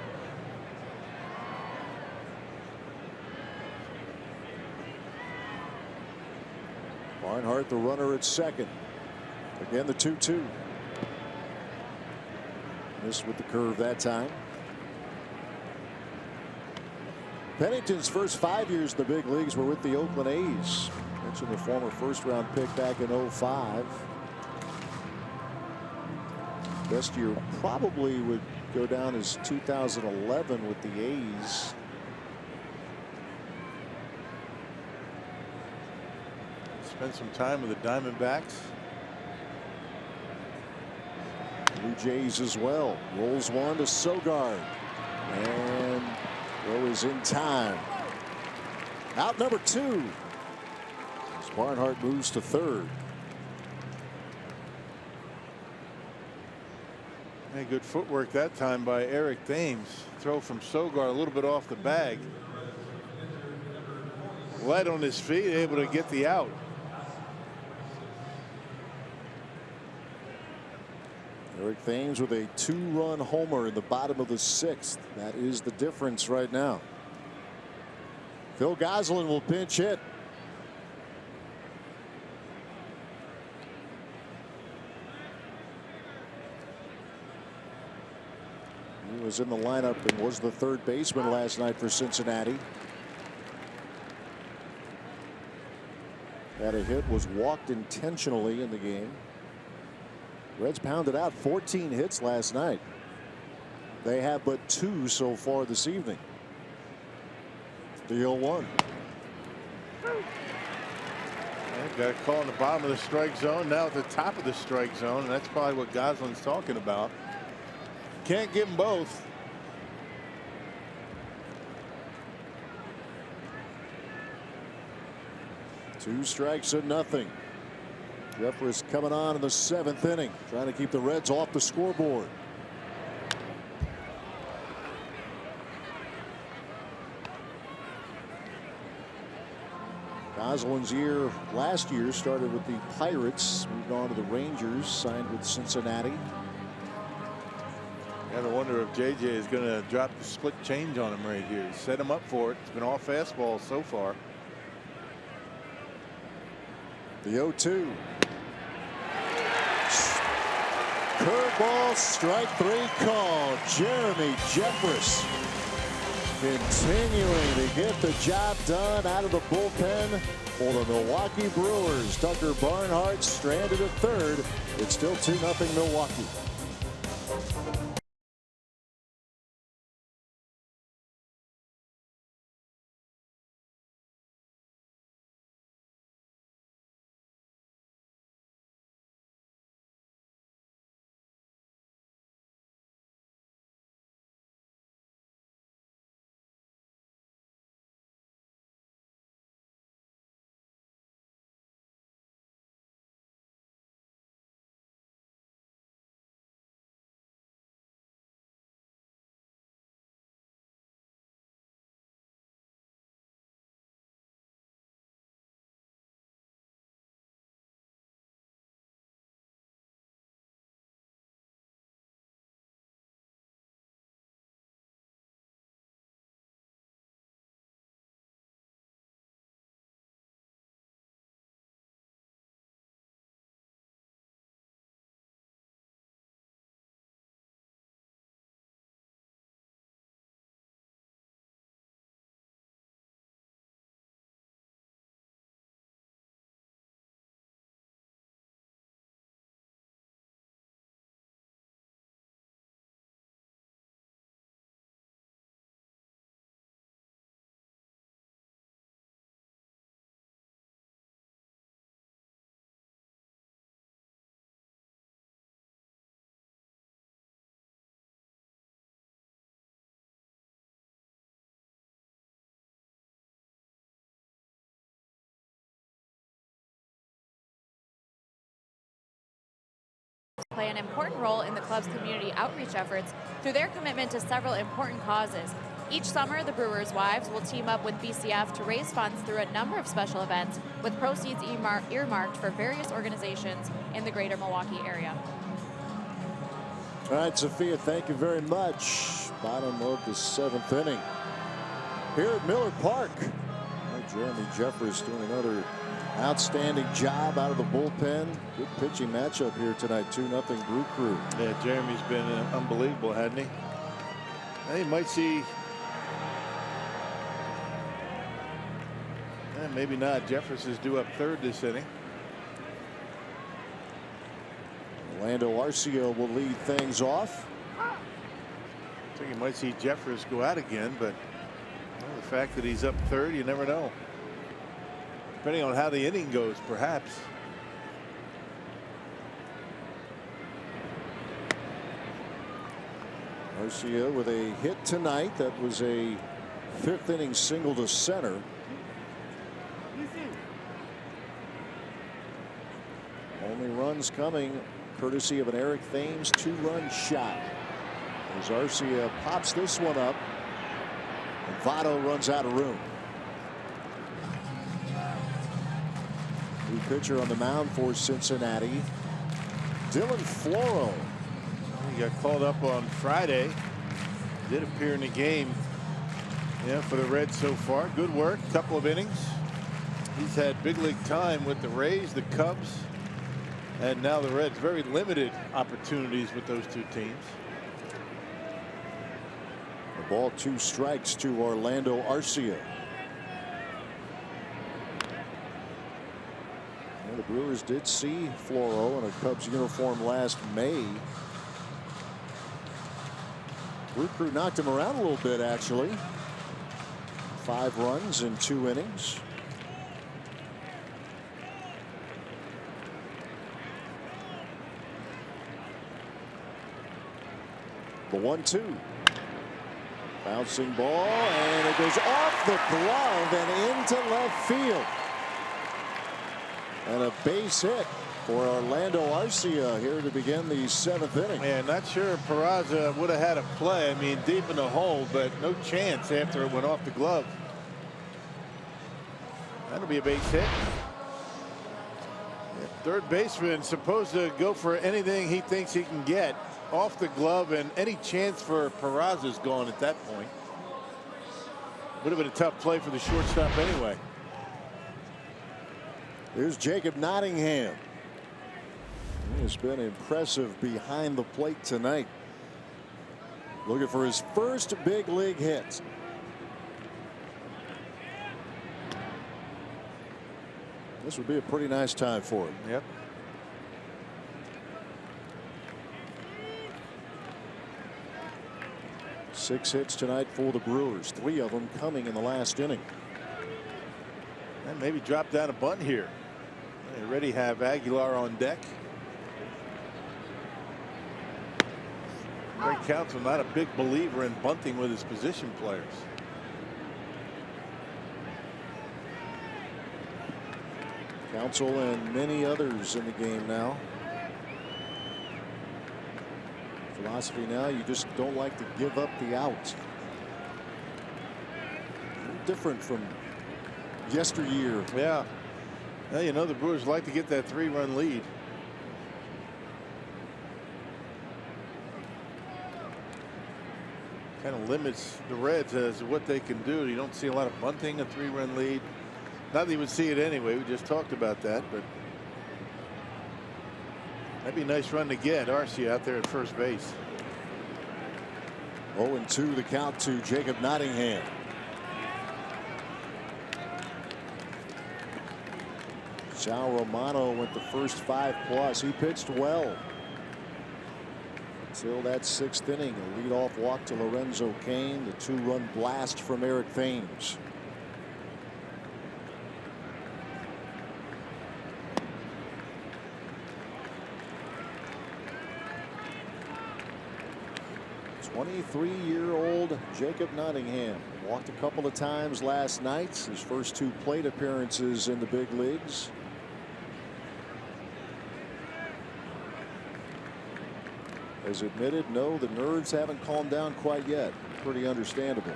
Barnhart, the runner at second. Again, the 2-2. Missed with the curve that time. Pennington's first 5 years in the big leagues were with the Oakland A's. Mentioned the former first-round pick back in 05. Best year probably would go down as 2011 with the A's. Spent some time with the Diamondbacks. Blue Jays as well. Rolls one to Sogard. And throw is in time. Out number 2. As Barnhart moves to third. Hey, good footwork that time by Eric Thames. Throw from Sogard a little bit off the bag. Light on his feet, able to get the out. Eric Thames with a 2-run homer in the bottom of the 6th. That is the difference right now. Phil Goslin will pinch hit. He was in the lineup and was the third baseman last night for Cincinnati. Had a hit, was walked intentionally in the game. Reds pounded out 14 hits last night. They have but 2 so far this evening. The 0-1. Got a call in the bottom of the strike zone, now at the top of the strike zone, and that's probably what Goslin's talking about. Can't give them both. Two strikes and nothing. Jeffers coming on in the 7th inning, trying to keep the Reds off the scoreboard. Goslin's year last year started with the Pirates, moved on to the Rangers, signed with Cincinnati. Gotta wonder if JJ is going to drop the split change on him right here. Set him up for it. It's been all fastballs so far. The 0-2. Curveball, strike 3 call. Jeremy Jeffress continuing to get the job done out of the bullpen for the Milwaukee Brewers. Tucker Barnhart stranded at third. It's still 2-0 Milwaukee. play an important role in the club's community outreach efforts through their commitment to several important causes. Each summer, the Brewers' wives will team up with BCF to raise funds through a number of special events, with proceeds earmarked for various organizations in the greater Milwaukee area. All right, Sophia, thank you very much. Bottom of the 7th inning here at Miller Park. Jeremy Jeffress doing another outstanding job out of the bullpen. Good pitching matchup here tonight. 2-0 Brew Crew. Yeah, Jeremy's been unbelievable, hasn't he? Now you might see. Maybe not. Jeffress is due up 3rd this inning. Orlando Arcia will lead things off. I think you might see Jeffress go out again, but the fact that he's up 3rd, you never know. Depending on how the inning goes, perhaps. Arcia with a hit tonight. That was a 5th inning single to center. Only runs coming courtesy of an Eric Thames 2-run shot. As Arcia pops this one up, and Votto runs out of room. New pitcher on the mound for Cincinnati, Dylan Floro. He got called up on Friday. Did appear in the game. Yeah, for the Reds so far. Good work. Couple of innings. He's had big league time with the Rays, the Cubs, and now the Reds. Very limited opportunities with those two teams. The ball, 2 strikes to Orlando Arcia. Well, the Brewers did see Floro in a Cubs uniform last May. Brew Crew knocked him around a little bit, actually. 5 runs in 2 innings. The 1-2. Bouncing ball, and it goes off the glove and into left field. And a base hit for Orlando Arcia here to begin the 7th inning. Yeah, not sure Peraza would have had a play. I mean, deep in the hole, but no chance after it went off the glove. That'll be a base hit. Yeah, third baseman supposed to go for anything he thinks he can get off the glove, and any chance for Peraza's gone at that point. Would have been a tough play for the shortstop anyway. Here's Jacob Nottingham. He has been impressive behind the plate tonight. Looking for his first big league hit. This would be a pretty nice time for him. Yep. Six hits tonight for the Brewers, 3 of them coming in the last inning. And maybe drop down a bunt here. They already have Aguilar on deck. Greg Counsell not a big believer in bunting with his position players. Counsell and many others in the game now. Philosophy now, you just don't like to give up the out. Different from yesteryear. Yeah. Well, you know, the Brewers like to get that 3-run lead. Kind of limits the Reds as to what they can do. You don't see a lot of bunting, a 3-run lead. Not that you would see it anyway. We just talked about that, but that'd be a nice run to get. Arcia out there at first base. 0-2 the count to Jacob Nottingham. Sal Romano went the first 5+. He pitched well until that 6th inning. A leadoff walk to Lorenzo Cain. The 2-run blast from Eric Thames. '23-year-old Jacob Nottingham walked a couple of times last night. His first 2 plate appearances in the big leagues. has admitted, no, the nerves haven't calmed down quite yet. Pretty understandable.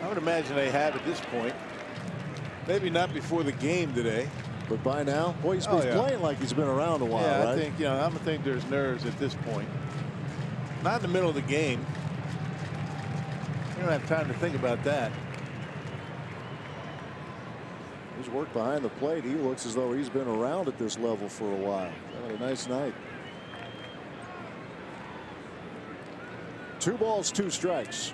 I would imagine they have at this point. Maybe not before the game today. But by now, boy, he's playing like he's been around a while, yeah, right? I think, I don't think there's nerves at this point. Not in the middle of the game. You don't have time to think about that. His work behind the plate, he looks as though he's been around at this level for a while. Had a nice night. 2 balls, 2 strikes.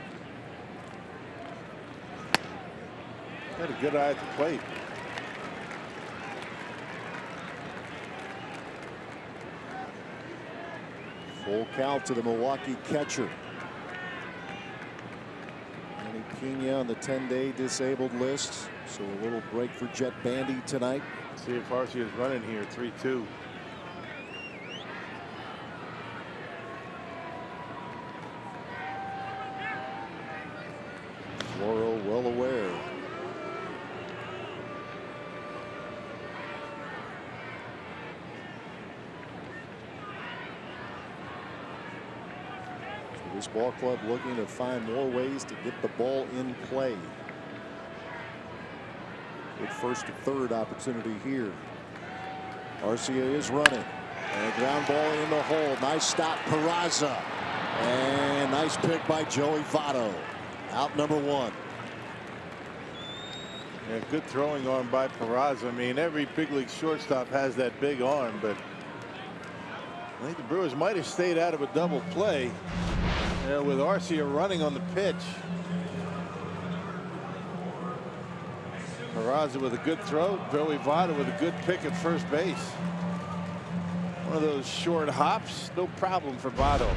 Had a good eye at the plate. Full count to the Milwaukee catcher. Manny Pena on the 10-day disabled list. So a little break for Jet Bandy tonight. See if Arcia is running here. 3-2. Floro well aware. So this ball club looking to find more ways to get the ball in play. Good first to third opportunity here. Arcia is running. And a ground ball in the hole. Nice stop, Peraza. And nice pick by Joey Votto. Out number 1. Yeah, good throwing arm by Peraza. I mean, every big league shortstop has that big arm, but I think the Brewers might have stayed out of a double play with Arcia running on the pitch. Peraza with a good throw. Joey Votto with a good pick at first base. One of those short hops, no problem for Votto.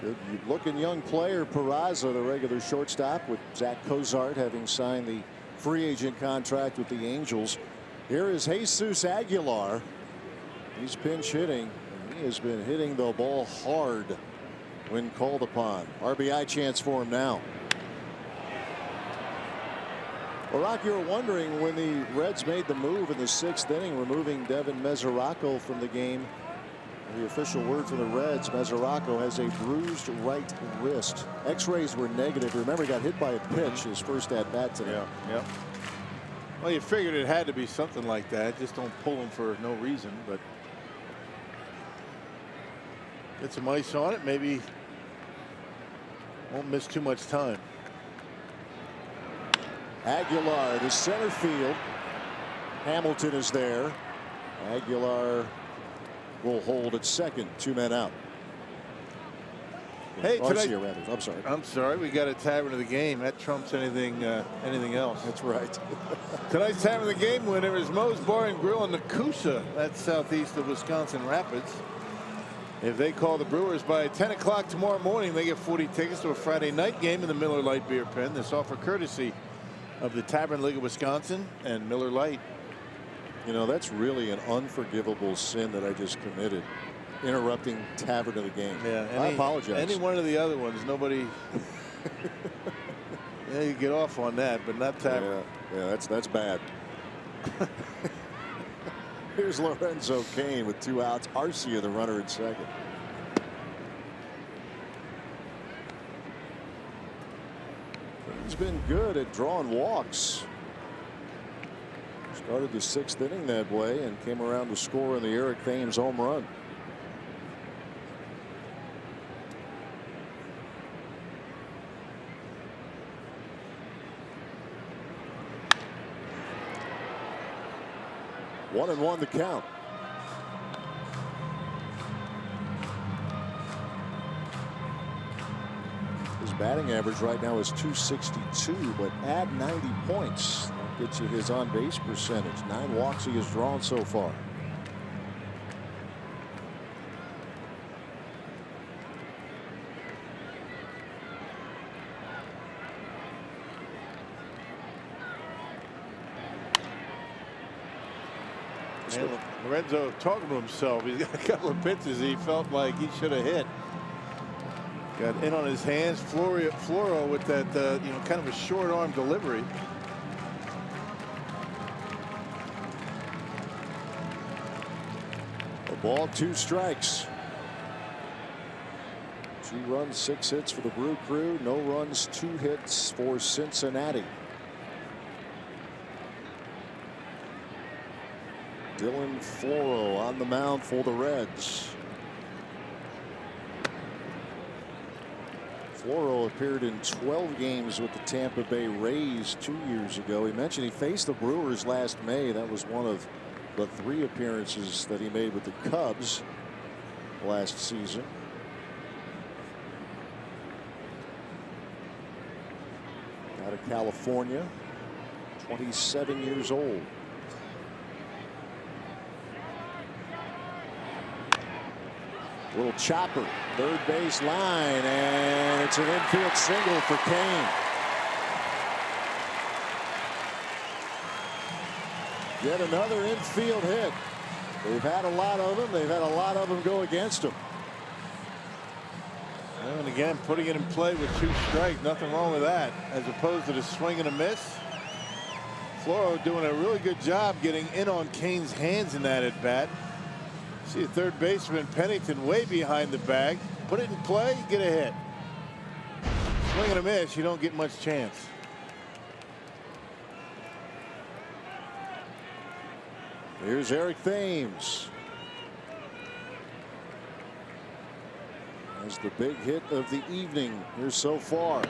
Good looking young player, Peraza, the regular shortstop, with Zach Cozart having signed the free agent contract with the Angels. Here is Jesus Aguilar. He's pinch hitting. And he has been hitting the ball hard when called upon. RBI chance for him now. Well, Rock, you were wondering when the Reds made the move in the 6th inning, removing Devin Mesoraco from the game. The official word from the Reds, Mesoraco has a bruised right wrist. X-rays were negative. Remember, he got hit by a pitch his first at bat today. Yeah. Well, you figured it had to be something like that. Just don't pull him for no reason. But get some ice on it. Maybe won't miss too much time. Aguilar to center field. Hamilton is there. Aguilar will hold at second. 2 men out. Hey, I'm sorry. We got a tavern of the game. That trumps anything else. That's right. Tonight's tavern of the game winner is Moe's Bar and Grill in Nakusha. That's southeast of Wisconsin Rapids. If they call the Brewers by 10 o'clock tomorrow morning, they get 40 tickets to a Friday night game in the Miller Lite beer pen. This offer courtesy of the Tavern League of Wisconsin and Miller Lite. You know, that's really an unforgivable sin that I just committed. Interrupting Tavern of the game. Yeah, I apologize. Any one of the other ones, nobody. Yeah, you get off on that, but not Tavern. Yeah, that's bad. Here's Lorenzo Cain with 2 outs. Arcia, the runner, at second. He's been good at drawing walks. Started the 6th inning that way and came around to score in the Eric Thames home run. One and one the count. His batting average right now is .262, but add 90 points. That gets you his on base percentage. 9 walks he has drawn so far. And Lorenzo talking to himself. He's got a couple of pitches he felt like he should have hit. Got in on his hands. Floro with that kind of a short arm delivery. Well, Ball, 2 strikes. 2 runs, 6 hits for the Brew Crew. No runs, 2 hits for Cincinnati. Dylan Floro on the mound for the Reds. Floro appeared in 12 games with the Tampa Bay Rays 2 years ago. He mentioned he faced the Brewers last May. That was one of the 3 appearances that he made with the Cubs last season. Out of California, 27 years old. Little chopper, third base line, and it's an infield single for Kane. Yet another infield hit. They've had a lot of them. They've had a lot of them go against them. And again, putting it in play with 2 strikes, nothing wrong with that, as opposed to the swing and a miss. Floro doing a really good job getting in on Kane's hands in that at bat. See third baseman Pennington way behind the bag. Put it in play, get a hit. Swing and a miss, you don't get much chance. Here's Eric Thames. That's the big hit of the evening here so far.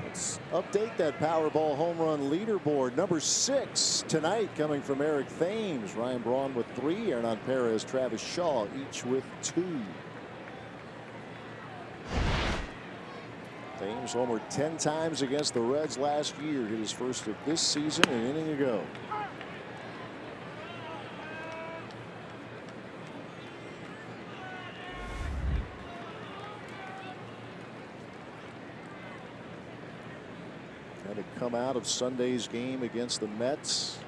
Let's update that Powerball home run leaderboard. Number 6 tonight coming from Eric Thames. Ryan Braun with 3. Hernan Perez, Travis Shaw each with 2. Thames homered 10 times against the Reds last year. Hit his first of this season an inning ago. Had to come out of Sunday's game against the Mets.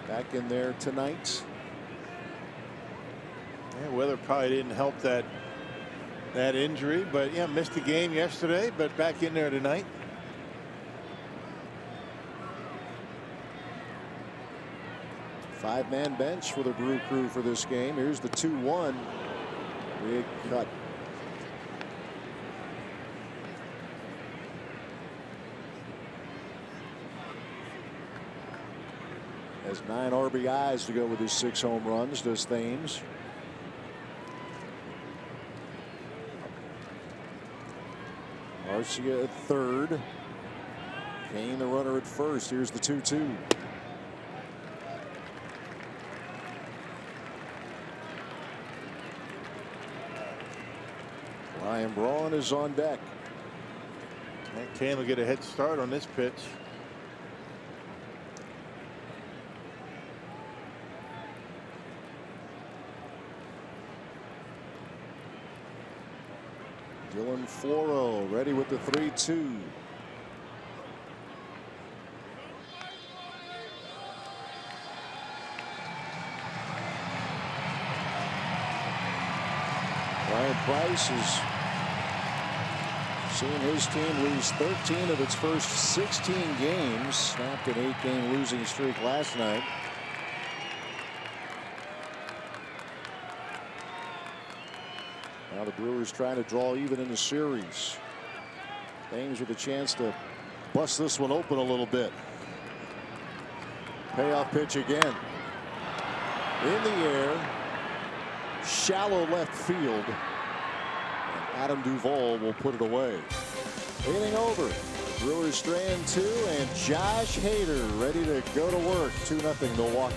Back in there tonight. Yeah, weather probably didn't help that injury, but yeah, missed the game yesterday, but back in there tonight. Five-man bench for the Brew Crew for this game. Here's the 2-1. Big cut. Has 9 RBIs to go with his 6 home runs, does Thames. Garcia at third. Kane the runner at first. Here's the 2-2. Ryan Braun is on deck. And Kane will get a head start on this pitch. Dylan Floro ready with the 3-2. Ryan Price has seen his team lose 13 of its first 16 games. Snapped an 8-game losing streak last night. Now the Brewers trying to draw even in the series. Thames with a chance to bust this one open a little bit. Payoff pitch again. In the air. Shallow left field. And Adam Duvall will put it away. Inning over. Brewers strand 2 and Josh Hader ready to go to work. 2-0 Milwaukee.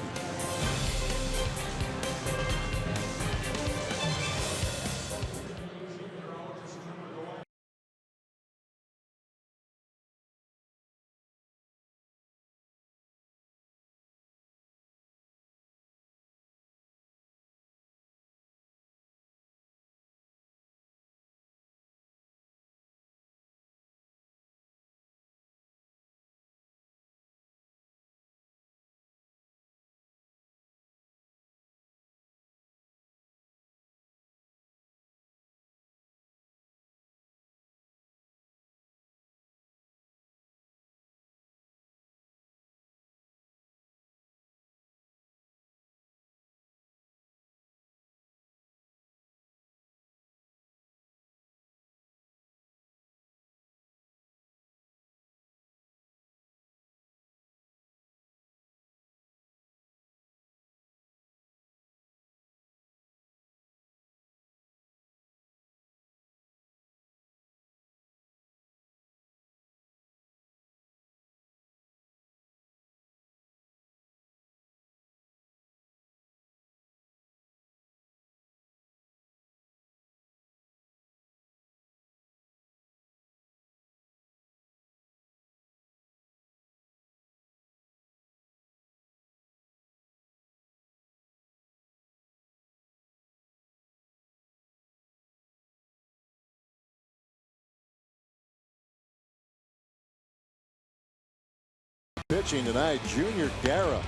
Pitching tonight, Junior Guerra,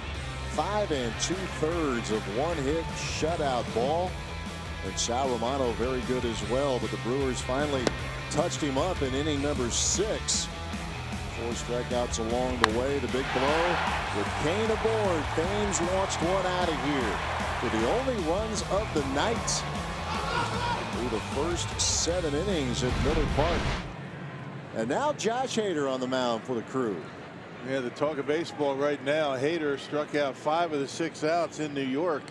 5 2/3 of one-hit shutout ball. And Sal Romano very good as well, but the Brewers finally touched him up in inning number 6. 4 strikeouts along the way. The big blow with Kane aboard. Thames launched one out of here for the only runs of the night through the first 7 innings at Miller Park. And now Josh Hader on the mound for the Crew. Yeah, the talk of baseball right now. Hader struck out 5 of the 6 outs in New York.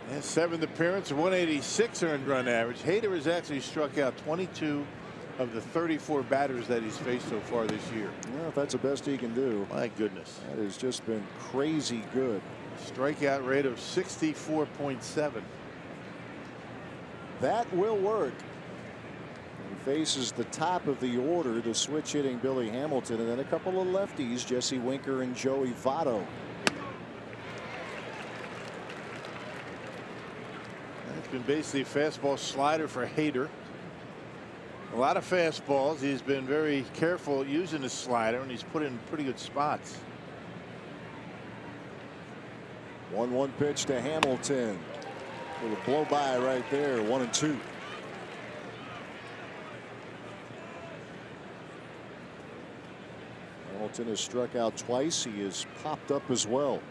His 7th appearance, 186 earned run average. Hader has actually struck out 22 of the 34 batters that he's faced so far this year. Well, if that's the best he can do. My goodness. That has just been crazy good. Strikeout rate of 64.7. That will work. He faces the top of the order, the switch hitting Billy Hamilton, and then a couple of lefties, Jesse Winker and Joey Votto. It's been basically fastball slider for Hader. A lot of fastballs. He's been very careful using his slider, and he's put in pretty good spots. 1-1 pitch to Hamilton. With a blow by right there, 1-2. Hamilton has struck out twice. He has popped up as well.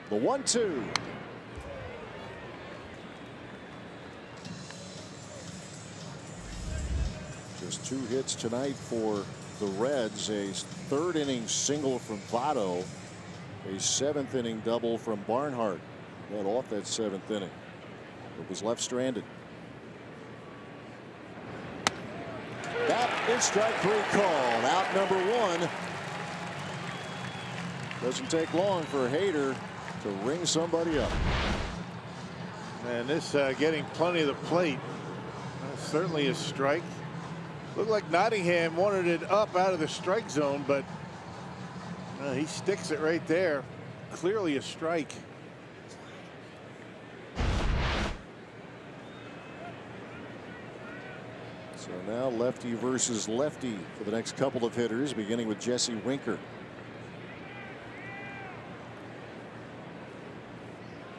The 1-2. Just 2 hits tonight for the Reds. A 3rd inning single from Votto. A 7th inning double from Barnhart. Got off that 7th inning. It was left stranded. That is strike 3 called. Out number 1. Doesn't take long for Hader to ring somebody up. And this getting plenty of the plate. Certainly a strike. Looked like Nottingham wanted it up out of the strike zone, but he sticks it right there. Clearly a strike. So now lefty versus lefty for the next couple of hitters, beginning with Jesse Winker.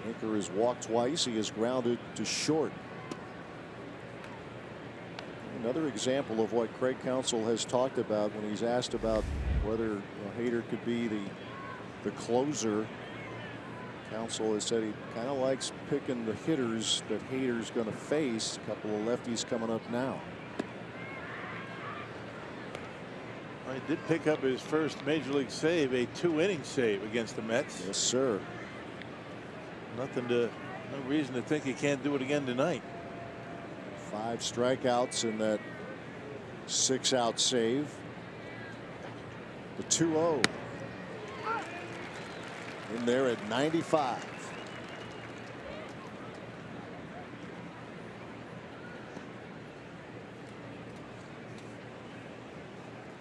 Winker has walked twice. He is grounded to short. Another example of what Craig Counsell has talked about when he's asked about whether Hader could be the closer. Counsell has said he kind of likes picking the hitters that Hader's going to face. A couple of lefties coming up now. He did pick up his first major league save, a 2-inning save against the Mets. Yes, sir. No reason to think he can't do it again tonight. 5 strikeouts in that 6-out save. The 2-0 in there at 95.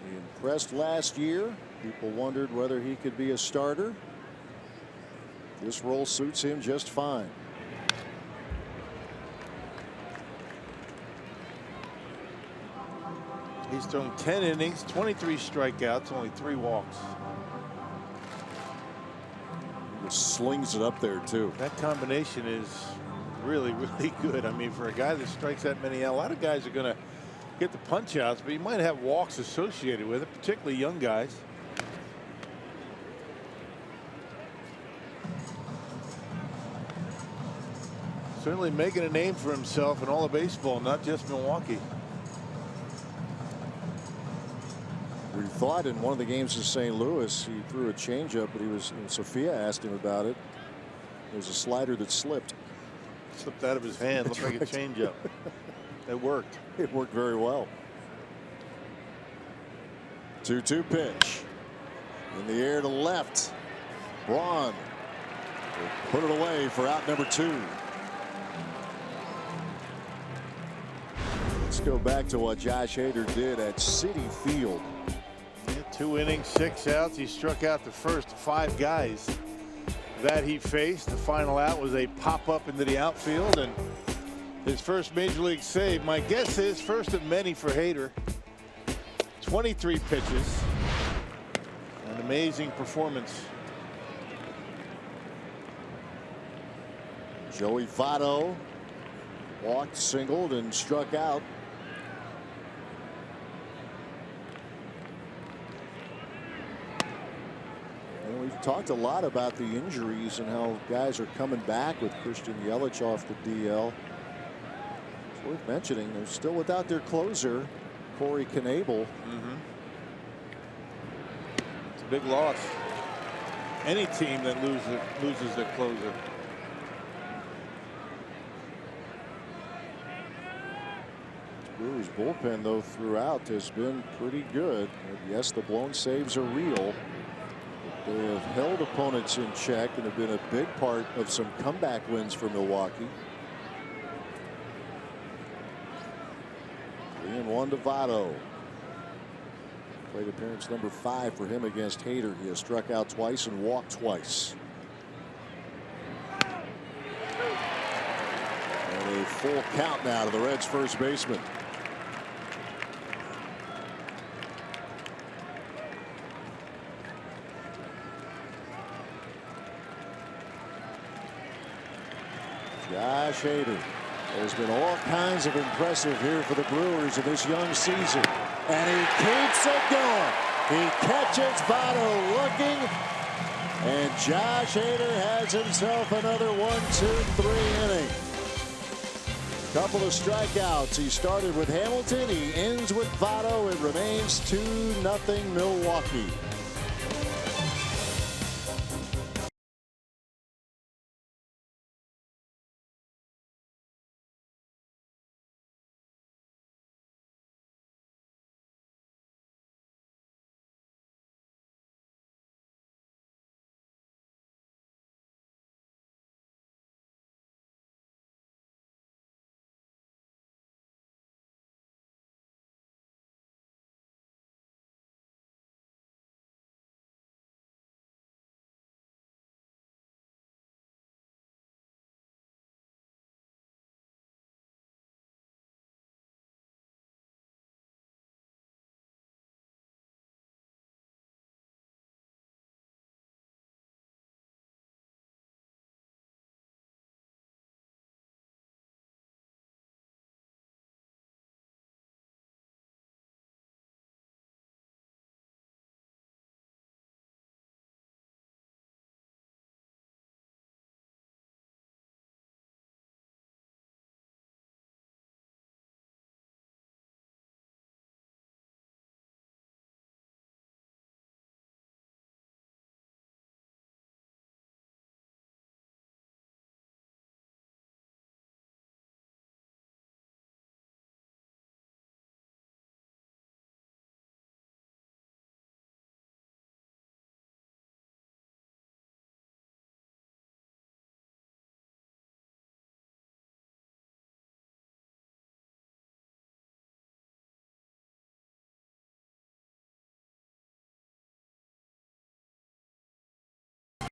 He impressed last year. People wondered whether he could be a starter. This role suits him just fine. He's thrown 10 innings, 23 strikeouts, only 3 walks. He just slings it up there too. That combination is really good. I mean, for a guy that strikes that many out, a lot of guys are going to get the punch outs, but you might have walks associated with it, particularly young guys. Certainly making a name for himself in all of baseball, not just Milwaukee. We thought in one of the games in St. Louis he threw a changeup, but Sophia asked him about it. There was a slider that slipped out of his hand. Looked like a changeup. It worked. It worked very well. 2-2 pitch in the air to left. Braun will put it away for out number 2. Let's go back to what Josh Hader did at Citi Field. 2 innings, 6 outs. He struck out the first 5 guys that he faced. The final out was a pop up into the outfield, and his first major league save. My guess is first of many for Hader. 23 pitches. An amazing performance. Joey Votto walked, singled, and struck out. And we've talked a lot about the injuries and how guys are coming back with Christian Yelich off the DL. It's worth mentioning they're still without their closer, Corey Knebel. It's a big loss. Any team that loses their closer. Brewers bullpen, though, throughout has been pretty good. And yes, the blown saves are real. But they have held opponents in check and have been a big part of some comeback wins for Milwaukee. 3-1 to Votto. Plate appearance number 5 for him against Hader. He has struck out twice and walked twice. And a full count now to the Reds' first baseman. Josh Hader has been all kinds of impressive here for the Brewers in this young season. And he keeps it going. He catches Votto looking. And Josh Hader has himself another 1-2-3 inning. Couple of strikeouts. He started with Hamilton. He ends with Votto. It remains 2-0 Milwaukee.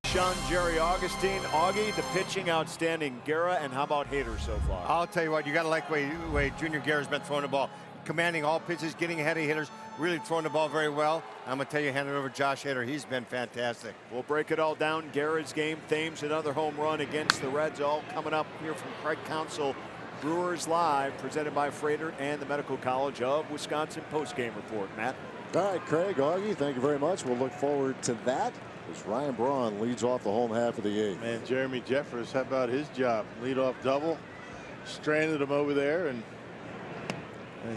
Sean, Jerry, Augustine, Augie, the pitching outstanding. Guerra, and how about Hader so far? I'll tell you what, you got to like the way Junior Guerra's been throwing the ball, commanding all pitches, getting ahead of hitters, really throwing the ball very well. I'm going to tell you, hand it over to Josh Hader. He's been fantastic. We'll break it all down. Guerra's game, Thames, another home run against the Reds, all coming up here from Craig Counsell. Brewers Live, presented by Freighter and the Medical College of Wisconsin. Post-game report, Matt. All right, Craig, Augie, thank you very much. We'll look forward to that as Ryan Braun leads off the home half of the 8th. Man, Jeremy Jeffers, how about his job? Leadoff double, stranded him over there, and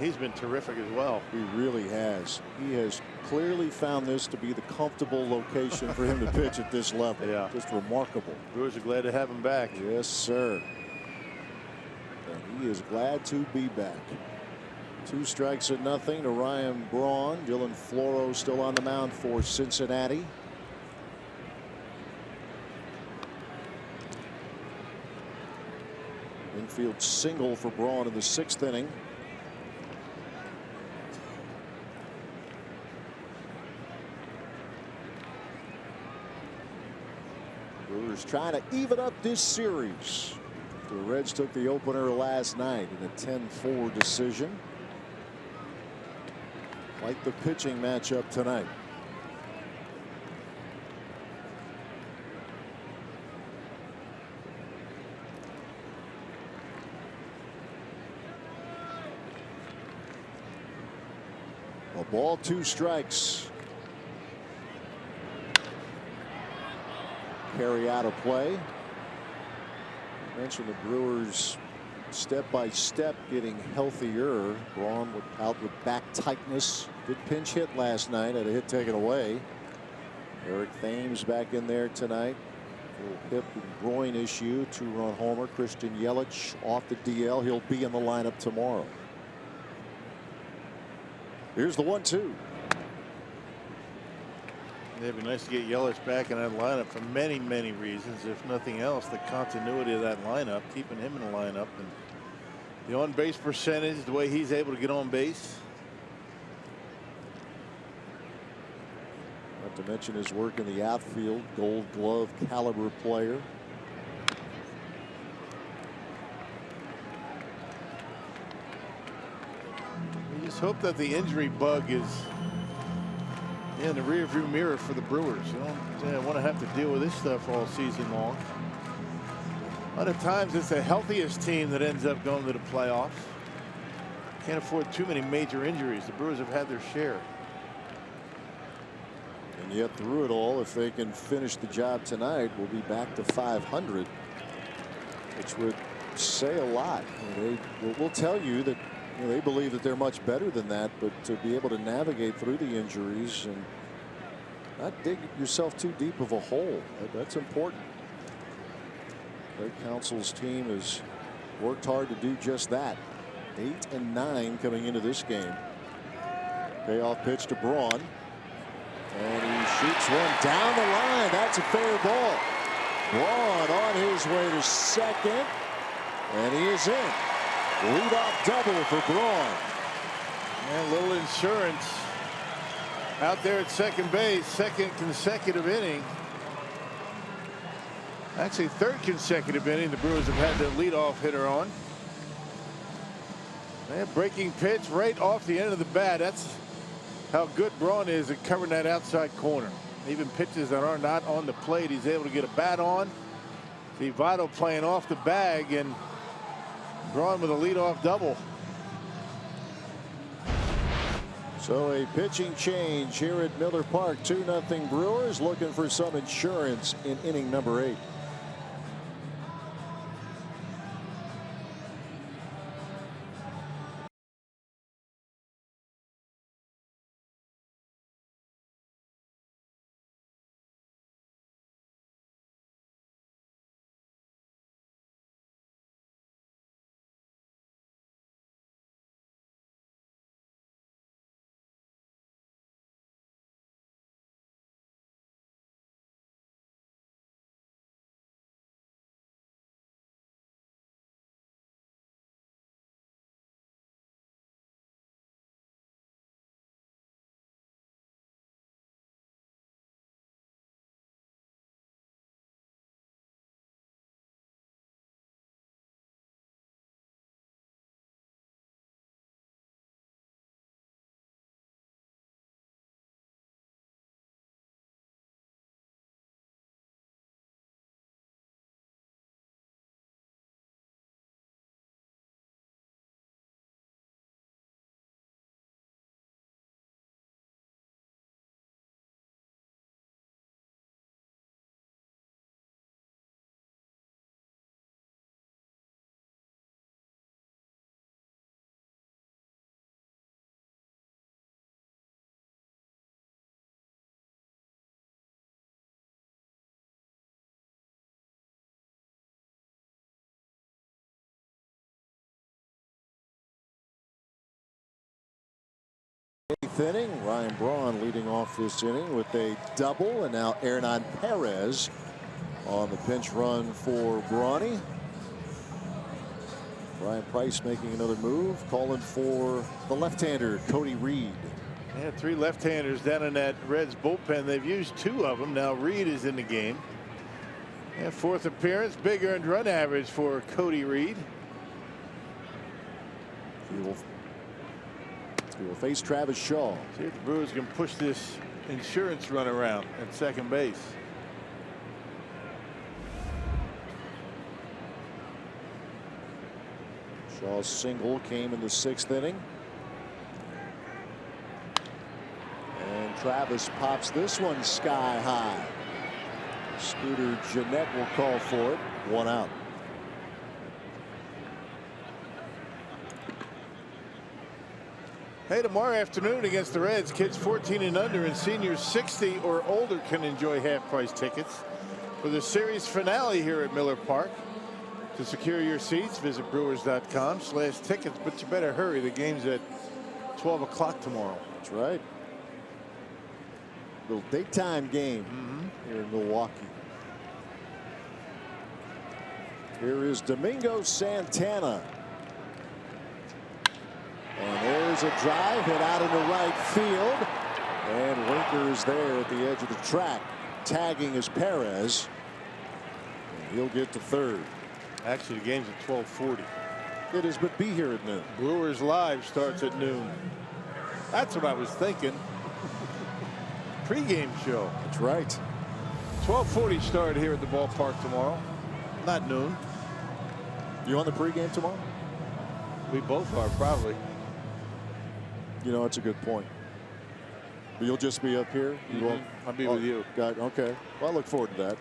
he's been terrific as well. He really has. He has clearly found this to be the comfortable location for him to pitch at this level. Yeah. Just remarkable. Brewers are glad to have him back. Yes, sir. And he is glad to be back. 2 strikes and nothing to Ryan Braun. Dylan Floro still on the mound for Cincinnati. Infield single for Braun in the 6th inning. Brewers trying to even up this series. The Reds took the opener last night in a 10-4 decision. Like the pitching matchup tonight. A ball, 2 strikes. Carry out of play. I mentioned the Brewers step by step getting healthier. Braun out with back tightness. Good pinch hit last night. Had a hit taken away. Eric Thames back in there tonight. Little hip and groin issue. 2-run homer. Christian Yelich off the DL. He'll be in the lineup tomorrow. Here's the 1-2. It'd be nice to get Yelich back in that lineup for many, many reasons. If nothing else, the continuity of that lineup, keeping him in the lineup, and the on-base percentage, the way he's able to get on base. Not to mention his work in the outfield. Gold Glove caliber player. You just hope that the injury bug is in the rearview mirror for the Brewers. You don't want to have to deal with this stuff all season long. A lot of times it's the healthiest team that ends up going to the playoffs. Can't afford too many major injuries. The Brewers have had their share. And yet through it all, if they can finish the job tonight, we'll be back to 500, which would say a lot. They will tell you that they believe that they're much better than that, but to be able to navigate through the injuries and not dig yourself too deep of a hole, that's important. Craig Counsell's team has worked hard to do just that. 8-9 coming into this game. Payoff pitch to Braun. And he shoots one down the line. That's a fair ball. Braun on his way to second. And he is in. Leadoff double for Braun. And a little insurance out there at second base. Second consecutive inning. Actually, third consecutive inning the Brewers have had their leadoff hitter on. And breaking pitch right off the end of the bat. That's how good Braun is at covering that outside corner. Even pitches that are not on the plate, he's able to get a bat on. See Votto playing off the bag, and Braun with a leadoff double. So a pitching change here at Miller Park. 2-0 Brewers looking for some insurance in inning number 8. Eighth inning, Ryan Braun leading off this inning with a double, and now Hernan Perez on the pinch run for Brawny. Brian Price making another move, calling for the left-hander Cody Reed. They had 3 left-handers down in that Reds bullpen. They've used 2 of them. Now Reed is in the game. And 4th appearance, big earned run average for Cody Reed. He'll He will face Travis Shaw. See if the Brewers can push this insurance run around at second base. Shaw's single came in the 6th inning. And Travis pops this one sky high. Scooter Jeanette will call for it. 1 out. Hey, tomorrow afternoon against the Reds, kids 14 and under and seniors 60 or older can enjoy half-price tickets for the series finale here at Miller Park. To secure your seats, visit brewers.com/tickets, but you better hurry. The game's at 12 o'clock tomorrow. That's right. Little daytime game here in Milwaukee. Here is Domingo Santana. And there's a drive hit out into right field. And Winker is there at the edge of the track, tagging is Perez. And he'll get to third. Actually, the game's at 12:40. It is, but be here at noon. Brewers Live starts at noon. That's what I was thinking. Pre-game show. That's right. 12:40 start here at the ballpark tomorrow. Not noon. You on the pregame tomorrow? We both are, probably. You know, it's a good point. But you'll just be up here? You won't? I'll be with you. Okay. Well, I look forward to that.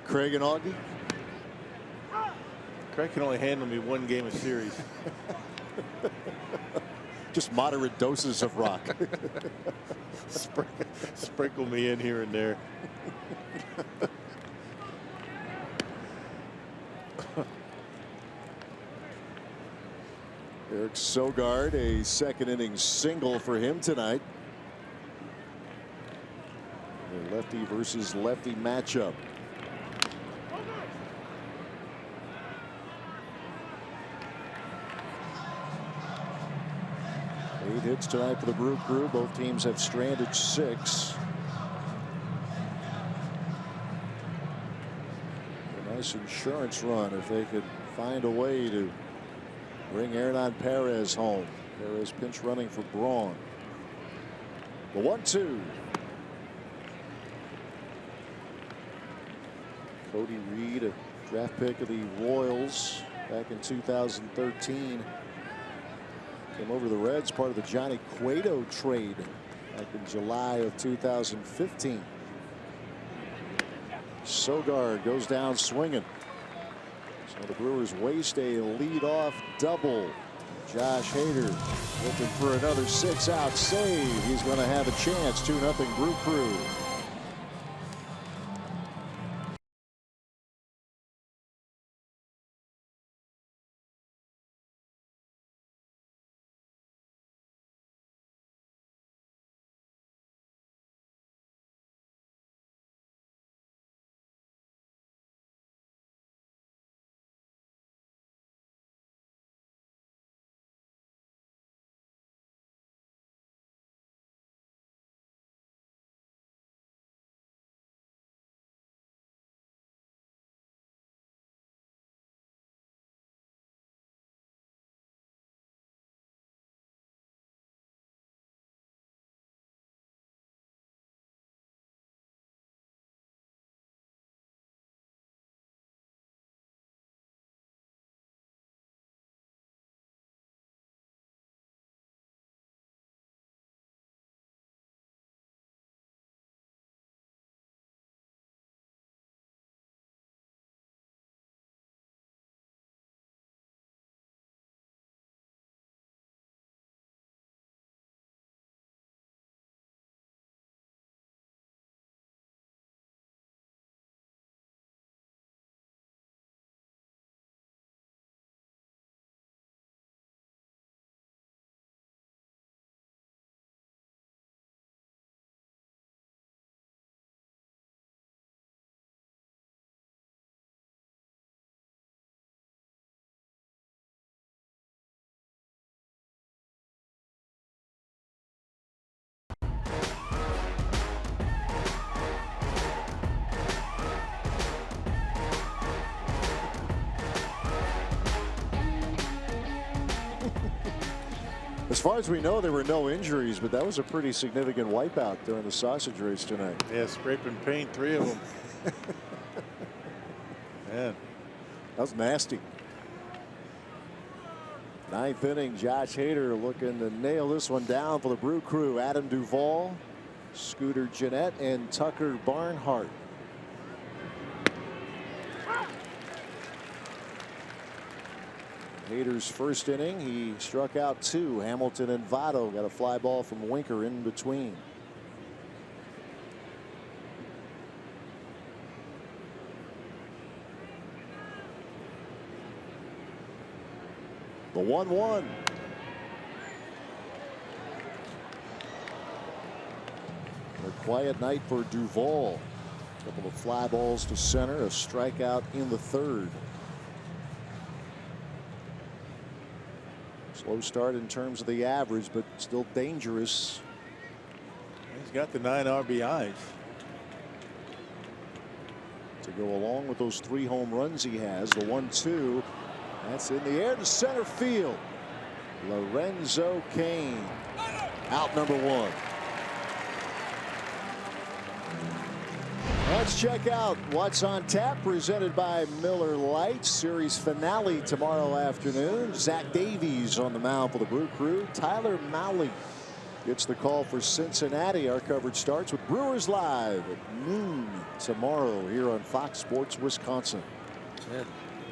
Craig and Augie? Craig can only handle me one game a series. Just moderate doses of rock. Sprinkle me in here and there. Eric Sogard, a 2nd inning single for him tonight. A lefty versus lefty matchup. Eight hits tonight for the Brew Crew. Both teams have stranded 6. A nice insurance run if they could find a way to bring Hernan Perez home. Perez pinch running for Braun. The 1-2. Cody Reed, a draft pick of the Royals back in 2013. Came over to the Reds, part of the Johnny Cueto trade back in July of 2015. Sogard goes down swinging. So the Brewers waste a leadoff double. Josh Hader looking for another 6-out save. He's going to have a chance. 2-0 Brew Crew. far as we know, there were no injuries, but that was a pretty significant wipeout during the sausage race tonight. Yeah, scraping paint, 3 of them. Man, that was nasty. 9th inning, Josh Hader looking to nail this one down for the Brew Crew. Adam Duvall, Scooter Gennett, and Tucker Barnhart. Hader's first inning, he struck out 2. Hamilton and Votto got a fly ball from Winker in between. The 1-1. A quiet night for Duvall. A couple of fly balls to center, a strikeout in the 3rd. Slow start in terms of the average, but still dangerous. He's got the 9 RBIs to go along with those 3 home runs he has. The 1-2. That's in the air to center field. Lorenzo Cain. Out number 1. Let's check out what's on tap, presented by Miller Lite. Series finale tomorrow afternoon. Zach Davies on the mound for the Brew Crew. Tyler Mahle gets the call for Cincinnati. Our coverage starts with Brewers Live at noon tomorrow here on Fox Sports Wisconsin. Yeah.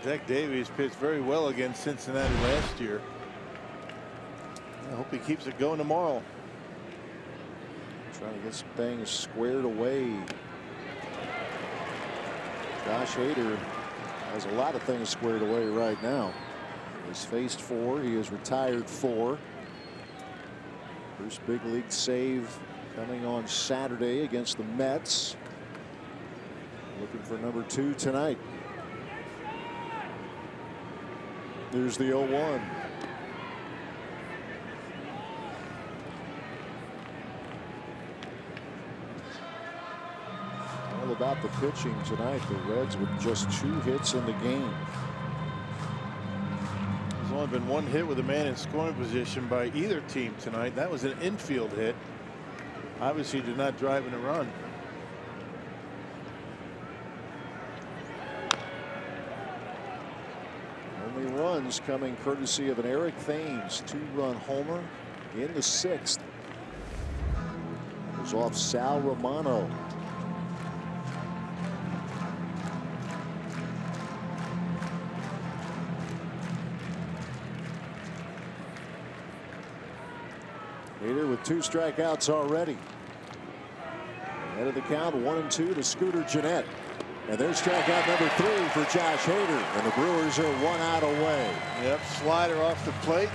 Zach Davies pitched very well against Cincinnati last year. I hope he keeps it going tomorrow. Trying to get some things squared away. Josh Hader has a lot of things squared away right now. He's faced 4. He has retired 4. First big league save coming on Saturday against the Mets. Looking for number 2 tonight. There's the 0-1. All about the pitching tonight. The Reds with just 2 hits in the game. There's only been 1 hit with a man in scoring position by either team tonight. That was an infield hit. Obviously did not drive in a run. Only runs coming courtesy of an Eric Thames 2-run homer in the 6th. It was off Sal Romano. Hader with 2 strikeouts already. Ahead of the count, 1-2 to Scooter Gennett. And there's strikeout number 3 for Josh Hader, and the Brewers are 1 out away. Yep, slider off the plate.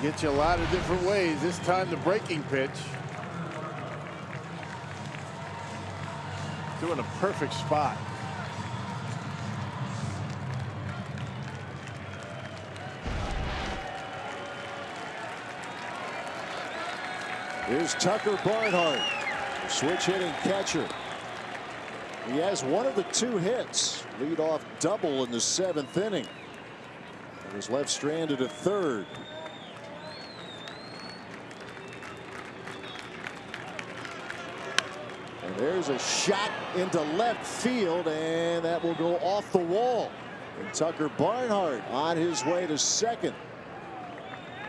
Gets you a lot of different ways. This time the breaking pitch. Doing a perfect spot. Here's Tucker Barnhart, switch hitting catcher. He has 1 of the 2 hits. Leadoff double in the 7th inning. He was left stranded at 3rd. And there's a shot into left field, and that will go off the wall. And Tucker Barnhart on his way to 2nd.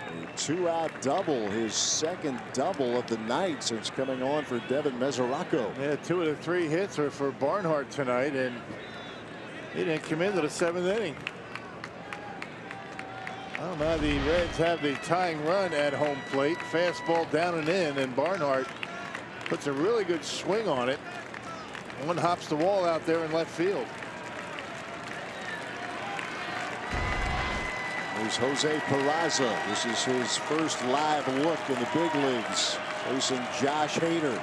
A 2-out double, his 2nd double of the night since coming on for Devin Mesoraco. Yeah, 2 of the 3 hits are for Barnhart tonight, and he didn't come into the 7th inning. Well, now the Reds have the tying run at home plate. Fastball down and in, and Barnhart puts a really good swing on it. One hops the wall out there in left field. There's Jose Peraza. This is his first live look in the big leagues, facing Josh Hader.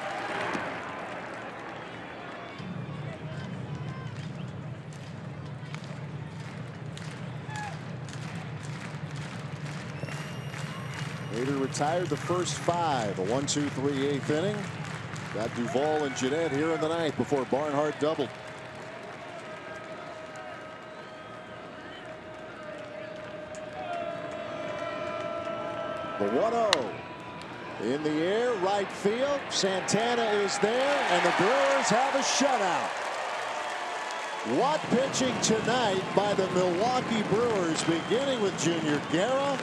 Hader retired the first 5. A 1-2-3 8th inning. Got Duvall and Gennett here in the 9th before Barnhart doubled. The 1-0. In the air, right field. Santana is there, and the Brewers have a shutout. What pitching tonight by the Milwaukee Brewers, beginning with Junior Guerra,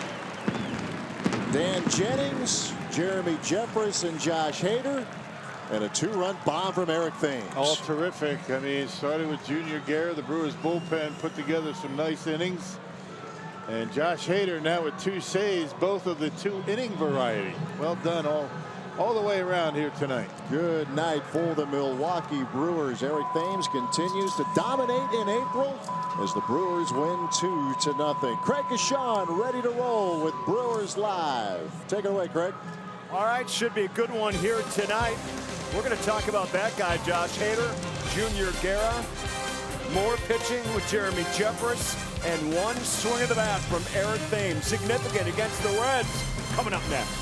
Dan Jennings, Jeremy Jeffress, and Josh Hader, and a 2-run bomb from Eric Thames. All terrific. I mean, it started with Junior Guerra. The Brewers bullpen put together some nice innings. And Josh Hader now with 2 saves, both of the 2-inning variety. Well done all the way around here tonight. Good night for the Milwaukee Brewers. Eric Thames continues to dominate in April as the Brewers win 2-0. Craig Gashawn ready to roll with Brewers Live. Take it away, Craig. All right, should be a good one here tonight. We're going to talk about that guy, Josh Hader, Junior Guerra, more pitching with Jeremy Jeffress, and one swing of the bat from Eric Thames. Significant against the Reds. Coming up next.